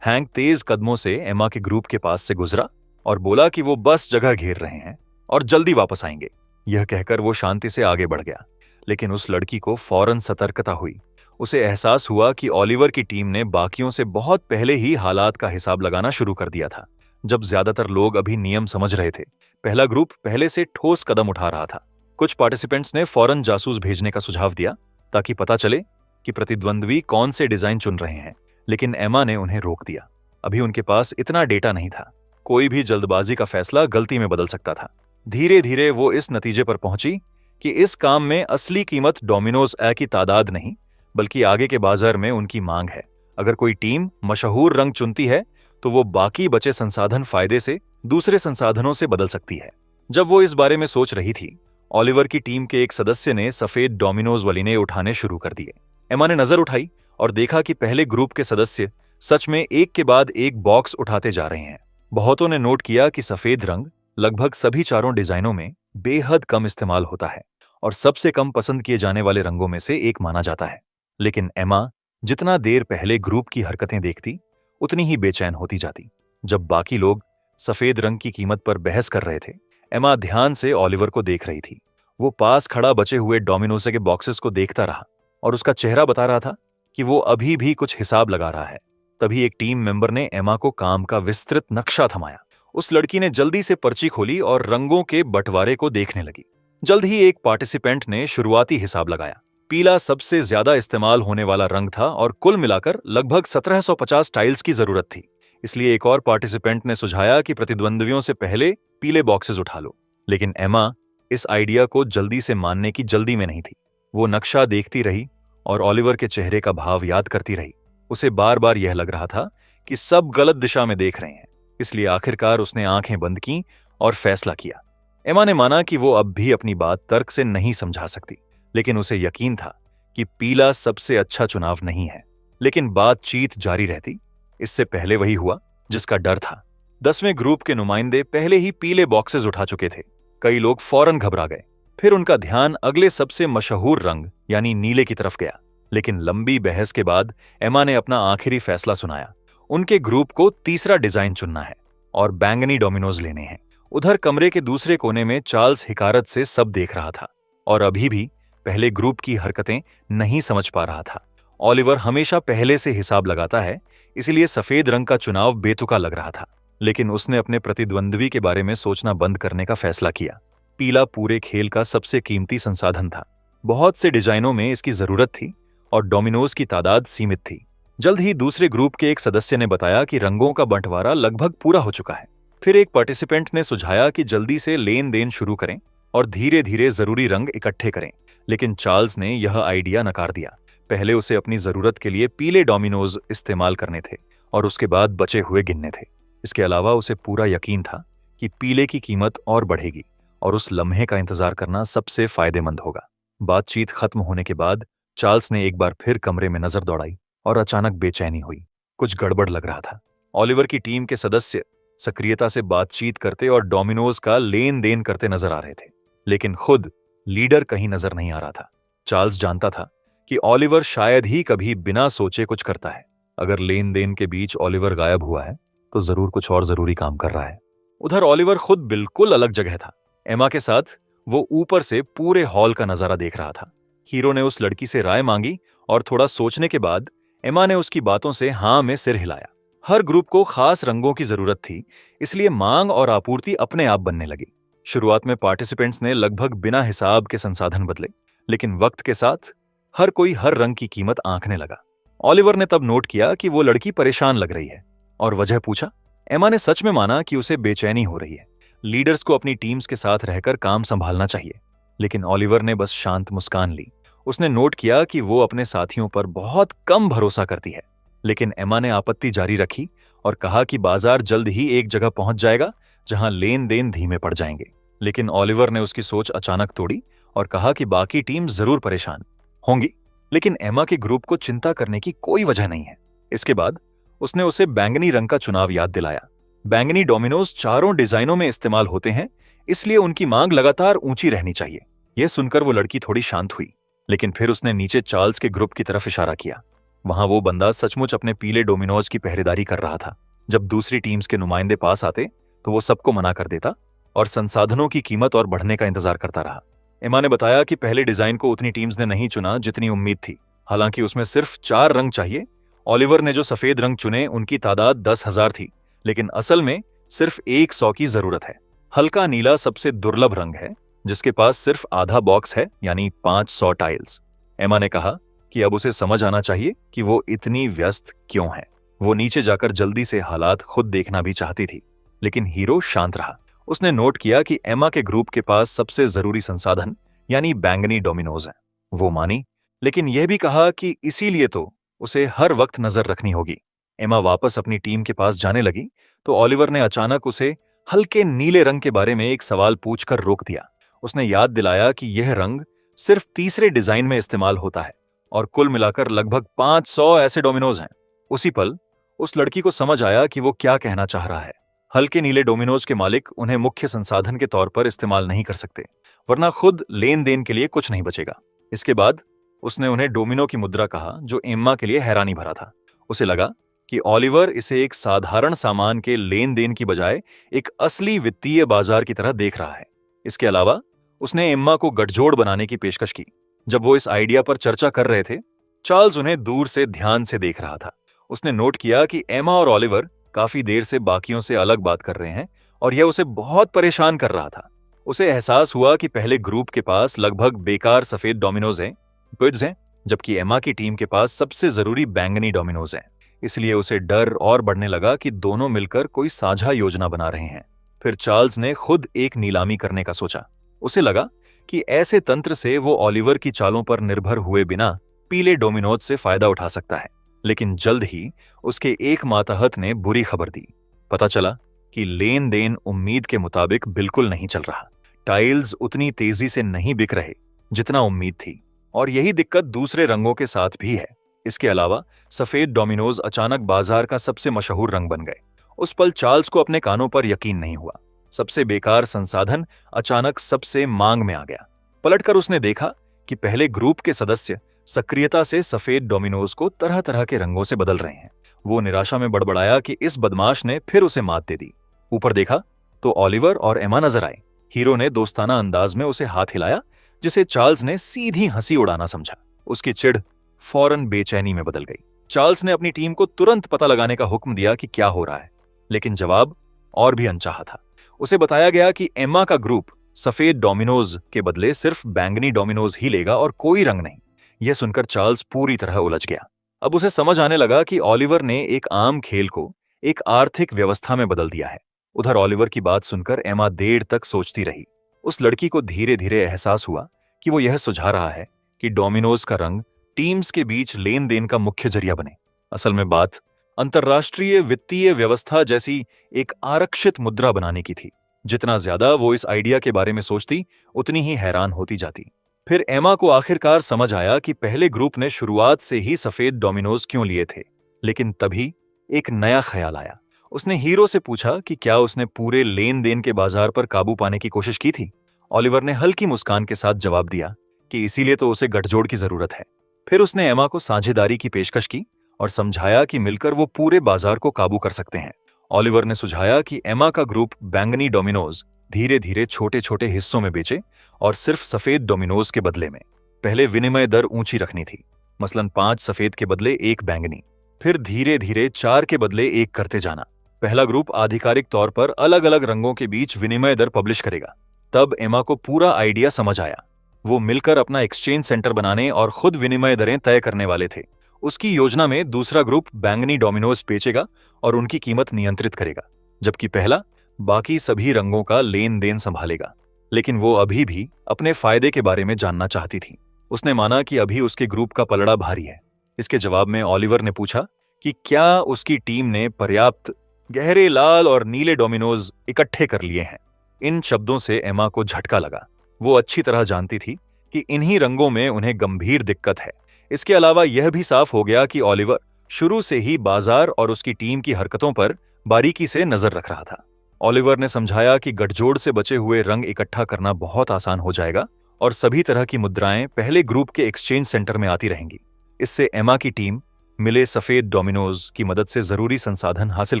हैंक तेज कदमों से एम्मा के ग्रुप के पास से गुजरा और बोला कि वो बस जगह घेर रहे हैं और जल्दी वापस आएंगे। यह कहकर वो शांति से आगे बढ़ गया, लेकिन उस लड़की को फौरन सतर्कता हुई। उसे एहसास हुआ कि ओलिवर की टीम ने बाकियों से बहुत पहले ही हालात का हिसाब लगाना शुरू कर दिया था। जब ज्यादातर लोग अभी नियम समझ रहे थे, पहला ग्रुप पहले से ठोस कदम उठा रहा था। कुछ पार्टिसिपेंट्स ने फौरन जासूस भेजने का सुझाव दिया ताकि पता चले कि प्रतिद्वंद्वी कौन से डिजाइन चुन रहे हैं, लेकिन एमा ने उन्हें रोक दिया। अभी उनके पास इतना डेटा नहीं था। कोई भी जल्दबाजी का फैसला गलती में बदल सकता था। धीरे धीरे वो इस नतीजे पर पहुंची कि इस काम में असली कीमत डोमिनोज की तादाद नहीं, बल्कि आगे के बाजार में उनकी मांग है। अगर कोई टीम मशहूर रंग चुनती है तो वो बाकी बचे संसाधन फायदे से दूसरे संसाधनों से बदल सकती है। जब वो इस बारे में सोच रही थी, ओलिवर की टीम के एक सदस्य ने सफेद डोमिनोज वलीने उठाने शुरू कर दिए। एमा ने नजर उठाई और देखा कि पहले ग्रुप के सदस्य सच में एक के बाद एक बॉक्स उठाते जा रहे हैं। बहुतों ने नोट किया कि सफेद रंग लगभग सभी चारों डिजाइनों में बेहद कम इस्तेमाल होता है और सबसे कम पसंद किए जाने वाले रंगों में से एक माना जाता है। लेकिन एमा जितना देर पहले ग्रुप की हरकतें देखती, उतनी ही बेचैन होती जाती। जब बाकी लोग सफेद रंग की कीमत पर बहस कर रहे थे, एमा ध्यान से ओलिवर को देख रही थी। वो पास खड़ा बचे हुए डोमिनोज के बॉक्सेस को देखता रहा और उसका चेहरा बता रहा था कि वो अभी भी कुछ हिसाब लगा रहा है। तभी एक टीम मेंबर ने एमा को काम का विस्तृत नक्शा थमाया। उस लड़की ने जल्दी से पर्ची खोली और रंगों के बंटवारे को देखने लगी। जल्द ही एक पार्टिसिपेंट ने शुरुआती हिसाब लगाया। पीला सबसे ज्यादा इस्तेमाल होने वाला रंग था और कुल मिलाकर लगभग 1750 टाइल्स की जरूरत थी। इसलिए एक और पार्टिसिपेंट ने सुझाया कि प्रतिद्वंद्वियों से पहले पीले बॉक्सेस उठा लो। लेकिन एमा इस आइडिया को जल्दी से मानने की जल्दी में नहीं थी। वो नक्शा देखती रही और ओलिवर के चेहरे का भाव याद करती रही। उसे बार बार यह लग रहा था कि सब गलत दिशा में देख रहे हैं। इसलिए आखिरकार उसने आंखें बंद की और फैसला किया। एमा ने माना कि वो अब भी अपनी बात तर्क से नहीं समझा सकती, लेकिन उसे यकीन था कि पीला सबसे अच्छा चुनाव नहीं है। लेकिन बातचीत जारी रहती। इससे पहले वही हुआ जिसका डर था। 10वें ग्रुप के नुमाइंदे पहले ही पीले बॉक्सेस उठा चुके थे। कई लोग फौरन घबरा गए। फिर उनका ध्यान अगले सबसे मशहूर रंग यानी नीले की तरफ गया। लेकिन लंबी बहस के बाद एमा ने अपना आखिरी फैसला सुनाया। उनके ग्रुप को तीसरा डिजाइन चुनना है और बैंगनी डोमिनोज लेने हैं। उधर कमरे के दूसरे कोने में चार्ल्स हिकारत से सब देख रहा था और अभी भी पहले ग्रुप की हरकतें नहीं समझ पा रहा था। ओलिवर हमेशा पहले से हिसाब लगाता है, इसलिए सफेद रंग का चुनाव बेतुका लग रहा था। लेकिन उसने अपने प्रतिद्वंद्वी के बारे में सोचना बंद करने का फैसला किया। पीला पूरे खेल का सबसे कीमती संसाधन था। बहुत से डिजाइनों में इसकी जरूरत थी और डोमिनोज की तादाद सीमित थी। जल्द ही दूसरे ग्रुप के एक सदस्य ने बताया कि रंगों का बंटवारा लगभग पूरा हो चुका है। फिर एक पार्टिसिपेंट ने सुझाया कि जल्दी से लेन देन शुरू करें और धीरे धीरे जरूरी रंग इकट्ठे करें। लेकिन चार्ल्स ने यह आइडिया नकार दिया। पहले उसे अपनी जरूरत के लिए पीले डोमिनोज इस्तेमाल करने थे और उसके बाद बचे हुए गिनने थे। इसके अलावा उसे पूरा यकीन था कि पीले की कीमत और बढ़ेगी और उस लम्हे का इंतजार करना सबसे फायदेमंद होगा। बातचीत खत्म होने के बाद चार्ल्स ने एक बार फिर कमरे में नजर दौड़ाई और अचानक बेचैनी हुई। कुछ गड़बड़ लग रहा था। ओलिवर की टीम के सदस्य सक्रियता से बातचीत करते और डोमिनोज का लेन देन करते नजर आ रहे थे, लेकिन खुद लीडर कहीं नजर नहीं आ रहा था। चार्ल्स जानता था कि ओलिवर शायद ही कभी बिना सोचे कुछ करता है। अगर लेन देन के बीच ओलिवर गायब हुआ है तो जरूर कुछ और जरूरी काम कर रहा है। उधर ओलिवर खुद बिल्कुल अलग जगह था। एमा के साथ वो ऊपर से पूरे हॉल का नजारा देख रहा था। हीरो ने उस लड़की से राय मांगी और थोड़ा सोचने के बाद एमा ने उसकी बातों से हां में सिर हिलाया। हर ग्रुप को खास रंगों की जरूरत थी, इसलिए मांग और आपूर्ति अपने आप बनने लगी। शुरुआत में पार्टिसिपेंट्स ने लगभग बिना हिसाब के संसाधन बदले, लेकिन वक्त के साथ हर कोई हर रंग की कीमत आंकने लगा। ओलिवर ने तब नोट किया कि वो लड़की परेशान लग रही है और वजह पूछा। एमा ने सच में माना कि उसे बेचैनी हो रही है। लीडर्स को अपनी टीम्स के साथ रहकर काम संभालना चाहिए, लेकिन ओलिवर ने बस शांत मुस्कान ली। उसने नोट किया कि वो अपने साथियों पर बहुत कम भरोसा करती है। लेकिन एमा ने आपत्ति जारी रखी और कहा कि बाजार जल्द ही एक जगह पहुंच जाएगा जहां लेन देन धीमे पड़ जाएंगे। लेकिन ओलिवर ने उसकी सोच अचानक तोड़ी और कहा कि बाकी टीम जरूर परेशान होंगी, लेकिन एमा के ग्रुप को चिंता करने की कोई वजह नहीं है। इसके बाद उसने उसे बैंगनी रंग का चुनाव याद दिलाया। बैंगनी डोमिनोज चारों डिजाइनों में इस्तेमाल होते हैं, इसलिए उनकी मांग लगातार ऊंची रहनी चाहिए। यह सुनकर वो लड़की थोड़ी शांत हुई, लेकिन फिर उसने नीचे चार्ल्स के ग्रुप की तरफ इशारा किया। वहां वो बंदा सचमुच अपने पीले डोमिनोज की पहरेदारी कर रहा था। जब दूसरी टीम्स के नुमाइंदे पास आते तो वो सबको मना कर देता और संसाधनों की कीमत और बढ़ने का इंतजार करता रहा। एमा ने बताया कि पहले डिजाइन को उतनी टीम्स ने नहीं चुना जितनी उम्मीद थी। हालांकि उसमें सिर्फ 4 रंग चाहिए। ओलिवर ने जो सफेद रंग चुने उनकी तादाद 10,000 थी, लेकिन असल में सिर्फ 100 की जरूरत है। हल्का नीला सबसे दुर्लभ रंग है, जिसके पास सिर्फ आधा बॉक्स है, यानी 500 टाइल्स। एमा ने कहा कि अब उसे समझ आना चाहिए कि वो इतनी व्यस्त क्यों है। वो नीचे जाकर जल्दी से हालात खुद देखना भी चाहती थी, लेकिन हीरो शांत रहा। उसने नोट किया कि एमा के ग्रुप के पास सबसे जरूरी संसाधन यानी बैंगनी डोमिनोज है। वो मानी, लेकिन यह भी कहा कि इसीलिए तो उसे हर वक्त नजर रखनी होगी। एमा वापस अपनी टीम के पास जाने लगी तो ओलिवर ने अचानक उसे हल्के नीले रंग के बारे में एक सवाल पूछकर रोक दिया। उसने याद दिलाया कि यह रंग सिर्फ तीसरे डिजाइन में इस्तेमाल होता है और कुल मिलाकर लगभग 500 ऐसे डोमिनोज हैं। उसी पल उस लड़की को समझ आया कि वो क्या कहना चाह रहा है। हल्के नीले डोमिनोज के मालिक उन्हें मुख्य संसाधन के तौर पर इस्तेमाल नहीं कर सकते, वरना खुद लेन देन के लिए कुछ नहीं बचेगा। इसके बाद उसने उन्हें डोमिनो की मुद्रा कहा, जो एम्मा के लिए हैरानी भरा था। उसे लगा कि ऑलिवर इसे एक साधारण सामान के लेन देन की बजाय एक असली वित्तीय बाजार की तरह देख रहा है। इसके अलावा उसने एम्मा को गठजोड़ बनाने की पेशकश की। जब वो इस आइडिया पर चर्चा कर रहे थे, चार्ल्स उन्हें दूर से ध्यान से देख रहा था। उसने नोट किया कि एम्मा और ऑलिवर काफी देर से बाकियों से अलग बात कर रहे हैं और यह उसे बहुत परेशान कर रहा था। उसे एहसास हुआ कि पहले ग्रुप के पास लगभग बेकार सफेद डोमिनोज हैं, गुड्स हैं, जबकि एम्मा की टीम के पास सबसे जरूरी बैंगनी डोमिनोज हैं। इसलिए उसे डर और बढ़ने लगा कि दोनों मिलकर कोई साझा योजना बना रहे हैं। फिर चार्ल्स ने खुद एक नीलामी करने का सोचा। उसे लगा कि ऐसे तंत्र से वो ऑलिवर की चालों पर निर्भर हुए बिना पीले डोमिनोज से फायदा उठा सकता है। लेकिन जल्द ही उसके एक मातहत ने बुरी खबर दी। पता चला कि लेन देन उम्मीद के मुताबिक बिल्कुल नहीं चल रहा। टाइल्स उतनी तेजी से नहीं बिक रहे जितना उम्मीद थी, और यही दिक्कत दूसरे रंगों के साथ भी है। इसके अलावा सफेद डोमिनोज अचानक बाजार का सबसे मशहूर रंग बन गए। उस पल चार्ल्स को अपने कानों पर यकीन नहीं हुआ। सबसे बेकार संसाधन अचानक सबसे मांग में आ गया। पलटकर उसने देखा कि पहले ग्रुप के सदस्य सक्रियता से सफेद डोमिनोज को तरह तरह के रंगों से बदल रहे हैं। वो निराशा में बड़बड़ाया कि इस बदमाश ने फिर उसे मात दे दी। ऊपर देखा तो ऑलिवर और एमा नजर आए। हीरो ने दोस्ताना अंदाज में उसे हाथ हिलाया, जिसे चार्ल्स ने सीधी हंसी उड़ाना समझा। उसकी चिढ़ फौरन बेचैनी में बदल गई। चार्ल्स ने अपनी टीम को तुरंत पता लगाने का हुक्म दिया कि क्या हो रहा है, लेकिन जवाब और भी अनचाहा था। उसे बताया गया कि एम्मा का ग्रुप सफेद डोमिनोज के बदले सिर्फ बैंगनी डोमिनोज ही लेगा और कोई रंग नहीं। यह सुनकर चार्ल्स पूरी तरह उलझ गया। अब उसे समझ आने लगा कि ऑलिवर ने एक आम खेल को एक आर्थिक व्यवस्था में बदल दिया है। उधर ऑलिवर की बात सुनकर एमा देर तक सोचती रही। उस लड़की को धीरे धीरे एहसास हुआ कि वो यह सुझा रहा है कि डोमिनोज का रंग टीम्स के बीच लेन देन का मुख्य जरिया बने। असल में बात अंतर्राष्ट्रीय वित्तीय व्यवस्था जैसी एक आरक्षित मुद्रा बनाने की थी। जितना ज्यादा वो इस आइडिया के बारे में सोचती, उतनी ही हैरान होती जाती। फिर एमा को आखिरकार समझ आया कि पहले ग्रुप ने शुरुआत से ही सफेद डोमिनोज क्यों लिए थे। लेकिन तभी एक नया ख्याल आया। उसने हीरो से पूछा कि क्या उसने पूरे लेन देन के बाजार पर काबू पाने की कोशिश की थी। ऑलिवर ने हल्की मुस्कान के साथ जवाब दिया कि इसीलिए तो उसे गठजोड़ की जरूरत है। फिर उसने एमा को साझेदारी की पेशकश की और समझाया कि मिलकर वो पूरे बाजार को काबू कर सकते हैं। ऑलिवर ने सुझाया कि एमा का ग्रुप बैंगनी डोमिनोज धीरे धीरे छोटे छोटे हिस्सों में बेचे और सिर्फ सफेद डोमिनोज के बदले में। पहले विनिमय दर ऊंची रखनी थी, मसलन 5 सफेद के बदले 1 बैंगनी। फिर धीरे धीरे 4 के बदले 1 करते जाना। पहला ग्रुप आधिकारिक तौर पर अलग अलग रंगों के बीच विनिमय दर पब्लिश करेगा। तब एमा को पूरा आइडिया समझ आया। वो मिलकर अपना एक्सचेंज सेंटर बनाने और खुद विनिमय दरें तय करने वाले थे। उसकी योजना में दूसरा ग्रुप बैंगनी डोमिनोज बेचेगा और उनकी कीमत नियंत्रित करेगा, जबकि पहला बाकी सभी रंगों का लेन देन संभालेगा। लेकिन वो अभी भी अपने फायदे के बारे में जानना चाहती थी। उसने माना कि अभी उसके ग्रुप का पलड़ा भारी है। इसके जवाब में ऑलिवर ने पूछा कि क्या उसकी टीम ने पर्याप्त गहरे लाल और नीले डोमिनोज इकट्ठे कर लिए हैं। इन शब्दों से एमा को झटका लगा। वो अच्छी तरह जानती थी कि इन्हीं रंगों में उन्हें गंभीर दिक्कत है। इसके अलावा यह भी साफ हो गया कि ऑलिवर शुरू से ही बाजार और उसकी टीम की हरकतों पर बारीकी से नजर रख रहा था। ऑलिवर ने समझाया कि गठजोड़ से बचे हुए रंग इकट्ठा करना बहुत आसान हो जाएगा और सभी तरह की मुद्राएं पहले ग्रुप के एक्सचेंज सेंटर में आती रहेंगी। इससे एमा की टीम मिले सफेद डोमिनोज की मदद से जरूरी संसाधन हासिल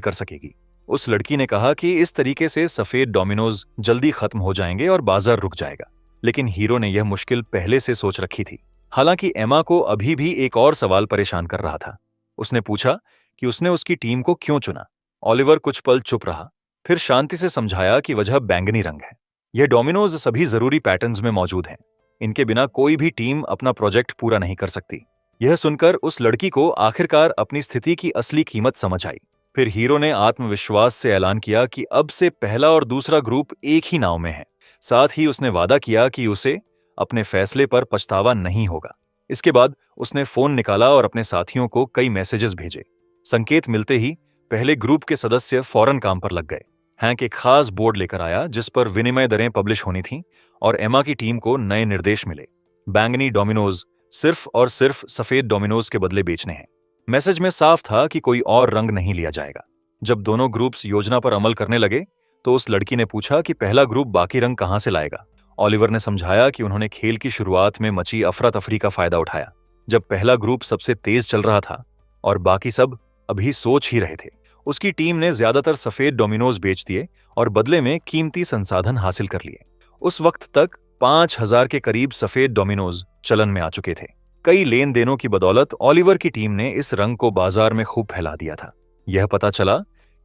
कर सकेगी। उस लड़की ने कहा कि इस तरीके से सफेद डोमिनोज जल्दी खत्म हो जाएंगे और बाजार रुक जाएगा। लेकिन हीरो ने यह मुश्किल पहले से सोच रखी थी। हालांकि एमा को अभी भी एक और सवाल परेशान कर रहा था। उसने पूछा कि उसने उसकी टीम को क्यों चुना। ऑलिवर कुछ पल चुप रहा, फिर शांति से समझाया कि वजह बैंगनी रंग है। यह डोमिनोज सभी जरूरी पैटर्न्स में मौजूद हैं। इनके बिना कोई भी टीम अपना प्रोजेक्ट पूरा नहीं कर सकती। यह सुनकर उस लड़की को आखिरकार अपनी स्थिति की असली कीमत समझ आई। फिर हीरो ने आत्मविश्वास से ऐलान किया कि अब से पहला और दूसरा ग्रुप एक ही नाव में है। साथ ही उसने वादा किया कि उसे अपने फैसले पर पछतावा नहीं होगा। इसके बाद उसने फोन निकाला और अपने साथियों को कई मैसेजेस भेजे। संकेत मिलते ही पहले ग्रुप के सदस्य फौरन काम पर लग गए। हैंक एक खास बोर्ड लेकर आया जिस पर विनिमय दरें पब्लिश होनी थीं और एमा की टीम को नए निर्देश मिले। बैंगनी डोमिनोज सिर्फ और सिर्फ सफेद डोमिनोज के बदले बेचने हैं। मैसेज में साफ था कि कोई और रंग नहीं लिया जाएगा। जब दोनों ग्रुप्स योजना पर अमल करने लगे तो उस लड़की ने पूछा कि पहला ग्रुप बाकी रंग कहां से लाएगा। ओलिवर ने समझाया कि उन्होंने खेल की शुरुआत में मची अफरा तफरी का फायदा उठाया, जब पहला ग्रुप सबसे तेज चल रहा था और बाकी सब अभी सोच ही रहे थे। उसकी टीम ने ज्यादातर सफेद डोमिनोज बेच दिए और बदले में कीमती संसाधन हासिल कर लिए। उस वक्त तक 5000 के करीब सफेद डोमिनोज चलन में आ चुके थे। कई लेन देनों की बदौलत ओलिवर की टीम ने इस रंग को बाजार में खूब फैला दिया था। यह पता चला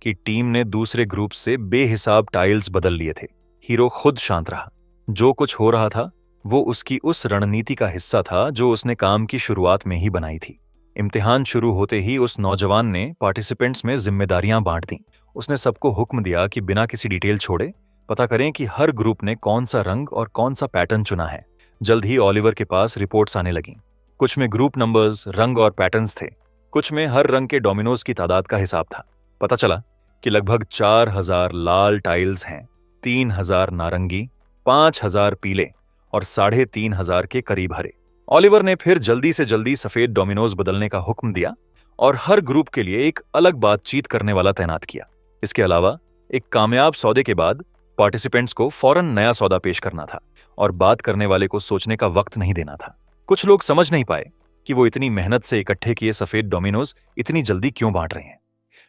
कि टीम ने दूसरे ग्रुप से बेहिसाब टाइल्स बदल लिए थे। हीरो खुद शांत रहा। जो कुछ हो रहा था वो उसकी उस रणनीति का हिस्सा था जो उसने काम की शुरुआत में ही बनाई थी। इम्तिहान शुरू होते ही उस नौजवान ने पार्टिसिपेंट्स में जिम्मेदारियां बांट दी। उसने सबको हुक्म दिया कि बिना किसी डिटेल छोड़े पता करें कि हर ग्रुप ने कौन सा रंग और कौन सा पैटर्न चुना है। जल्द ही ओलिवर के पास रिपोर्ट्स आने लगीं। कुछ में ग्रुप नंबर्स, रंग और पैटर्न्स थे, कुछ में हर रंग के डोमिनोज की तादाद का हिसाब था। पता चला कि लगभग 4000 लाल टाइल्स हैं, 3000 नारंगी, 5000 पीले और 3500 के करीब हरे। ओलिवर ने फिर जल्दी से जल्दी सफेद डोमिनोज बदलने का हुक्म दिया और हर ग्रुप के लिए एक अलग बातचीत करने वाला तैनात किया। इसके अलावा एक कामयाब सौदे के बाद पार्टिसिपेंट्स को फौरन नया सौदा पेश करना था और बात करने वाले को सोचने का वक्त नहीं देना था। कुछ लोग समझ नहीं पाए कि वो इतनी मेहनत से इकट्ठे किए सफेद डोमिनोज इतनी जल्दी क्यों बांट रहे हैं,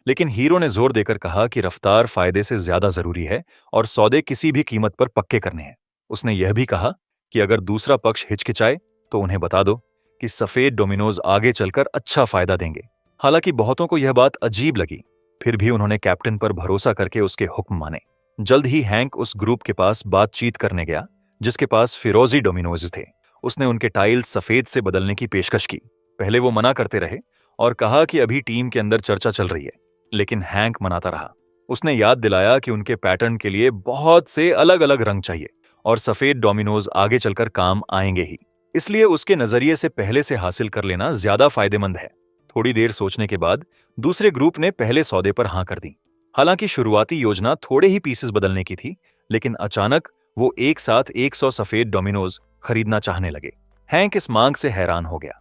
लेकिन हीरो ने जोर देकर कहा कि रफ्तार फायदे से ज्यादा जरूरी है और सौदे किसी भी कीमत पर पक्के करने हैं। उसने यह भी कहा कि अगर दूसरा पक्ष हिचकिचाए तो उन्हें बता दो कि सफेद डोमिनोज आगे चलकर अच्छा फायदा देंगे। हालांकि बहुतों को यह बात अजीब लगी, फिर भी उन्होंने कैप्टन पर भरोसा करके उसके हुक्म माने। जल्द ही हैंक उस ग्रुप के पास बातचीत करने गया जिसके पास फिरोजी डोमिनोज थे। उसने उनके टाइल्स सफेद से बदलने की पेशकश की। पहले वो मना करते रहे और कहा कि अभी टीम के अंदर चर्चा चल रही है, लेकिन हैंक मनाता रहा। उसने याद दिलाया कि उनके पैटर्न के लिए बहुत से अलग अलग रंग चाहिए और सफेद डोमिनोज आगे चलकर काम आएंगे ही, इसलिए उसके नजरिए से पहले से हासिल कर लेना ज्यादा फायदेमंद है। थोड़ी देर सोचने के बाद दूसरे ग्रुप ने पहले सौदे पर हां कर दी। हालांकि शुरुआती योजना थोड़े ही पीसेस बदलने की थी, लेकिन अचानक वो एक साथ 100 सफेद डोमिनोज खरीदना चाहने लगे। हैंक इस मांग से हैरान हो गया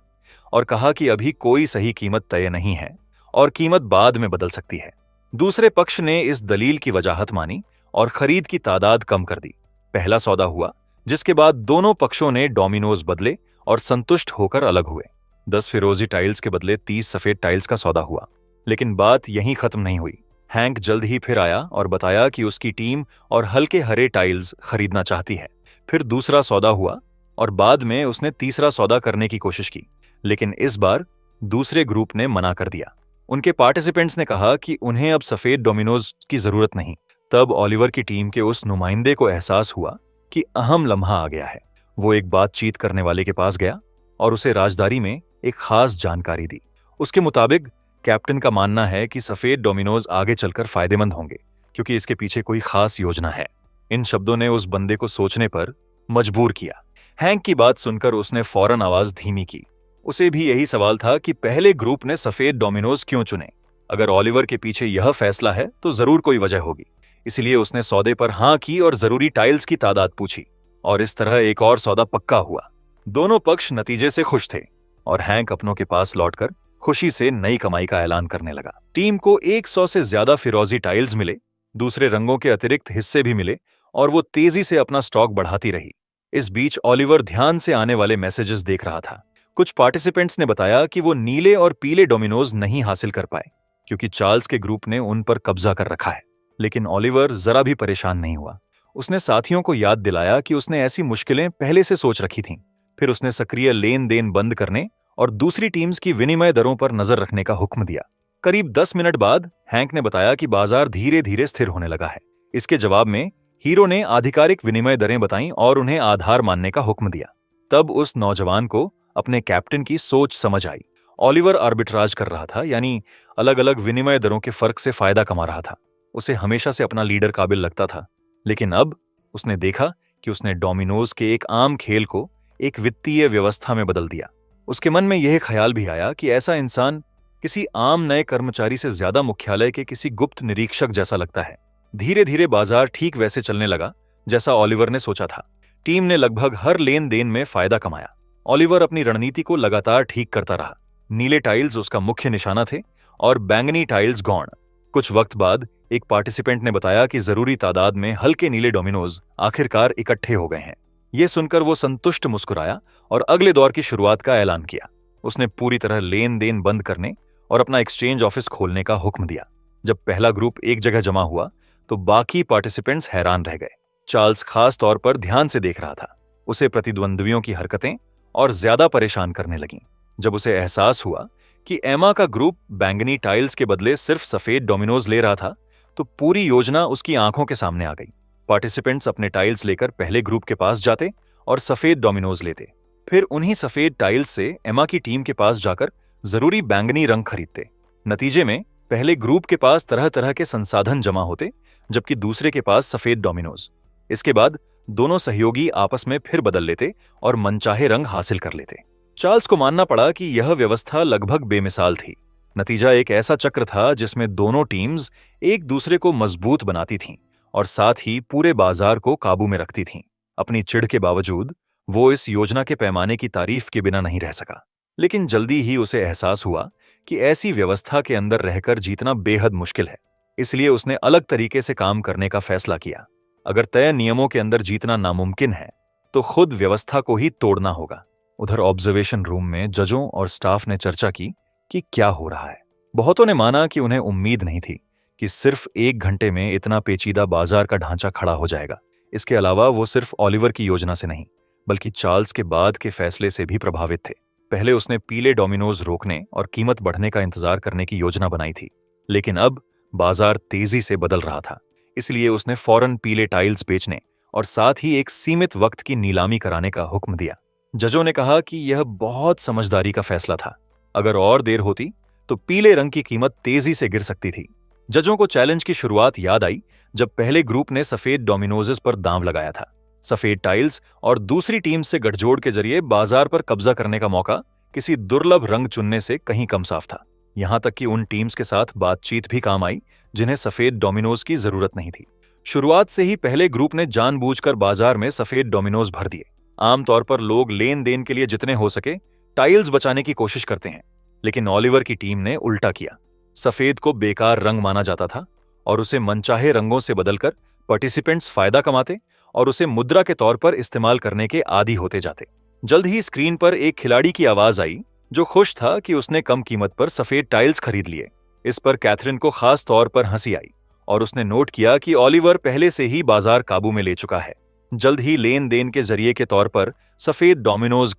और कहा कि अभी कोई सही कीमत तय नहीं है और कीमत बाद में बदल सकती है। दूसरे पक्ष ने इस दलील की वजाहत मानी और खरीद की तादाद कम कर दी। पहला सौदा हुआ, जिसके बाद दोनों पक्षों ने डोमिनोज बदले और संतुष्ट होकर अलग हुए। 10 फिरोजी टाइल्स के बदले 30 सफेद टाइल्स का सौदा हुआ। लेकिन बात यहीं खत्म नहीं हुई। हैंक जल्द ही फिर आया और बताया कि उसकी टीम और हल्के हरे टाइल्स खरीदना चाहती है। फिर दूसरा सौदा हुआ और बाद में उसने तीसरा सौदा करने की कोशिश की, लेकिन इस बार दूसरे ग्रुप ने मना कर दिया। उनके पार्टिसिपेंट्स ने कहा कि उन्हें अब सफेद डोमिनोज की जरूरत नहीं। तब ओलिवर की टीम के उस नुमाइंदे को एहसास हुआ कि अहम लम्हा आ गया है। वो एक बातचीत करने वाले के पास गया और उसे राजदारी में एक खास जानकारी दी। उसके मुताबिक कैप्टन का मानना है कि सफेद डोमिनोज आगे चलकर फायदेमंद होंगे क्योंकि इसके पीछे कोई खास योजना है। इन शब्दों ने उस बंदे को सोचने पर मजबूर किया। हैंक की बात सुनकर उसने फौरन आवाज धीमी की। उसे भी यही सवाल था कि पहले ग्रुप ने सफेद डोमिनोज क्यों चुने। अगर ओलिवर के पीछे यह फैसला है तो जरूर कोई वजह होगी। इसलिए उसने सौदे पर हां की और जरूरी टाइल्स की तादाद पूछी और इस तरह एक और सौदा पक्का हुआ। दोनों पक्ष नतीजे से खुश थे और हैंक अपनों के पास लौटकर खुशी से नई कमाई का ऐलान करने लगा। टीम को 100 से ज्यादा फिरोजी टाइल्स मिले, दूसरे रंगों के अतिरिक्त हिस्से भी मिले और वो तेजी से अपना स्टॉक बढ़ाती रही। इस बीच ओलिवर ध्यान से आने वाले मैसेजेस देख रहा था। कुछ पार्टिसिपेंट्स ने बताया कि वो नीले और पीले डोमिनोज नहीं हासिल कर पाए क्योंकि चार्ल्स के ग्रुप ने उन पर कब्जा कर रखा है। लेकिन ओलिवर जरा भी परेशान नहीं हुआ। उसने साथियों को याद दिलाया कि उसने ऐसी मुश्किलें पहले से सोच रखी थीं। फिर उसने सक्रिय लेन देन बंद करने और दूसरी टीम्स की विनिमय दरों पर नजर रखने का हुक्म दिया। करीब 10 मिनट बाद हैंक ने बताया कि बाजार धीरे धीरे स्थिर होने लगा है। इसके जवाब में हीरो ने आधिकारिक विनिमय दरें बताईं और उन्हें आधार मानने का हुक्म दिया। तब उस नौजवान को अपने कैप्टन की सोच समझ आई। ओलिवर आर्बिट्राज कर रहा था, यानी अलग अलग विनिमय दरों के फर्क से फायदा कमा रहा था। उसे हमेशा से अपना लीडर काबिल लगता था, लेकिन अब उसने देखा कि उसने डोमिनोज के एक आम खेल को एक वित्तीय व्यवस्था में बदल दिया। उसके मन में यह ख्याल भी आया कि ऐसा इंसान किसी आम नए कर्मचारी से ज्यादा मुख्यालय के किसी गुप्त निरीक्षक जैसा लगता है। धीरे धीरे बाजार ठीक वैसे चलने लगा जैसा ओलिवर ने सोचा था। टीम ने लगभग हर लेन देन में फायदा कमाया। ओलिवर अपनी रणनीति को लगातार ठीक करता रहा। नीले टाइल्स उसका मुख्य निशाना थे और बैंगनी टाइल्स गौण। कुछ वक्त बाद एक पार्टिसिपेंट ने बताया कि जरूरी तादाद में हल्के नीले डोमिनोज आखिरकार इकट्ठे हो गए हैं। यह सुनकर वो संतुष्ट मुस्कुराया और अगले दौर की शुरुआत का ऐलान किया। उसने पूरी तरह लेन देन बंद करने और अपना एक्सचेंज ऑफिस खोलने का हुक्म दिया। जब पहला ग्रुप एक जगह जमा हुआ तो बाकी पार्टिसिपेंट्स हैरान रह गए। चार्ल्स खास तौर पर ध्यान से देख रहा था। उसे प्रतिद्वंद्वियों की हरकतें और ज्यादा परेशान करने लगीं। जब उसे एहसास हुआ कि एमा का ग्रुप बैंगनी टाइल्स के बदले सिर्फ सफेद डोमिनोज ले रहा था, तो पूरी योजना उसकी आंखों के सामने आ गई। पार्टिसिपेंट्स अपने टाइल्स लेकर पहले ग्रुप के पास जाते और सफेद डोमिनोज लेते। फिर उन्हीं सफेद टाइल्स से एमा की टीम के पास जाकर जरूरी बैंगनी रंग खरीदते। नतीजे में पहले ग्रुप के पास तरह तरह के संसाधन जमा होते, जबकि दूसरे के पास सफेद डोमिनोज। इसके बाद दोनों सहयोगी आपस में फिर बदल लेते और मनचाहे रंग हासिल कर लेते। चार्ल्स को मानना पड़ा कि यह व्यवस्था लगभग बेमिसाल थी। नतीजा एक ऐसा चक्र था जिसमें दोनों टीम्स एक दूसरे को मजबूत बनाती थीं और साथ ही पूरे बाजार को काबू में रखती थीं। अपनी चिढ़ के बावजूद वो इस योजना के पैमाने की तारीफ के बिना नहीं रह सका। लेकिन जल्दी ही उसे एहसास हुआ कि ऐसी व्यवस्था के अंदर रहकर जीतना बेहद मुश्किल है। इसलिए उसने अलग तरीके से काम करने का फैसला किया। अगर तय नियमों के अंदर जीतना नामुमकिन है तो खुद व्यवस्था को ही तोड़ना होगा। उधर ऑब्जर्वेशन रूम में जजों और स्टाफ ने चर्चा की कि क्या हो रहा है। बहुतों ने माना कि उन्हें उम्मीद नहीं थी कि सिर्फ 1 घंटे में इतना पेचीदा बाजार का ढांचा खड़ा हो जाएगा। इसके अलावा वो सिर्फ ओलिवर की योजना से नहीं, बल्कि चार्ल्स के बाद के फैसले से भी प्रभावित थे। पहले उसने पीले डोमिनोज रोकने और कीमत बढ़ने का इंतजार करने की योजना बनाई थी, लेकिन अब बाजार तेजी से बदल रहा था। इसलिए उसने फौरन पीले टाइल्स बेचने और साथ ही एक सीमित वक्त की नीलामी कराने का हुक्म दिया। जजों ने कहा कि यह बहुत समझदारी का फैसला था। अगर और देर होती तो पीले रंग की कीमत तेजी से गिर सकती थी। जजों को चैलेंज की शुरुआत याद आई जब पहले ग्रुप ने सफेद डोमिनोजेस पर दांव लगाया था। सफेद टाइल्स और दूसरी टीम से गठजोड़ के जरिए बाजार पर कब्जा करने का मौका किसी दुर्लभ रंग चुनने से कहीं कम साफ था। यहां तक कि उन टीम्स के साथ बातचीत भी काम आई जिन्हें सफेद डोमिनोज की जरूरत नहीं थी। शुरुआत से ही पहले ग्रुप ने जानबूझकर बाजार में सफेद डोमिनोज भर दिए। आमतौर पर लोग लेन देन के लिए जितने हो सके टाइल्स बचाने की कोशिश करते हैं, लेकिन ओलिवर की टीम ने उल्टा किया। सफेद को बेकार रंग माना जाता था और उसे मनचाहे रंगों से बदलकर पार्टिसिपेंट्स फायदा कमाते और उसे मुद्रा के तौर पर इस्तेमाल करने के आदी होते जाते। जल्द ही स्क्रीन पर एक खिलाड़ी की आवाज आई जो खुश था कि उसने कम कीमत पर सफेद टाइल्स खरीद लिए। इस पर कैथरीन को खास तौर पर हंसी आई और उसने नोट किया कि ओलिवर पहले से ही बाजार काबू में ले चुका है। जल्द ही लेन देन के जरिए के तौर पर सफेद डोमिनोज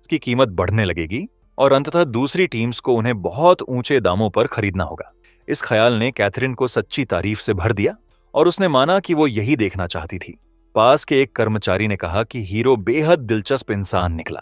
की कीमत बढ़ने लगेगी और अंततः दूसरी टीम्स को उन्हें बहुत ऊंचे दामों पर खरीदना होगा। इस ख्याल ने कैथरीन को सच्ची तारीफ से भर दिया और उसने माना कि वो यही देखना चाहती थी। पास के एक कर्मचारी ने कहा कि हीरो बेहद दिलचस्प इंसान निकला।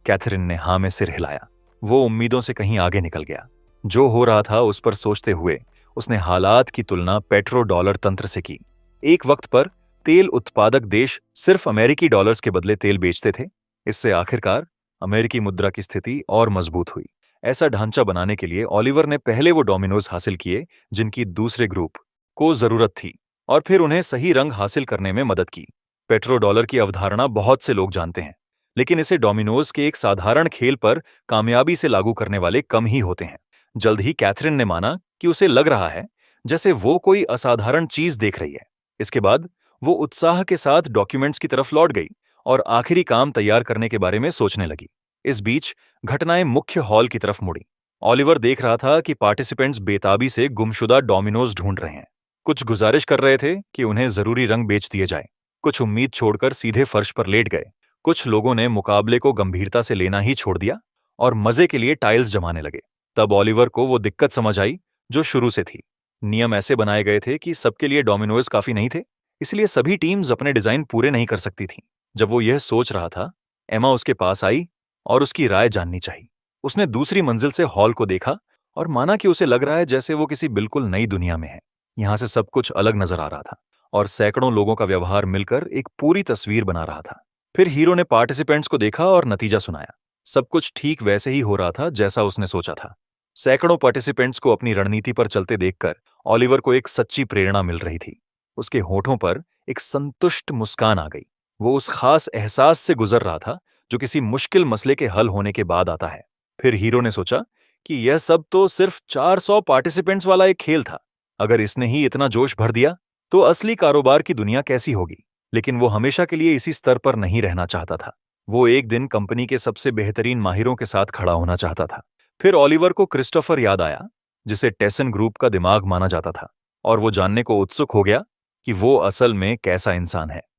कैथरीन ने हां में सिर हिलाया। वो उम्मीदों से कहीं आगे निकल गया। जो हो रहा था उस पर सोचते हुए उसने हालात की तुलना पेट्रो डॉलर तंत्र से की। एक वक्त पर तेल उत्पादक देश सिर्फ अमेरिकी डॉलर्स के बदले तेल बेचते थे। इससे आखिरकार अमेरिकी मुद्रा की स्थिति और मजबूत हुई। ऐसा ढांचा बनाने के लिए ओलिवर ने पहले वो डोमिनोज हासिल किए जिनकी दूसरे ग्रुप को जरूरत थी और फिर उन्हें सही रंग हासिल करने में मदद की। पेट्रो डॉलर की अवधारणा बहुत से लोग जानते हैं, लेकिन इसे डोमिनोज के एक साधारण खेल पर कामयाबी से लागू करने वाले कम ही होते हैं। जल्द ही कैथरीन ने माना कि उसे लग रहा है जैसे वो कोई असाधारण चीज देख रही है। इसके बाद वो उत्साह के साथ डॉक्यूमेंट्स की तरफ लौट गई और आखिरी काम तैयार करने के बारे में सोचने लगी। इस बीच घटनाएं मुख्य हॉल की तरफ मुड़ी। ओलिवर देख रहा था कि पार्टिसिपेंट्स बेताबी से गुमशुदा डोमिनोज ढूंढ रहे हैं। कुछ गुजारिश कर रहे थे कि उन्हें जरूरी रंग बेच दिए जाए। कुछ उम्मीद छोड़कर सीधे फर्श पर लेट गए। कुछ लोगों ने मुकाबले को गंभीरता से लेना ही छोड़ दिया और मजे के लिए टाइल्स जमाने लगे। तब ओलिवर को वो दिक्कत समझ आई जो शुरू से थी। नियम ऐसे बनाए गए थे कि सबके लिए डोमिनोज काफी नहीं थे, इसलिए सभी टीम्स अपने डिजाइन पूरे नहीं कर सकती थीं। जब वो यह सोच रहा था, एमा उसके पास आई और उसकी राय जाननी चाहिए। उसने दूसरी मंजिल से हॉल को देखा और माना कि उसे लग रहा है जैसे वो किसी बिल्कुल नई दुनिया में है। यहां से सब कुछ अलग नजर आ रहा था और सैकड़ों लोगों का व्यवहार मिलकर एक पूरी तस्वीर बना रहा था। फिर हीरो ने पार्टिसिपेंट्स को देखा और नतीजा सुनाया। सब कुछ ठीक वैसे ही हो रहा था जैसा उसने सोचा था। सैकड़ों पार्टिसिपेंट्स को अपनी रणनीति पर चलते देखकर ऑलिवर को एक सच्ची प्रेरणा मिल रही थी। उसके होठों पर एक संतुष्ट मुस्कान आ गई। वो उस खास एहसास से गुजर रहा था जो किसी मुश्किल मसले के हल होने के बाद आता है। फिर हीरो ने सोचा कि यह सब तो सिर्फ 400 पार्टिसिपेंट्स वाला एक खेल था। अगर इसने ही इतना जोश भर दिया तो असली कारोबार की दुनिया कैसी होगी। लेकिन वो हमेशा के लिए इसी स्तर पर नहीं रहना चाहता था। वो एक दिन कंपनी के सबसे बेहतरीन माहिरों के साथ खड़ा होना चाहता था। फिर ऑलिवर को क्रिस्टोफर याद आया, जिसे टेसन ग्रुप का दिमाग माना जाता था, और वो जानने को उत्सुक हो गया कि वो असल में कैसा इंसान है।